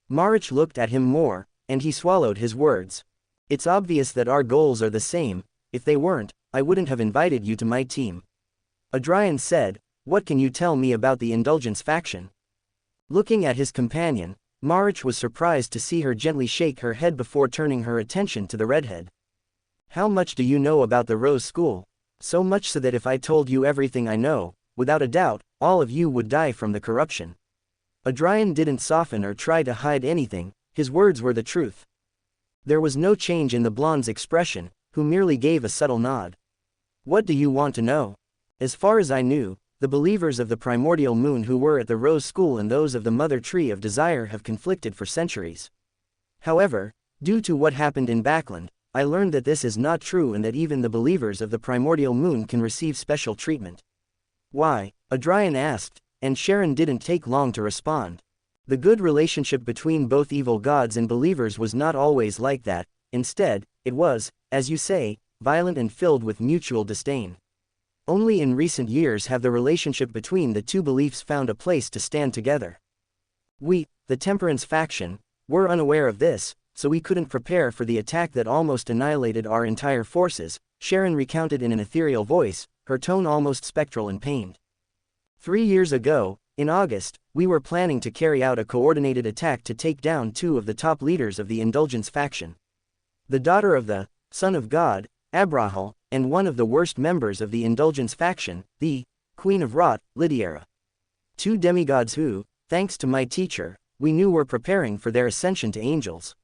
Marich looked at him more, and he swallowed his words. It's obvious that our goals are the same. If they weren't, I wouldn't have invited you to my team. Adrian said, what can you tell me about the indulgence faction? Looking at his companion, Marich was surprised to see her gently shake her head before turning her attention to the redhead. How much do you know about the Rose School? So much so that if I told you everything I know, without a doubt, all of you would die from the corruption. Adrian didn't soften or try to hide anything, his words were the truth. There was no change in the blonde's expression, who merely gave a subtle nod. What do you want to know? As far as I knew, the believers of the primordial moon who were at the Rose School and those of the Mother Tree of Desire have conflicted for centuries. However, due to what happened in Backland, I learned that this is not true and that even the believers of the primordial moon can receive special treatment. Why? Adrian asked, and Sharon didn't take long to respond. The good relationship between both evil gods and believers was not always like that, instead, it was, as you say, violent and filled with mutual disdain. Only in recent years have the relationship between the two beliefs found a place to stand together. We, the Temperance faction, were unaware of this, so we couldn't prepare for the attack that almost annihilated our entire forces, Sharon recounted in an ethereal voice, her tone almost spectral and pained. 3 years ago, in August, we were planning to carry out a coordinated attack to take down 2 of the top leaders of the Indulgence faction. The daughter of the Son of God, Abrahal, and one of the worst members of the Indulgence faction, the Queen of Rot, Lydiera. 2 demigods who, thanks to my teacher, we knew were preparing for their ascension to angels.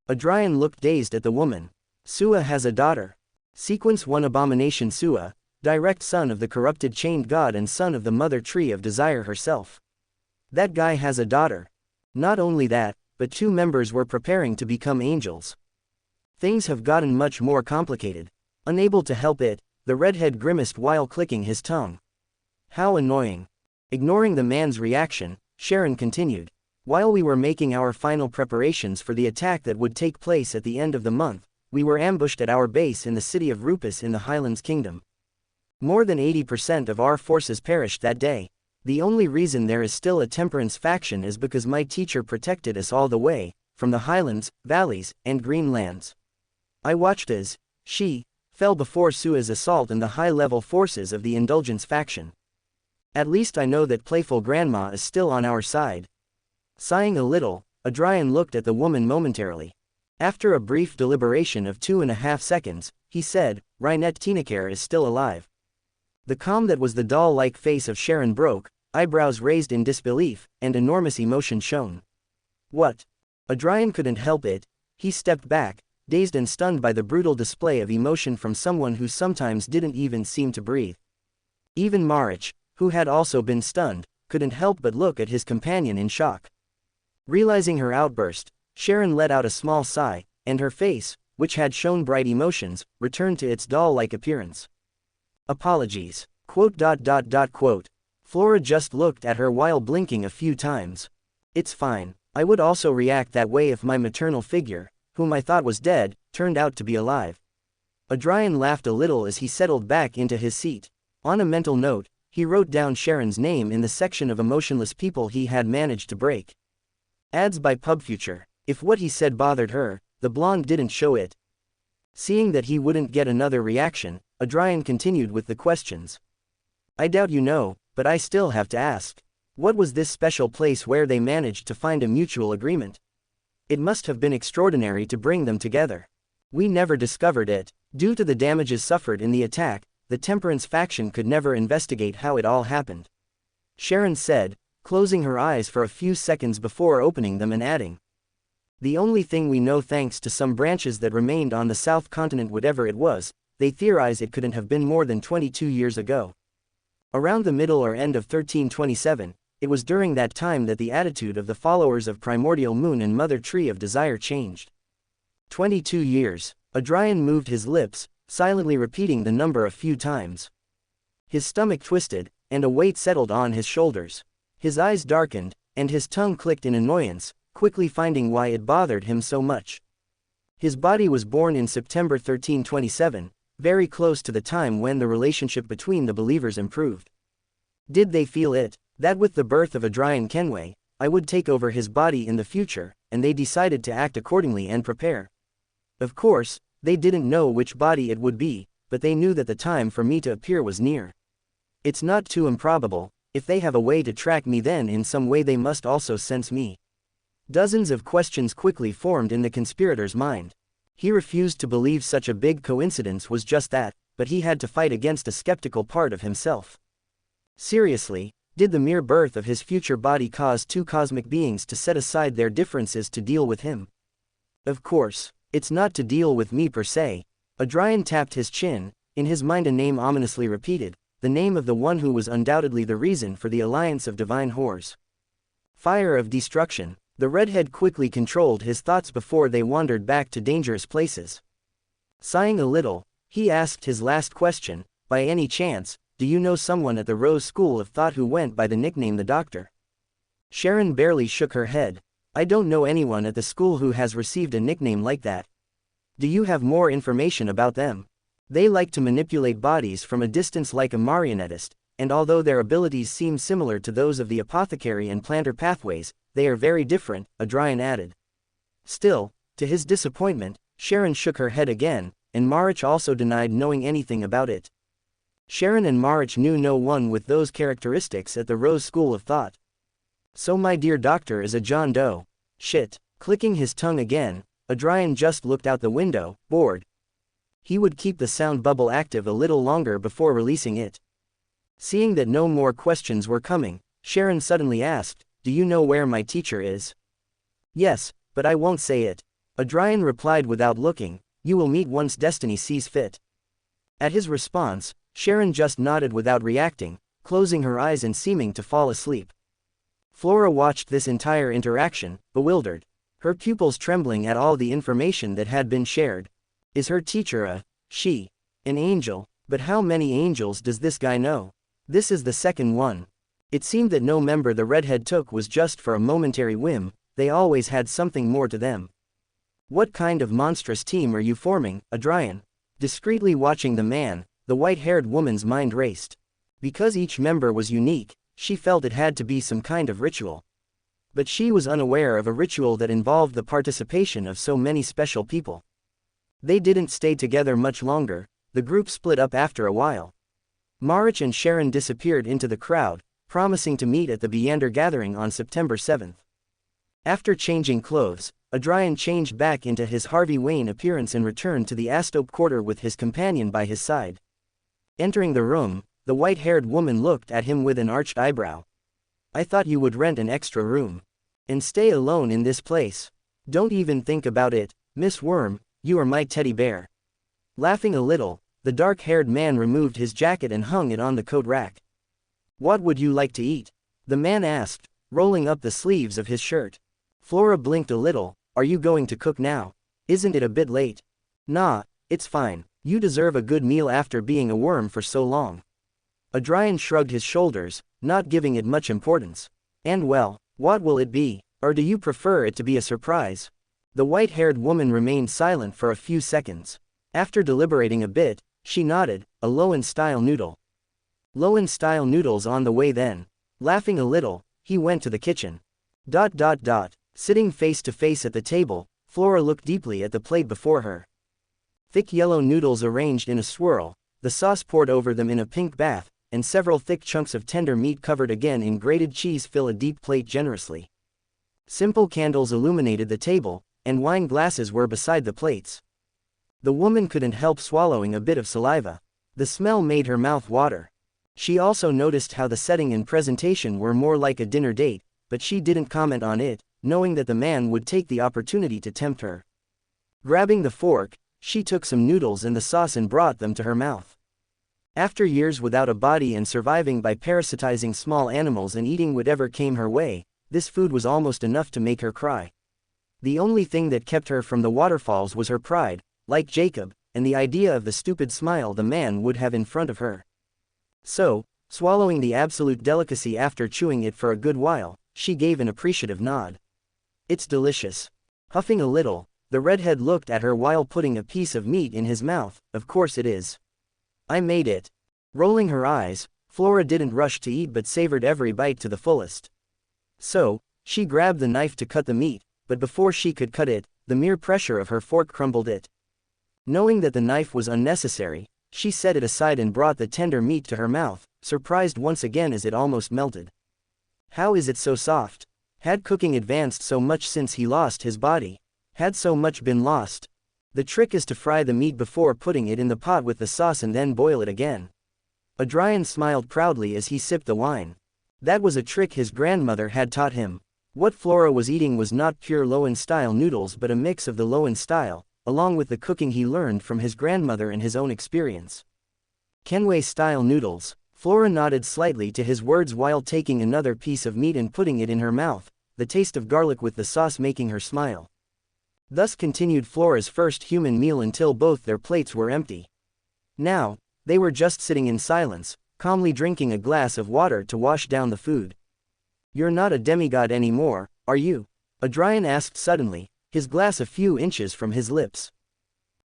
Adrian looked dazed at the woman. Sua has a daughter. Sequence 1 Abomination Sua, direct son of the corrupted chained god and son of the Mother Tree of Desire herself. That guy has a daughter. Not only that, but 2 members were preparing to become angels. Things have gotten much more complicated. Unable to help it, the redhead grimaced while clicking his tongue. How annoying. Ignoring the man's reaction, Sharon continued. While we were making our final preparations for the attack that would take place at the end of the month, we were ambushed at our base in the city of Rupus in the Highlands Kingdom. More than 80% of our forces perished that day. The only reason there is still a temperance faction is because my teacher protected us all the way, from the highlands, valleys, and green lands. I watched as she fell before Sua's assault and the high-level forces of the Indulgence faction. At least I know that playful grandma is still on our side. Sighing a little, Adrian looked at the woman momentarily. After a brief deliberation of 2.5 seconds, he said, Reincarnation is still alive. The calm that was the doll-like face of Sharon broke, eyebrows raised in disbelief, and enormous emotion shone. What? Adrian couldn't help it. He stepped back, dazed and stunned by the brutal display of emotion from someone who sometimes didn't even seem to breathe. Even Marich, who had also been stunned, couldn't help but look at his companion in shock. Realizing her outburst, Sharon let out a small sigh, and her face, which had shown bright emotions, returned to its doll-like appearance. Apologies. Flora just looked at her while blinking a few times. It's fine. I would also react that way if my maternal figure, whom I thought was dead, turned out to be alive. Adrian laughed a little as he settled back into his seat. On a mental note, he wrote down Sharon's name in the section of emotionless people he had managed to break. Ads by PubFuture. If what he said bothered her, the blonde didn't show it. Seeing that he wouldn't get another reaction, Adrian continued with the questions. I doubt you know, but I still have to ask. What was this special place where they managed to find a mutual agreement? It must have been extraordinary to bring them together. We never discovered it. Due to the damages suffered in the attack, the Temperance faction could never investigate how it all happened. Sharon said, closing her eyes for a few seconds before opening them and adding. The only thing we know, thanks to some branches that remained on the south continent, whatever it was, they theorize it couldn't have been more than 22 years ago. Around the middle or end of 1327, it was during that time that the attitude of the followers of Primordial Moon and Mother Tree of Desire changed. 22 years. Adrian moved his lips, silently repeating the number a few times. His stomach twisted, and a weight settled on his shoulders. His eyes darkened, and his tongue clicked in annoyance, quickly finding why it bothered him so much. His body was born in September 1327, very close to the time when the relationship between the believers improved. Did they feel it? That with the birth of Adrian Kenway, I would take over his body in the future, and they decided to act accordingly and prepare. Of course, they didn't know which body it would be, but they knew that the time for me to appear was near. It's not too improbable. If they have a way to track me, then in some way they must also sense me. Dozens of questions quickly formed in the conspirator's mind. He refused to believe such a big coincidence was just that, but he had to fight against a skeptical part of himself. Seriously, did the mere birth of his future body cause two cosmic beings to set aside their differences to deal with him? Of course, it's not to deal with me per se. Adrian tapped his chin, in his mind a name ominously repeated, the name of the one who was undoubtedly the reason for the alliance of divine whores. Fire of destruction. The redhead quickly controlled his thoughts before they wandered back to dangerous places. Sighing a little, he asked his last question, by any chance, do you know someone at the Rose School of Thought who went by the nickname the Doctor? Sharon barely shook her head. I don't know anyone at the school who has received a nickname like that. Do you have more information about them? They like to manipulate bodies from a distance like a marionettist, and although their abilities seem similar to those of the apothecary and planter pathways, they are very different, Adrian added. Still, to his disappointment, Sharon shook her head again, and Marich also denied knowing anything about it. Sharon and Marich knew no one with those characteristics at the Rose School of Thought. So my dear doctor is a John Doe. Shit. Clicking his tongue again, Adrian just looked out the window, bored. He would keep the sound bubble active a little longer before releasing it. Seeing that no more questions were coming, Sharon suddenly asked, do you know where my teacher is? Yes, but I won't say it. Adrian replied without looking, you will meet once destiny sees fit. At his response, Sharon just nodded without reacting, closing her eyes and seeming to fall asleep. Flora watched this entire interaction, bewildered. her pupils trembling at all the information that had been shared. Is her teacher she? An angel? But how many angels does this guy know? This is the second one. It seemed that no member the redhead took was just for a momentary whim, they always had something more to them. What kind of monstrous team are you forming, Adrian? Discreetly watching the man, the white-haired woman's mind raced. Because each member was unique, she felt it had to be some kind of ritual. But she was unaware of a ritual that involved the participation of so many special people. They didn't stay together much longer, the group split up after a while. Marich and Sharon disappeared into the crowd, promising to meet at the Beander gathering on September 7th. After changing clothes, Adrian changed back into his Harvey Wayne appearance and returned to the Astope quarter with his companion by his side. Entering the room, the white-haired woman looked at him with an arched eyebrow. I thought you would rent an extra room. And stay alone in this place. Don't even think about it, Miss Worm, you are my teddy bear. Laughing a little, the dark-haired man removed his jacket and hung it on the coat rack. What would you like to eat? The man asked, rolling up the sleeves of his shirt. Flora blinked a little. Are you going to cook now? Isn't it a bit late? Nah, it's fine. You deserve a good meal after being a worm for so long. Adrian shrugged his shoulders, not giving it much importance. And well, what will it be? Or do you prefer it to be a surprise? The white-haired woman remained silent for a few seconds. After deliberating a bit, she nodded, a Lowen-style noodle. Lowen-style noodles on the way then. Laughing a little, he went to the kitchen. Sitting face to face at the table, Flora looked deeply at the plate before her. Thick yellow noodles arranged in a swirl, the sauce poured over them in a pink bath, and several thick chunks of tender meat covered again in grated cheese fill a deep plate generously. Simple candles illuminated the table, and wine glasses were beside the plates. The woman couldn't help swallowing a bit of saliva. The smell made her mouth water. She also noticed how the setting and presentation were more like a dinner date, but she didn't comment on it, knowing that the man would take the opportunity to tempt her. Grabbing the fork, she took some noodles and the sauce and brought them to her mouth. After years without a body and surviving by parasitizing small animals and eating whatever came her way, this food was almost enough to make her cry. The only thing that kept her from the waterfalls was her pride, like Jacob, and the idea of the stupid smile the man would have in front of her. So, swallowing the absolute delicacy after chewing it for a good while, she gave an appreciative nod. It's delicious. Huffing a little, the redhead looked at her while putting a piece of meat in his mouth. Of course it is. I made it. Rolling her eyes, Flora didn't rush to eat but savored every bite to the fullest. So, she grabbed the knife to cut the meat, but before she could cut it, the mere pressure of her fork crumbled it. Knowing that the knife was unnecessary, she set it aside and brought the tender meat to her mouth, surprised once again as it almost melted. How is it so soft? Had cooking advanced so much since he lost his body? Had so much been lost? The trick is to fry the meat before putting it in the pot with the sauce and then boil it again. Adrian smiled proudly as he sipped the wine. That was a trick his grandmother had taught him. What Flora was eating was not pure Lowen-style noodles but a mix of the Lowen style, along with the cooking he learned from his grandmother and his own experience. Kenway-style noodles. Flora nodded slightly to his words while taking another piece of meat and putting it in her mouth, the taste of garlic with the sauce making her smile. Thus continued Flora's first human meal until both their plates were empty. Now, they were just sitting in silence, calmly drinking a glass of water to wash down the food. You're not a demigod anymore, are you? Adrian asked suddenly, his glass a few inches from his lips.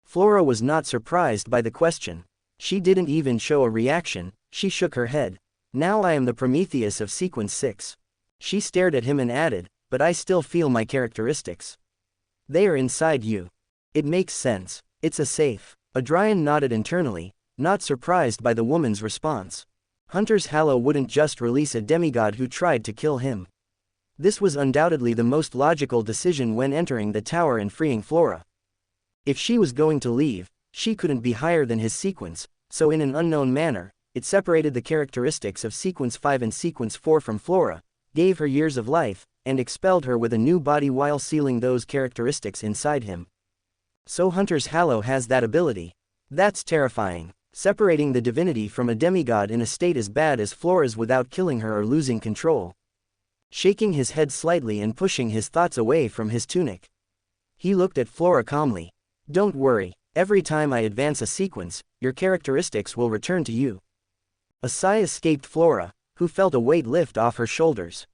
Flora was not surprised by the question. She didn't even show a reaction, she shook her head. Now I am the Prometheus of Sequence 6. She stared at him and added, but I still feel my characteristics. They are inside you. It makes sense. It's a safe. Adrian nodded internally, not surprised by the woman's response. Hunter's Hallow wouldn't just release a demigod who tried to kill him. This was undoubtedly the most logical decision when entering the tower and freeing Flora. If she was going to leave, she couldn't be higher than his sequence, so in an unknown manner, it separated the characteristics of Sequence 5 and Sequence 4 from Flora, gave her years of life, and expelled her with a new body while sealing those characteristics inside him. So Hunter's Hallow has that ability. That's terrifying. Separating the divinity from a demigod in a state as bad as Flora's without killing her or losing control. shaking his head slightly and pushing his thoughts away from his tunic. He looked at Flora calmly. Don't worry, every time I advance a sequence, your characteristics will return to you. A sigh escaped Flora, who felt a weight lift off her shoulders.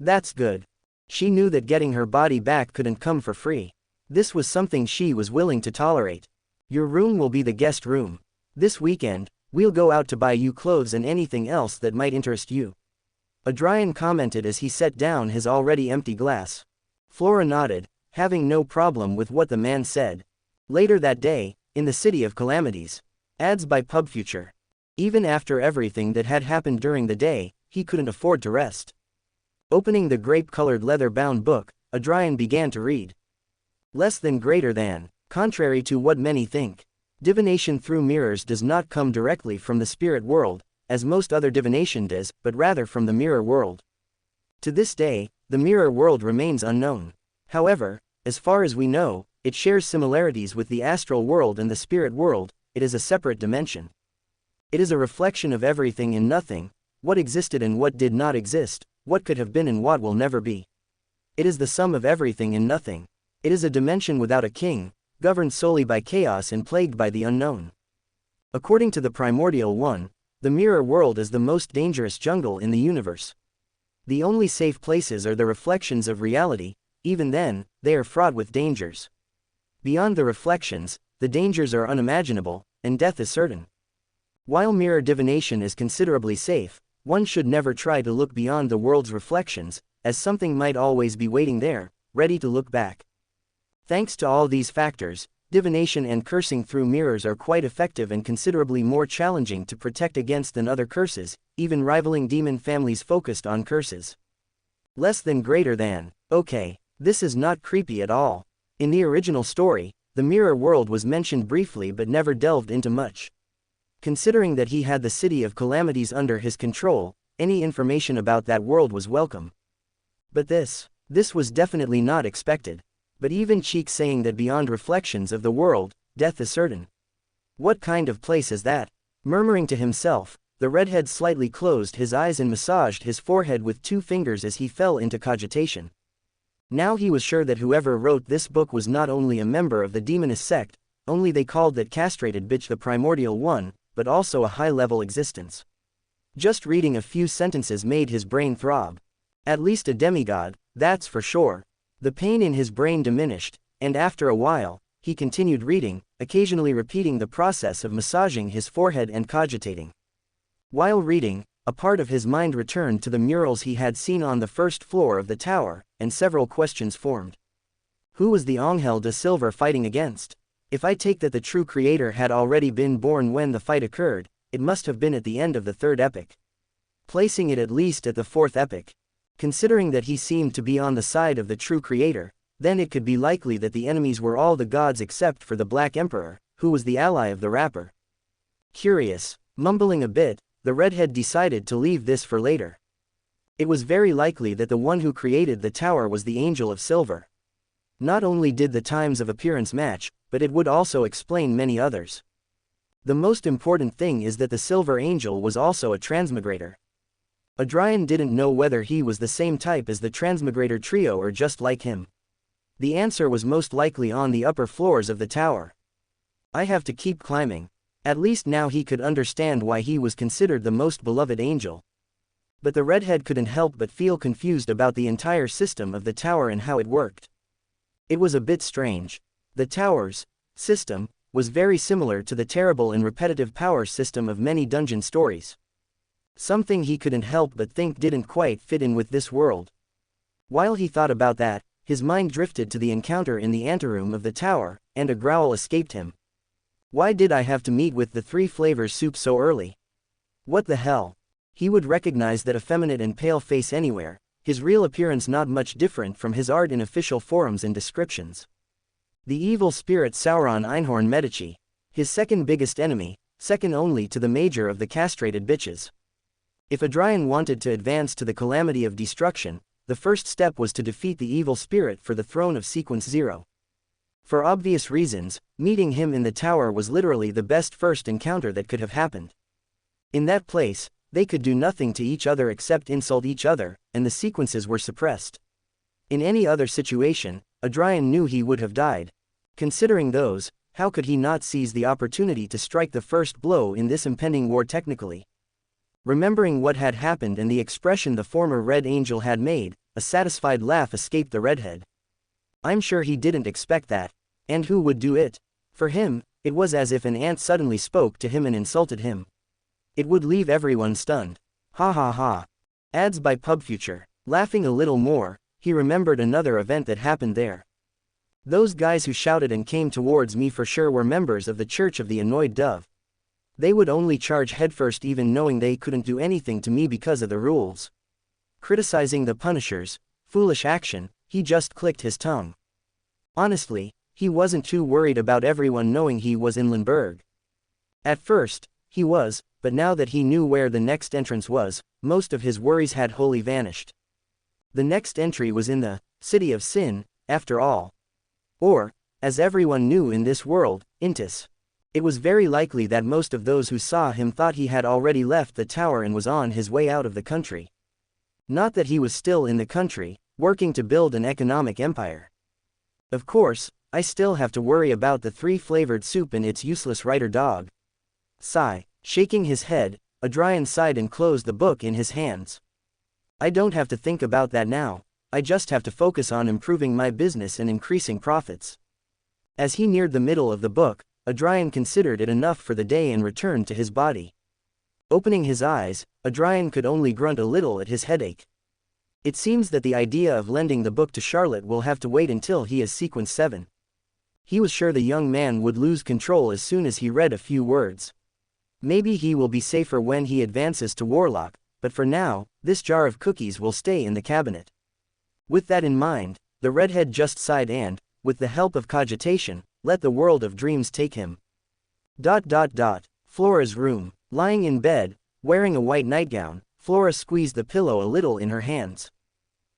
That's good. She knew that getting her body back couldn't come for free. This was something she was willing to tolerate. Your room will be the guest room. This weekend, we'll go out to buy you clothes and anything else that might interest you. Adrian commented as he set down his already empty glass. Flora nodded, having no problem with what the man said. Later that day, in the City of Calamities. Ads by PubFuture. Even after everything that had happened during the day, he couldn't afford to rest. Opening the grape-colored leather-bound book, Adrian began to read. Less than greater than. Contrary to what many think, divination through mirrors does not come directly from the spirit world, as most other divination does, but rather from the mirror world. To this day, the mirror world remains unknown. However, as far as we know, it shares similarities with the astral world and the spirit world. It is a separate dimension. It is a reflection of everything and nothing, what existed and what did not exist, what could have been and what will never be. It is the sum of everything and nothing. It is a dimension without a king, governed solely by chaos and plagued by the unknown. According to the Primordial One, the mirror world is the most dangerous jungle in the universe. The only safe places are the reflections of reality, even then, they are fraught with dangers. Beyond the reflections, the dangers are unimaginable, and death is certain. While mirror divination is considerably safe, one should never try to look beyond the world's reflections, as something might always be waiting there, ready to look back. Thanks to all these factors, divination and cursing through mirrors are quite effective and considerably more challenging to protect against than other curses, even rivaling demon families focused on curses. Less than greater than. Okay, this is not creepy at all. In the original story, the mirror world was mentioned briefly but never delved into much. Considering that he had the City of Calamities under his control, any information about that world was welcome. But this was definitely not expected. But even Cheek saying that beyond reflections of the world, death is certain. What kind of place is that? Murmuring to himself, the redhead slightly closed his eyes and massaged his forehead with 2 fingers as he fell into cogitation. Now he was sure that whoever wrote this book was not only a member of the demonist sect, only they called that castrated bitch the Primordial One, but also a high-level existence. Just reading a few sentences made his brain throb. At least a demigod, that's for sure. The pain in his brain diminished, and after a while, he continued reading, occasionally repeating the process of massaging his forehead and cogitating. While reading, a part of his mind returned to the murals he had seen on the first floor of the tower, and several questions formed. Who was the Angel de Silver fighting against? If I take that the true creator had already been born when the fight occurred, it must have been at the end of the 3rd epic. Placing it at least at the 4th epic. Considering that he seemed to be on the side of the true creator, then it could be likely that the enemies were all the gods except for the Black Emperor, who was the ally of the rapper. Curious, mumbling a bit, the redhead decided to leave this for later. It was very likely that the one who created the tower was the Angel of Silver. Not only did the times of appearance match, but it would also explain many others. The most important thing is that the Silver Angel was also a transmigrator. Adrian didn't know whether he was the same type as the transmigrator trio or just like him. The answer was most likely on the upper floors of the tower. I have to keep climbing. At least now he could understand why he was considered the most beloved angel. But the redhead couldn't help but feel confused about the entire system of the tower and how it worked. It was a bit strange. The tower's system was very similar to the terrible and repetitive power system of many dungeon stories. Something he couldn't help but think didn't quite fit in with this world. While he thought about that, his mind drifted to the encounter in the anteroom of the tower, and a growl escaped him. Why did I have to meet with the 3 flavors soup so early? What the hell? He would recognize that effeminate and pale face anywhere, his real appearance not much different from his art in official forums and descriptions. The evil spirit Sauron Einhorn Medici, his second biggest enemy, second only to the major of the castrated bitches. If Adrian wanted to advance to the calamity of destruction, the first step was to defeat the evil spirit for the throne of Sequence 0. For obvious reasons, meeting him in the tower was literally the best first encounter that could have happened. In that place, They could do nothing to each other except insult each other, and the sequences were suppressed. In any other situation, Adrian knew he would have died. Considering those, how could he not seize the opportunity to strike the first blow in this impending war technically? Remembering what had happened and the expression the former Red Angel had made, a satisfied laugh escaped the redhead. I'm sure he didn't expect that. And who would do it? For him, it was as if an ant suddenly spoke to him and insulted him. It would leave everyone stunned. Ha ha ha. Ads by PubFuture. Laughing a little more, he remembered another event that happened there. Those guys who shouted and came towards me for sure were members of the Church of the Annoyed Dove. They would only charge headfirst even knowing they couldn't do anything to me because of the rules. Criticizing the Punishers, foolish action, he just clicked his tongue. Honestly, he wasn't too worried about everyone knowing he was in Lindbergh. At first, he was, but now that he knew where the next entrance was, most of his worries had wholly vanished. The next entry was in the City of Sin, after all. Or, as everyone knew in this world, Intis. It was very likely that most of those who saw him thought he had already left the tower and was on his way out of the country. Not that he was still in the country, working to build an economic empire. Of course, I still have to worry about the 3-flavored soup and its useless writer dog. Sigh, shaking his head, Adrian sighed and closed the book in his hands. I don't have to think about that now, I just have to focus on improving my business and increasing profits. As he neared the middle of the book, Adrian considered it enough for the day and returned to his body. Opening his eyes, Adrian could only grunt a little at his headache. It seems that the idea of lending the book to Charlotte will have to wait until he is sequence 7. He was sure the young man would lose control as soon as he read a few words. Maybe he will be safer when he advances to Warlock, but for now, this jar of cookies will stay in the cabinet. With that in mind, the redhead just sighed and, with the help of cogitation, let the world of dreams take him. Flora's room. Lying in bed, wearing a white nightgown, Flora squeezed the pillow a little in her hands.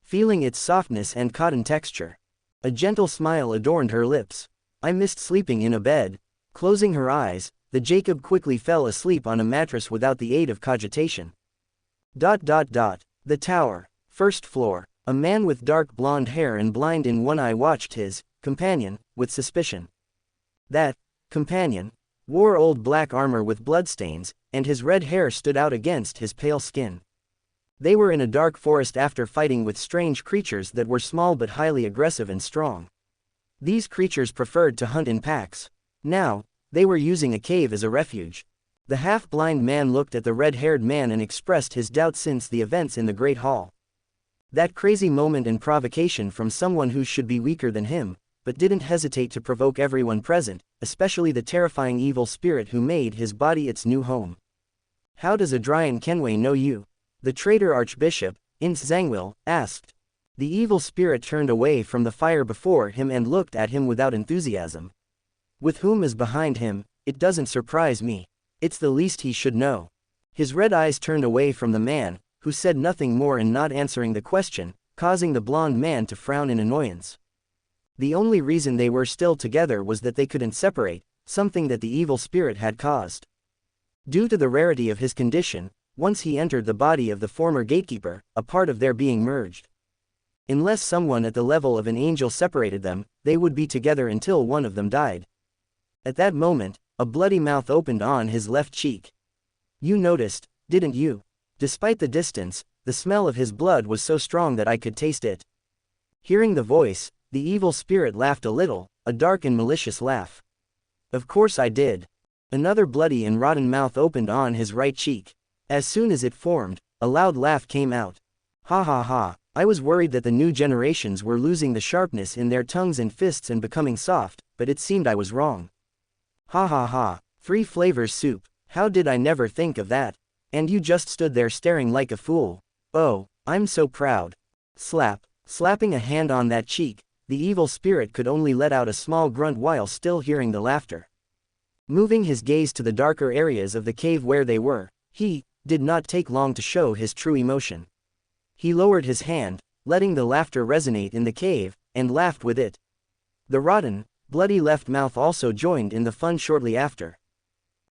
Feeling its softness and cotton texture. A gentle smile adorned her lips. I missed sleeping in a bed. Closing her eyes, the Jacob quickly fell asleep on a mattress without the aid of cogitation. The tower. First floor. A man with dark blonde hair and blind in one eye watched his companion with suspicion. That companion wore old black armor with bloodstains, and his red hair stood out against his pale skin. They were in a dark forest after fighting with strange creatures that were small but highly aggressive and strong. These creatures preferred to hunt in packs. Now, they were using a cave as a refuge. The half-blind man looked at the red-haired man and expressed his doubts since the events in the Great Hall. That crazy moment and provocation from someone who should be weaker than him, but didn't hesitate to provoke everyone present, especially the terrifying evil spirit who made his body its new home. How does Adrian Kenway know you? The traitor Archbishop, Ince Zangwill, asked. The evil spirit turned away from the fire before him and looked at him without enthusiasm. With whom is behind him, it doesn't surprise me. It's the least he should know. His red eyes turned away from the man, who said nothing more and not answering the question, causing the blond man to frown in annoyance. The only reason they were still together was that they couldn't separate, something that the evil spirit had caused. Due to the rarity of his condition, once he entered the body of the former gatekeeper, a part of their being merged. Unless someone at the level of an angel separated them, they would be together until one of them died. At that moment, a bloody mouth opened on his left cheek. You noticed, didn't you? Despite the distance, the smell of his blood was so strong that I could taste it. Hearing the voice, the evil spirit laughed a little, a dark and malicious laugh. Of course I did. Another bloody and rotten mouth opened on his right cheek. As soon as it formed, a loud laugh came out. Ha ha ha, I was worried that the new generations were losing the sharpness in their tongues and fists and becoming soft, but it seemed I was wrong. Ha ha ha, 3 flavors soup, how did I never think of that? And you just stood there staring like a fool. Oh, I'm so proud. Slap. Slapping a hand on that cheek, the evil spirit could only let out a small grunt while still hearing the laughter. Moving his gaze to the darker areas of the cave where they were, he did not take long to show his true emotion. He lowered his hand, letting the laughter resonate in the cave, and laughed with it. The rotten, bloody left mouth also joined in the fun shortly after.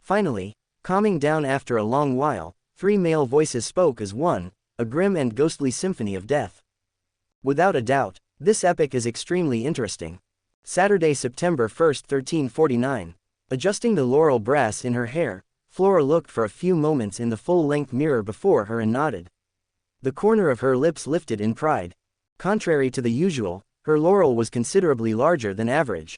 Finally, calming down after a long while, 3 male voices spoke as one, a grim and ghostly symphony of death. Without a doubt, this epic is extremely interesting. Saturday, September 1, 1349. Adjusting the laurel brass in her hair, Flora looked for a few moments in the full-length mirror before her and nodded. The corner of her lips lifted in pride. Contrary to the usual, her laurel was considerably larger than average.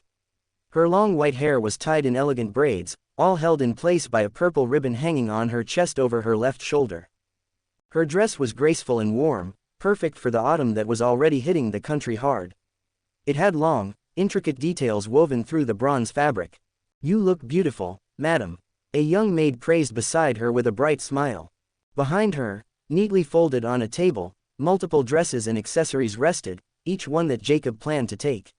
Her long white hair was tied in elegant braids, all held in place by a purple ribbon hanging on her chest over her left shoulder. Her dress was graceful and warm, perfect for the autumn that was already hitting the country hard. It had long, intricate details woven through the bronze fabric. "You look beautiful, madam," a young maid praised beside her with a bright smile. Behind her, neatly folded on a table, multiple dresses and accessories rested, each one that Jacob planned to take.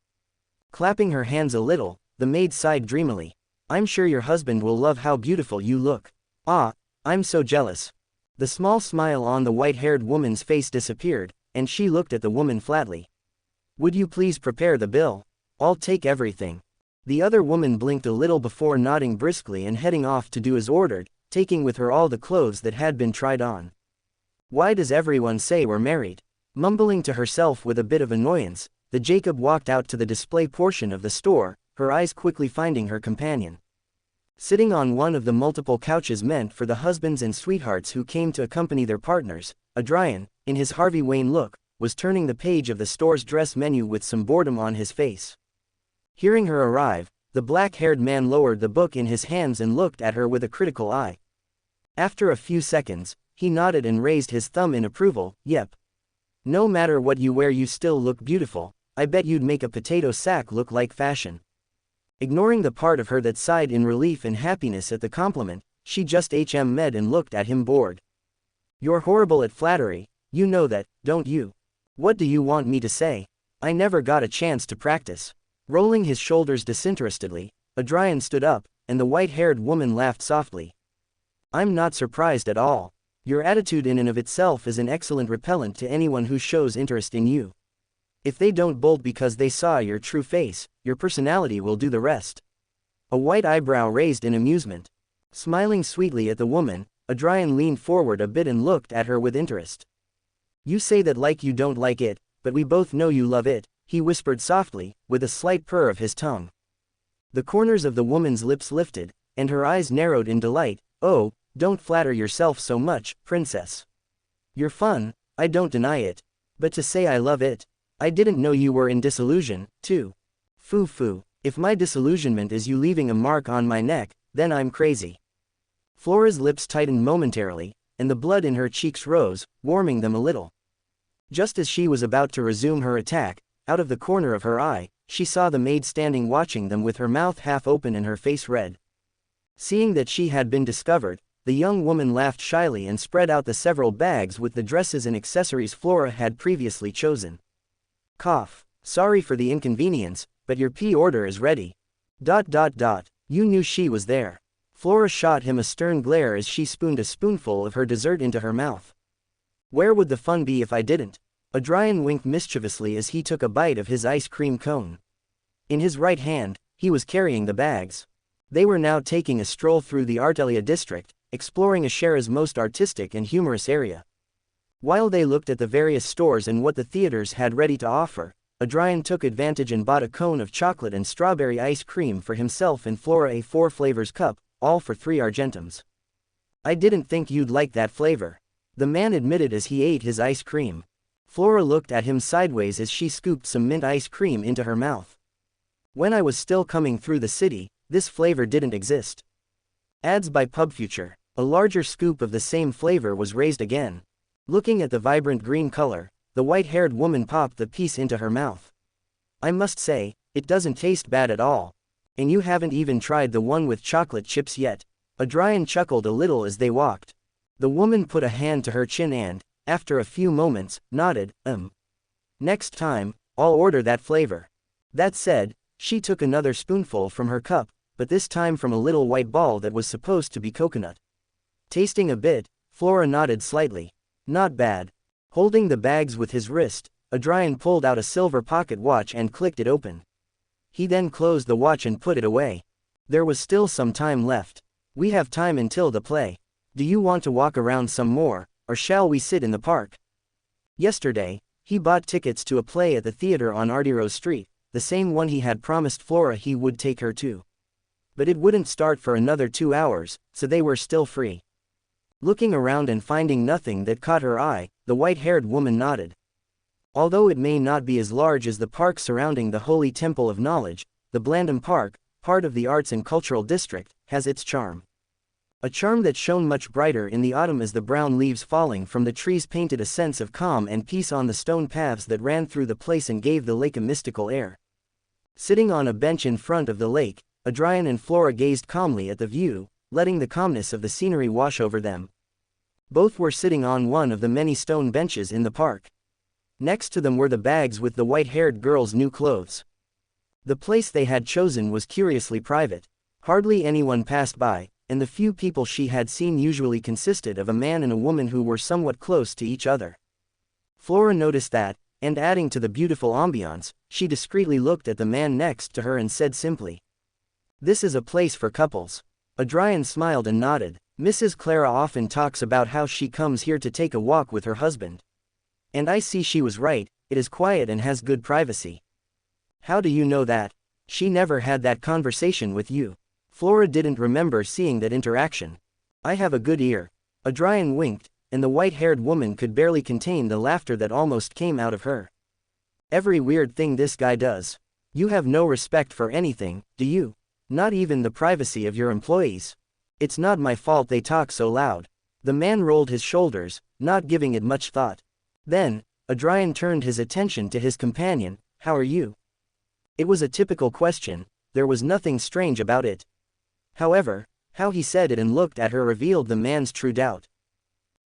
Clapping her hands a little, the maid sighed dreamily. "I'm sure your husband will love how beautiful you look. Ah, I'm so jealous." The small smile on the white-haired woman's face disappeared, and she looked at the woman flatly. "Would you please prepare the bill? I'll take everything." The other woman blinked a little before nodding briskly and heading off to do as ordered, taking with her all the clothes that had been tried on. "Why does everyone say we're married?" Mumbling to herself with a bit of annoyance, the Jacob walked out to the display portion of the store, her eyes quickly finding her companion. Sitting on one of the multiple couches meant for the husbands and sweethearts who came to accompany their partners, Adrian, in his Harvey Wayne look, was turning the page of the store's dress menu with some boredom on his face. Hearing her arrive, the black-haired man lowered the book in his hands and looked at her with a critical eye. After a few seconds, he nodded and raised his thumb in approval. "Yep. No matter what you wear, you still look beautiful. I bet you'd make a potato sack look like fashion." Ignoring the part of her that sighed in relief and happiness at the compliment, she just med and looked at him bored. "You're horrible at flattery, you know that, don't you? What do you want me to say? I never got a chance to practice." Rolling his shoulders disinterestedly, Adrian stood up, and the white-haired woman laughed softly. "I'm not surprised at all. Your attitude in and of itself is an excellent repellent to anyone who shows interest in you. If they don't bolt because they saw your true face, your personality will do the rest." A white eyebrow raised in amusement. Smiling sweetly at the woman, Adrian leaned forward a bit and looked at her with interest. "You say that like you don't like it, but we both know you love it," he whispered softly, with a slight purr of his tongue. The corners of the woman's lips lifted, and her eyes narrowed in delight. "Oh, don't flatter yourself so much, princess. You're fun, I don't deny it. But to say I love it, I didn't know you were in disillusion, too. Foo-foo, if my disillusionment is you leaving a mark on my neck, then I'm crazy." Flora's lips tightened momentarily, and the blood in her cheeks rose, warming them a little. Just as she was about to resume her attack, out of the corner of her eye, she saw the maid standing watching them with her mouth half open and her face red. Seeing that she had been discovered, the young woman laughed shyly and spread out the several bags with the dresses and accessories Flora had previously chosen. Cough. "Sorry for the inconvenience, but your order is ready. ... You knew she was there." Flora shot him a stern glare as she spooned a spoonful of her dessert into her mouth. "Where would the fun be if I didn't?" Adrian winked mischievously as he took a bite of his ice cream cone. In his right hand, he was carrying the bags. They were now taking a stroll through the Artelia district, exploring Ashera's most artistic and humorous area. While they looked at the various stores and what the theaters had ready to offer, Adrian took advantage and bought a cone of chocolate and strawberry ice cream for himself and Flora, a 4 flavors cup, all for 3 argentums. "I didn't think you'd like that flavor," the man admitted as he ate his ice cream. Flora looked at him sideways as she scooped some mint ice cream into her mouth. "When I was still coming through the city, this flavor didn't exist." Ads by PubFuture. A larger scoop of the same flavor was raised again. Looking at the vibrant green color, the white-haired woman popped the piece into her mouth. "I must say, it doesn't taste bad at all. And you haven't even tried the one with chocolate chips yet." Adrian chuckled a little as they walked. The woman put a hand to her chin and, after a few moments, nodded. Next time, I'll order that flavor." That said, she took another spoonful from her cup, but this time from a little white ball that was supposed to be coconut. Tasting a bit, Flora nodded slightly. "Not bad." Holding the bags with his wrist, Adrian pulled out a silver pocket watch and clicked it open. He then closed the watch and put it away. There was still some time left. "We have time until the play. Do you want to walk around some more, or shall we sit in the park? Yesterday, he bought tickets to a play at the theater on Ardirose Street, the same one he had promised Flora he would take her to. But it wouldn't start for another 2 hours, so they were still free. Looking around and finding nothing that caught her eye, the white-haired woman nodded. Although it may not be as large as the park surrounding the Holy Temple of Knowledge, the Blandum Park, part of the Arts and Cultural District, has its charm. A charm that shone much brighter in the autumn as the brown leaves falling from the trees painted a sense of calm and peace on the stone paths that ran through the place and gave the lake a mystical air. Sitting on a bench in front of the lake, Adrian and Flora gazed calmly at the view, letting the calmness of the scenery wash over them. Both were sitting on one of the many stone benches in the park. Next to them were the bags with the white-haired girl's new clothes. The place they had chosen was curiously private. Hardly anyone passed by, and the few people she had seen usually consisted of a man and a woman who were somewhat close to each other. Flora noticed that, and adding to the beautiful ambiance, she discreetly looked at the man next to her and said simply, "This is a place for couples." Adrian smiled and nodded. Mrs. Clara often talks about how she comes here to take a walk with her husband. And I see she was right, it is quiet and has good privacy. How do you know that? She never had that conversation with you. Flora didn't remember seeing that interaction. I have a good ear. Adrian winked, and the white-haired woman could barely contain the laughter that almost came out of her. Every weird thing this guy does. You have no respect for anything, do you? Not even the privacy of your employees. It's not my fault they talk so loud. The man rolled his shoulders, not giving it much thought. Then, Adrian turned his attention to his companion. How are you? It was a typical question, there was nothing strange about it. However, how he said it and looked at her revealed the man's true doubt.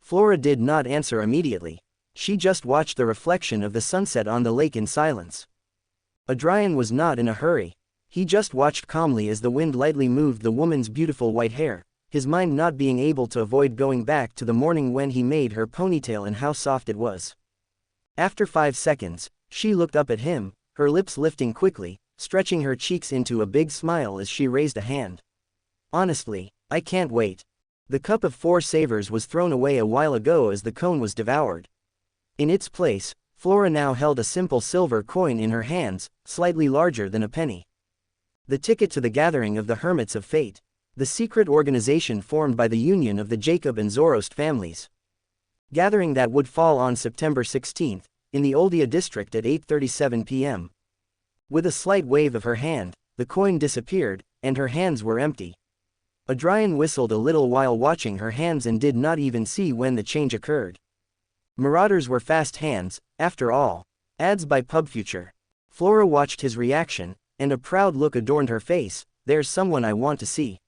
Flora did not answer immediately. She just watched the reflection of the sunset on the lake in silence. Adrian was not in a hurry. He just watched calmly as the wind lightly moved the woman's beautiful white hair, his mind not being able to avoid going back to the morning when he made her ponytail and how soft it was. After 5 seconds, she looked up at him, her lips lifting quickly, stretching her cheeks into a big smile as she raised a hand. Honestly, I can't wait. The cup of 4 savors was thrown away a while ago as the cone was devoured. In its place, Flora now held a simple silver coin in her hands, slightly larger than a penny. The ticket to the gathering of the Hermits of Fate, the secret organization formed by the union of the Jacob and Zoroast families. Gathering that would fall on September 16th, in the Oldia district at 8:37 p.m. With a slight wave of her hand, the coin disappeared, and her hands were empty. Adrian whistled a little while watching her hands and did not even see when the change occurred. Marauders were fast hands, after all. Ads by PubFuture. Flora watched his reaction, and a proud look adorned her face. There's someone I want to see.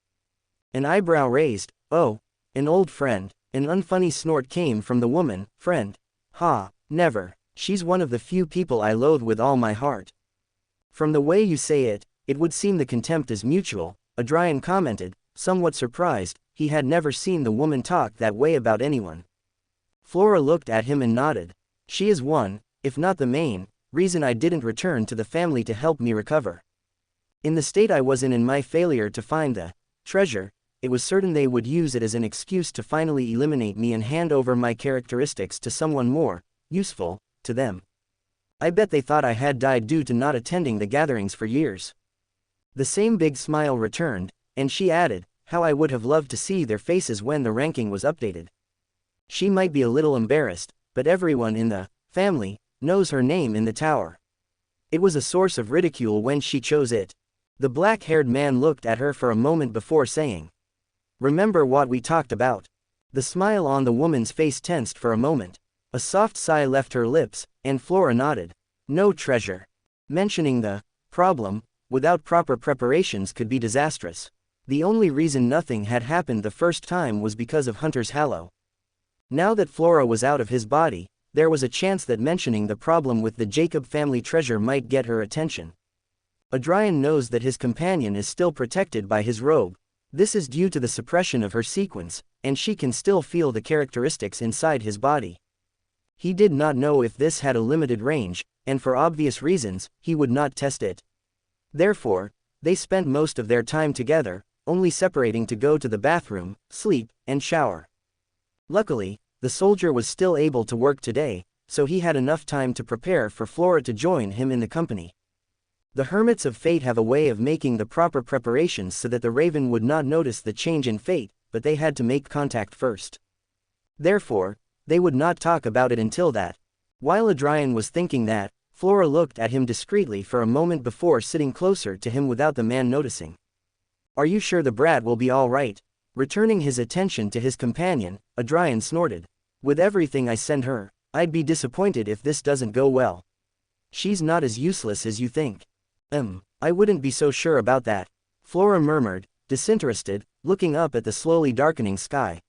An eyebrow raised. Oh, an old friend. An unfunny snort came from the woman. Friend? Ha, never. She's one of the few people I loathe with all my heart. From the way you say it, it would seem the contempt is mutual, Adrian commented, somewhat surprised. He had never seen the woman talk that way about anyone. Flora looked at him and nodded. She is one, if not the main, reason I didn't return to the family to help me recover. In the state I was in my failure to find the treasure, it was certain they would use it as an excuse to finally eliminate me and hand over my characteristics to someone more useful to them. I bet they thought I had died due to not attending the gatherings for years. The same big smile returned, and she added, how I would have loved to see their faces when the ranking was updated. She might be a little embarrassed, but everyone in the family knows her name in the tower. It was a source of ridicule when she chose it. The black-haired man looked at her for a moment before saying, remember what we talked about. The smile on the woman's face tensed for a moment. A soft sigh left her lips, and Flora nodded. No treasure. Mentioning the problem without proper preparations could be disastrous. The only reason nothing had happened the first time was because of Hunter's Hallow. Now that Flora was out of his body, there was a chance that mentioning the problem with the Jacob family treasure might get her attention. Adrian knows that his companion is still protected by his robe. This is due to the suppression of her sequence, and she can still feel the characteristics inside his body. He did not know if this had a limited range, and for obvious reasons, he would not test it. Therefore, they spent most of their time together, only separating to go to the bathroom, sleep, and shower. Luckily, the soldier was still able to work today, so he had enough time to prepare for Flora to join him in the company. The hermits of fate have a way of making the proper preparations so that the raven would not notice the change in fate, but they had to make contact first. Therefore, they would not talk about it until that. While Adrian was thinking that, Flora looked at him discreetly for a moment before sitting closer to him without the man noticing. "Are you sure the brat will be all right?" Returning his attention to his companion, Adrian snorted. "With everything I send her, I'd be disappointed if this doesn't go well. She's not as useless as you think." I wouldn't be so sure about that," Flora murmured, disinterested, looking up at the slowly darkening sky.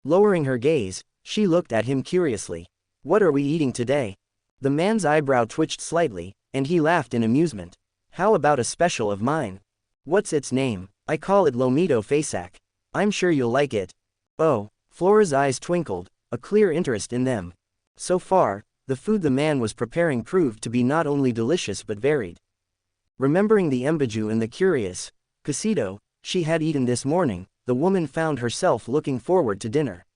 Lowering her gaze, she looked at him curiously. "What are we eating today?" The man's eyebrow twitched slightly, and he laughed in amusement. "How about a special of mine? What's its name? I call it Lomito Fasak. I'm sure you'll like it." "Oh," Flora's eyes twinkled, a clear interest in them. So far, the food the man was preparing proved to be not only delicious but varied. Remembering the embaju and the curious quesito she had eaten this morning, the woman found herself looking forward to dinner.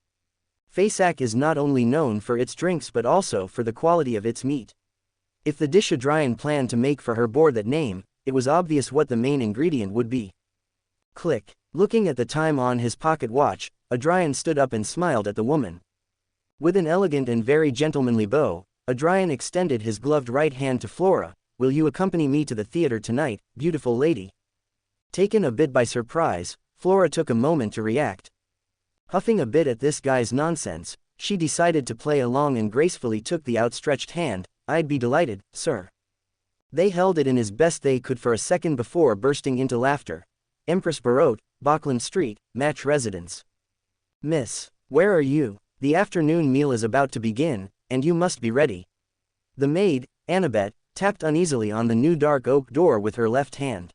Fasak is not only known for its drinks but also for the quality of its meat. If the dish Adrian planned to make for her bore that name, it was obvious what the main ingredient would be. Click. Looking at the time on his pocket watch, Adrian stood up and smiled at the woman. With an elegant and very gentlemanly bow, Adrian extended his gloved right hand to Flora. "Will you accompany me to the theater tonight, beautiful lady?" Taken a bit by surprise, Flora took a moment to react. Huffing a bit at this guy's nonsense, she decided to play along and gracefully took the outstretched hand. "I'd be delighted, sir." They held it in as best they could for a second before bursting into laughter. Empress Barot, Bokland Street, Match Residence. "Miss, where are you? The afternoon meal is about to begin, and you must be ready." The maid, Annabeth, tapped uneasily on the new dark oak door with her left hand.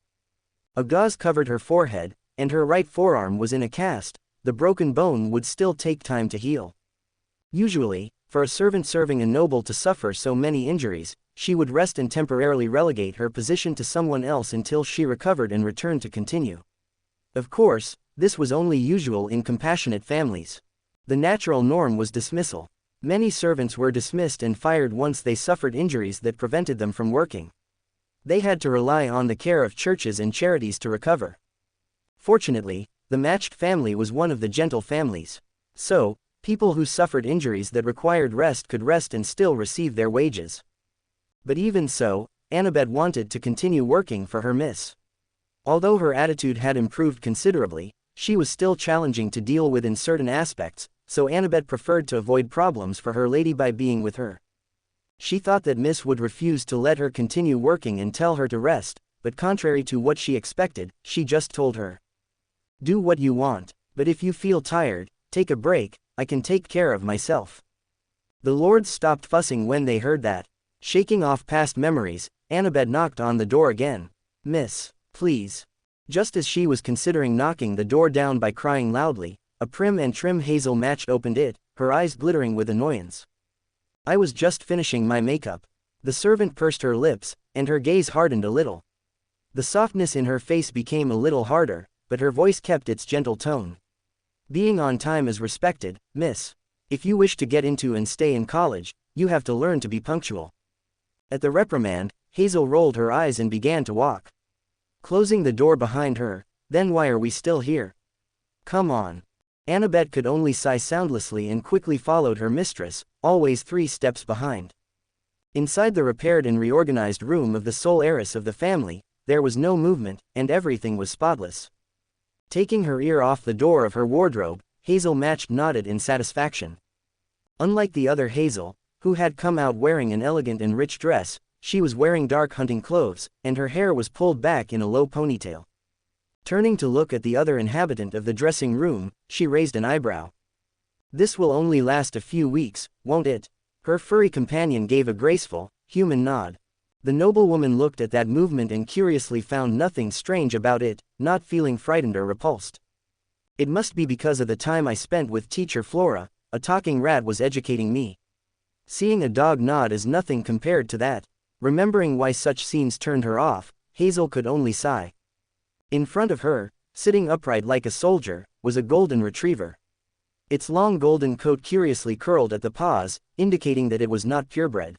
A gauze covered her forehead, and her right forearm was in a cast. The broken bone would still take time to heal. Usually, for a servant serving a noble to suffer so many injuries, she would rest and temporarily relegate her position to someone else until she recovered and returned to continue. Of course, this was only usual in compassionate families. The natural norm was dismissal. Many servants were dismissed and fired once they suffered injuries that prevented them from working. They had to rely on the care of churches and charities to recover. Fortunately, the Matched family was one of the gentle families. So, people who suffered injuries that required rest could rest and still receive their wages. But even so, Annabeth wanted to continue working for her miss. Although her attitude had improved considerably, she was still challenging to deal with in certain aspects, so Annabeth preferred to avoid problems for her lady by being with her. She thought that Miss would refuse to let her continue working and tell her to rest, but contrary to what she expected, she just told her, "Do what you want, but if you feel tired, take a break, I can take care of myself." The lords stopped fussing when they heard that. Shaking off past memories, Annabeth knocked on the door again. "Miss, please." Just as she was considering knocking the door down by crying loudly, a prim and trim hazel match opened it, her eyes glittering with annoyance. "I was just finishing my makeup." The servant pursed her lips, and her gaze hardened a little. The softness in her face became a little harder, but her voice kept its gentle tone. "Being on time is respected, miss. If you wish to get into and stay in college, you have to learn to be punctual." At the reprimand, Hazel rolled her eyes and began to walk. Closing the door behind her. "Then why are we still here? Come on." Annabeth could only sigh soundlessly and quickly followed her mistress, always 3 steps behind. Inside the repaired and reorganized room of the sole heiress of the family, there was no movement, and everything was spotless. Taking her ear off the door of her wardrobe, Hazel Matched nodded in satisfaction. Unlike the other Hazel, who had come out wearing an elegant and rich dress, she was wearing dark hunting clothes, and her hair was pulled back in a low ponytail. Turning to look at the other inhabitant of the dressing room, she raised an eyebrow. "This will only last a few weeks, won't it?" Her furry companion gave a graceful, human nod. The noblewoman looked at that movement and curiously found nothing strange about it, not feeling frightened or repulsed. "It must be because of the time I spent with teacher Flora. A talking rat was educating me." Seeing a dog nod is nothing compared to that. Remembering why such scenes turned her off, Hazel could only sigh. In front of her, sitting upright like a soldier, was a golden retriever. Its long golden coat curiously curled at the paws, indicating that it was not purebred.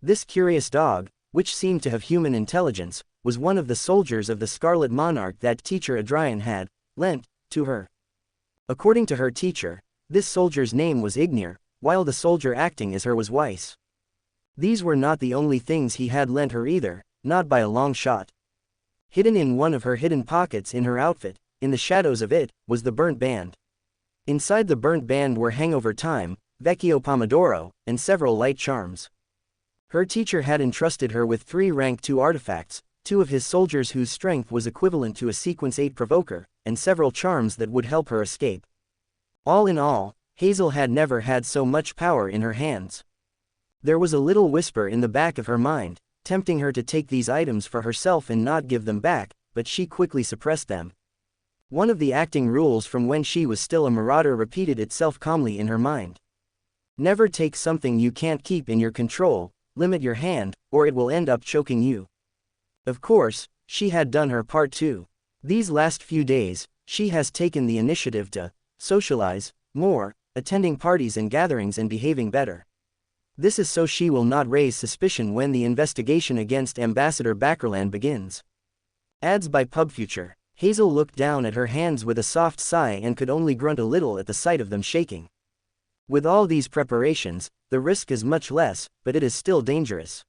This curious dog, which seemed to have human intelligence, was one of the soldiers of the Scarlet Monarch that teacher Adrian had lent to her. According to her teacher, this soldier's name was Ignir, while the soldier acting as her was Weiss. These were not the only things he had lent her either, not by a long shot. Hidden in one of her hidden pockets in her outfit, in the shadows of it, was the burnt band. Inside the burnt band were Hangover Time, Vecchio Pomodoro, and several light charms. Her teacher had entrusted her with 3 rank 2 artifacts, 2 of his soldiers whose strength was equivalent to a sequence 8 provoker, and several charms that would help her escape. All in all, Hazel had never had so much power in her hands. There was a little whisper in the back of her mind, tempting her to take these items for herself and not give them back, but she quickly suppressed them. One of the acting rules from when she was still a marauder repeated itself calmly in her mind. Never take something you can't keep in your control, limit your hand, or it will end up choking you. Of course, she had done her part too. These last few days, she has taken the initiative to socialize more, attending parties and gatherings and behaving better. This is so she will not raise suspicion when the investigation against Ambassador Backerland begins. Ads by PubFuture. Hazel looked down at her hands with a soft sigh and could only grunt a little at the sight of them shaking. With all these preparations, the risk is much less, but it is still dangerous.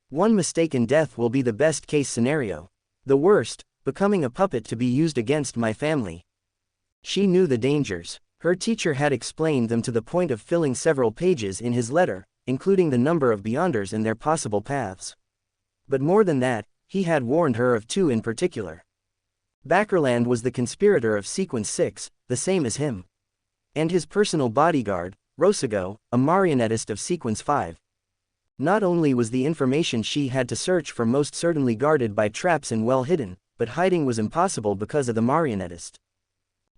One mistaken death will be the best case scenario. The worst, becoming a puppet to be used against my family. She knew the dangers. Her teacher had explained them to the point of filling several pages in his letter, including the number of Beyonders and their possible paths. But more than that, he had warned her of 2 in particular. Backerland was the conspirator of Sequence 6, the same as him. And his personal bodyguard, Rosago, a marionettist of Sequence 5. Not only was the information she had to search for most certainly guarded by traps and well hidden, but hiding was impossible because of the marionettist.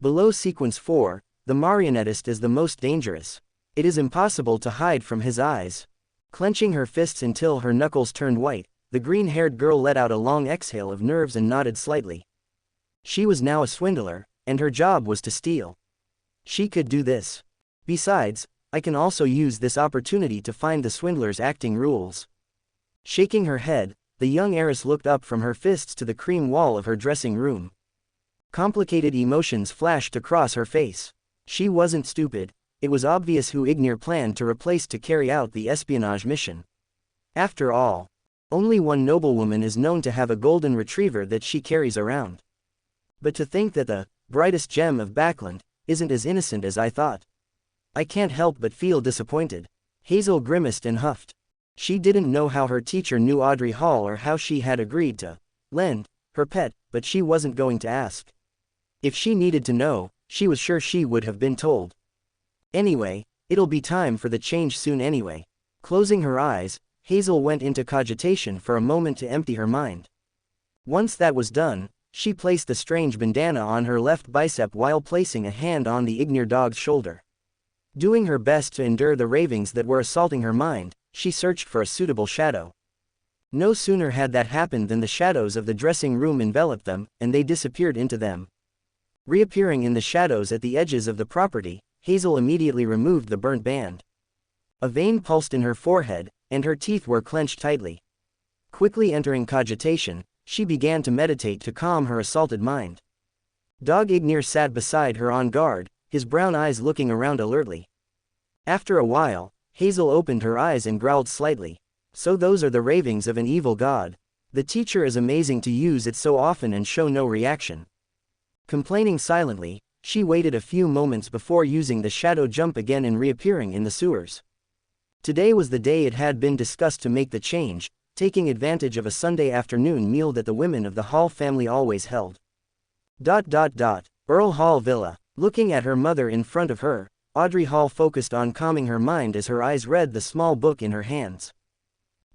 Below Sequence 4, the marionettist is the most dangerous. It is impossible to hide from his eyes. Clenching her fists until her knuckles turned white, the green-haired girl let out a long exhale of nerves and nodded slightly. She was now a swindler, and her job was to steal. She could do this. Besides, I can also use this opportunity to find the swindler's acting rules. Shaking her head, the young heiress looked up from her fists to the cream wall of her dressing room. Complicated emotions flashed across her face. She wasn't stupid. It was obvious who Ignir planned to replace to carry out the espionage mission. After all, only one noblewoman is known to have a golden retriever that she carries around. But to think that the brightest gem of Backland isn't as innocent as I thought. I can't help but feel disappointed. Hazel grimaced and huffed. She didn't know how her teacher knew Audrey Hall or how she had agreed to lend her pet, but she wasn't going to ask. If she needed to know, she was sure she would have been told. Anyway, it'll be time for the change soon anyway. Closing her eyes, Hazel went into cogitation for a moment to empty her mind. Once that was done, she placed the strange bandana on her left bicep while placing a hand on the Ignir dog's shoulder. Doing her best to endure the ravings that were assaulting her mind, she searched for a suitable shadow. No sooner had that happened than the shadows of the dressing room enveloped them, and they disappeared into them. Reappearing in the shadows at the edges of the property, Hazel immediately removed the burnt band. A vein pulsed in her forehead, and her teeth were clenched tightly. Quickly entering cogitation, she began to meditate to calm her assaulted mind. Dog Ignir sat beside her on guard, his brown eyes looking around alertly. After a while, Hazel opened her eyes and growled slightly. So those are the ravings of an evil god. The teacher is amazing to use it so often and show no reaction. Complaining silently, she waited a few moments before using the shadow jump again and reappearing in the sewers. Today was the day it had been discussed to make the change, taking advantage of a Sunday afternoon meal that the women of the Hall family always held. Earl Hall Villa. Looking at her mother in front of her, Audrey Hall focused on calming her mind as her eyes read the small book in her hands.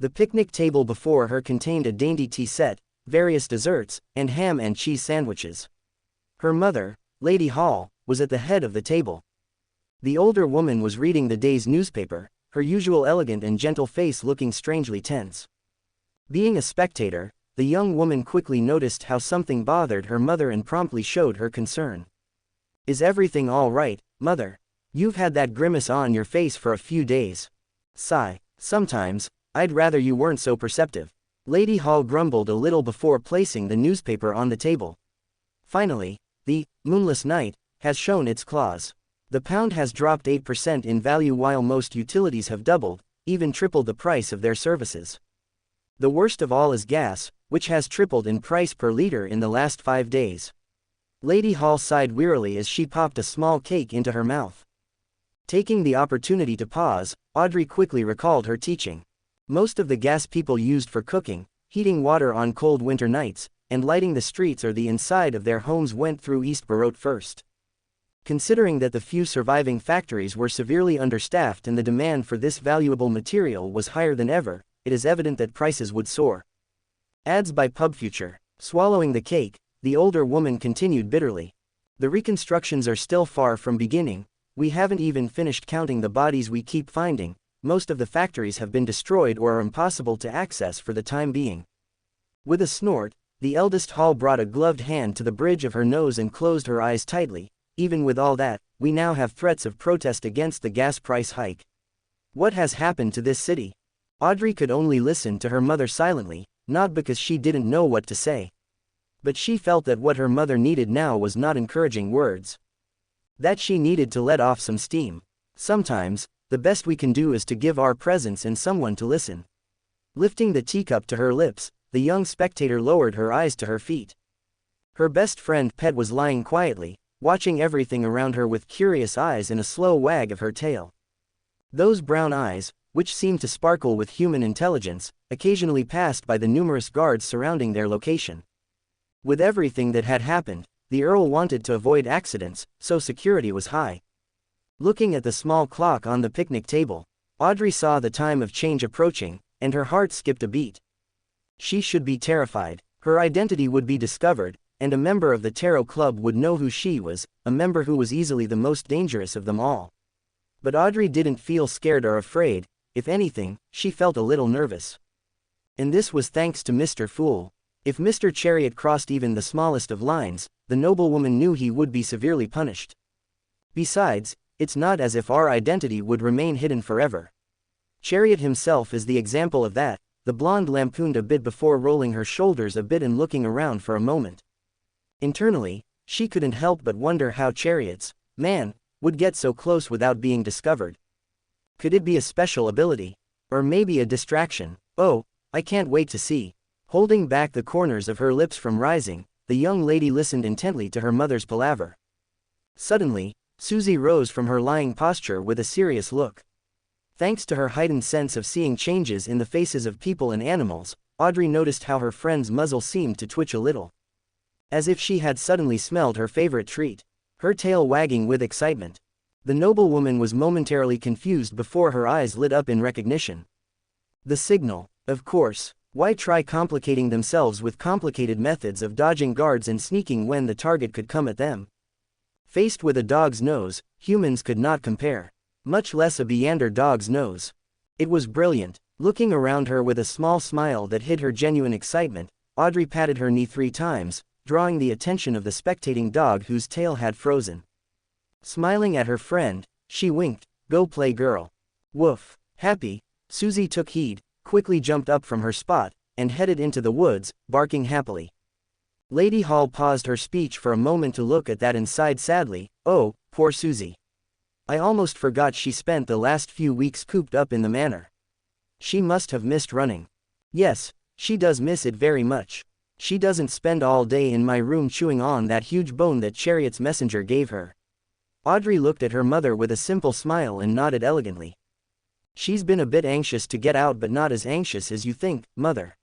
The picnic table before her contained a dainty tea set, various desserts, and ham and cheese sandwiches. Her mother, Lady Hall, was at the head of the table. The older woman was reading the day's newspaper, her usual elegant and gentle face looking strangely tense. Being a spectator, the young woman quickly noticed how something bothered her mother and promptly showed her concern. "Is everything all right?" Mother. You've had that grimace on your face for a few days. Sigh. Sometimes, I'd rather you weren't so perceptive. Lady Hall grumbled a little before placing the newspaper on the table. Finally, the moonless night has shown its claws. The pound has dropped 8% in value while most utilities have doubled, even tripled the price of their services. The worst of all is gas, which has tripled in price per liter in the last 5 days. Lady Hall sighed wearily as she popped a small cake into her mouth. Taking the opportunity to pause, Audrey quickly recalled her teaching. Most of the gas people used for cooking, heating water on cold winter nights, and lighting the streets or the inside of their homes went through East Barote first. Considering that the few surviving factories were severely understaffed and the demand for this valuable material was higher than ever, it is evident that prices would soar. Ads by PubFuture. Swallowing the cake, the older woman continued bitterly. The reconstructions are still far from beginning. We haven't even finished counting the bodies we keep finding. Most of the factories have been destroyed or are impossible to access for the time being. With a snort, the eldest Hall brought a gloved hand to the bridge of her nose and closed her eyes tightly. Even with all that, we now have threats of protest against the gas price hike. What has happened to this city? Audrey could only listen to her mother silently, not because she didn't know what to say. But she felt that what her mother needed now was not encouraging words. That she needed to let off some steam. Sometimes, the best we can do is to give our presence and someone to listen. Lifting the teacup to her lips, the young spectator lowered her eyes to her feet. Her best friend Pet was lying quietly, watching everything around her with curious eyes and a slow wag of her tail. Those brown eyes, which seemed to sparkle with human intelligence, occasionally passed by the numerous guards surrounding their location. With everything that had happened, the Earl wanted to avoid accidents, so security was high. Looking at the small clock on the picnic table, Audrey saw the time of change approaching, and her heart skipped a beat. She should be terrified. Her identity would be discovered, and a member of the Tarot Club would know who she was, a member who was easily the most dangerous of them all. But Audrey didn't feel scared or afraid. If anything, she felt a little nervous. And this was thanks to Mr. Fool. If Mr. Chariot crossed even the smallest of lines, the noblewoman knew he would be severely punished. Besides, it's not as if our identity would remain hidden forever. Chariot himself is the example of that. The blonde lampooned a bit before rolling her shoulders a bit and looking around for a moment. Internally, she couldn't help but wonder how Chariot's man would get so close without being discovered. Could it be a special ability? Or maybe a distraction? Oh, I can't wait to see. Holding back the corners of her lips from rising, the young lady listened intently to her mother's palaver. Suddenly, Susie rose from her lying posture with a serious look. Thanks to her heightened sense of seeing changes in the faces of people and animals, Audrey noticed how her friend's muzzle seemed to twitch a little. As if she had suddenly smelled her favorite treat, her tail wagging with excitement. The noblewoman was momentarily confused before her eyes lit up in recognition. The signal, of course. Why try complicating themselves with complicated methods of dodging guards and sneaking when the target could come at them? Faced with a dog's nose, humans could not compare. Much less a Beander dog's nose. It was brilliant. Looking around her with a small smile that hid her genuine excitement, Audrey patted her knee 3 times, drawing the attention of the spectating dog whose tail had frozen. Smiling at her friend, she winked, "Go play, girl." Woof. Happy, Susie took heed, quickly jumped up from her spot, and headed into the woods, barking happily. Lady Hall paused her speech for a moment to look at that and sighed sadly. Oh, poor Susie. I almost forgot she spent the last few weeks cooped up in the manor. She must have missed running. Yes, she does miss it very much. She doesn't spend all day in my room chewing on that huge bone that Chariot's messenger gave her. Audrey looked at her mother with a simple smile and nodded elegantly. She's been a bit anxious to get out, but not as anxious as you think, mother.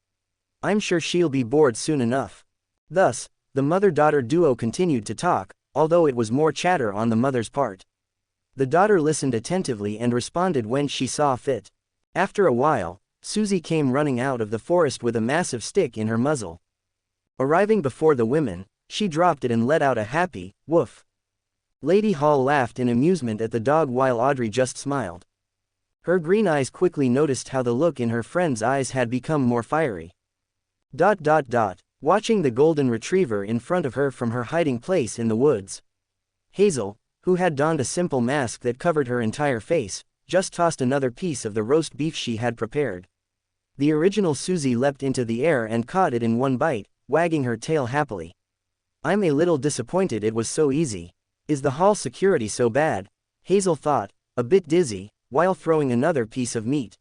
I'm sure she'll be bored soon enough. Thus, the mother-daughter duo continued to talk, although it was more chatter on the mother's part. The daughter listened attentively and responded when she saw fit. After a while, Susie came running out of the forest with a massive stick in her muzzle. Arriving before the women, she dropped it and let out a happy woof. Lady Hall laughed in amusement at the dog while Audrey just smiled. Her green eyes quickly noticed how the look in her friend's eyes had become more fiery. Watching the golden retriever in front of her from her hiding place in the woods. Hazel, who had donned a simple mask that covered her entire face, just tossed another piece of the roast beef she had prepared. The original Susie leapt into the air and caught it in one bite, wagging her tail happily. I'm a little disappointed it was so easy. Is the hall security so bad? Hazel thought, a bit dizzy, while throwing another piece of meat.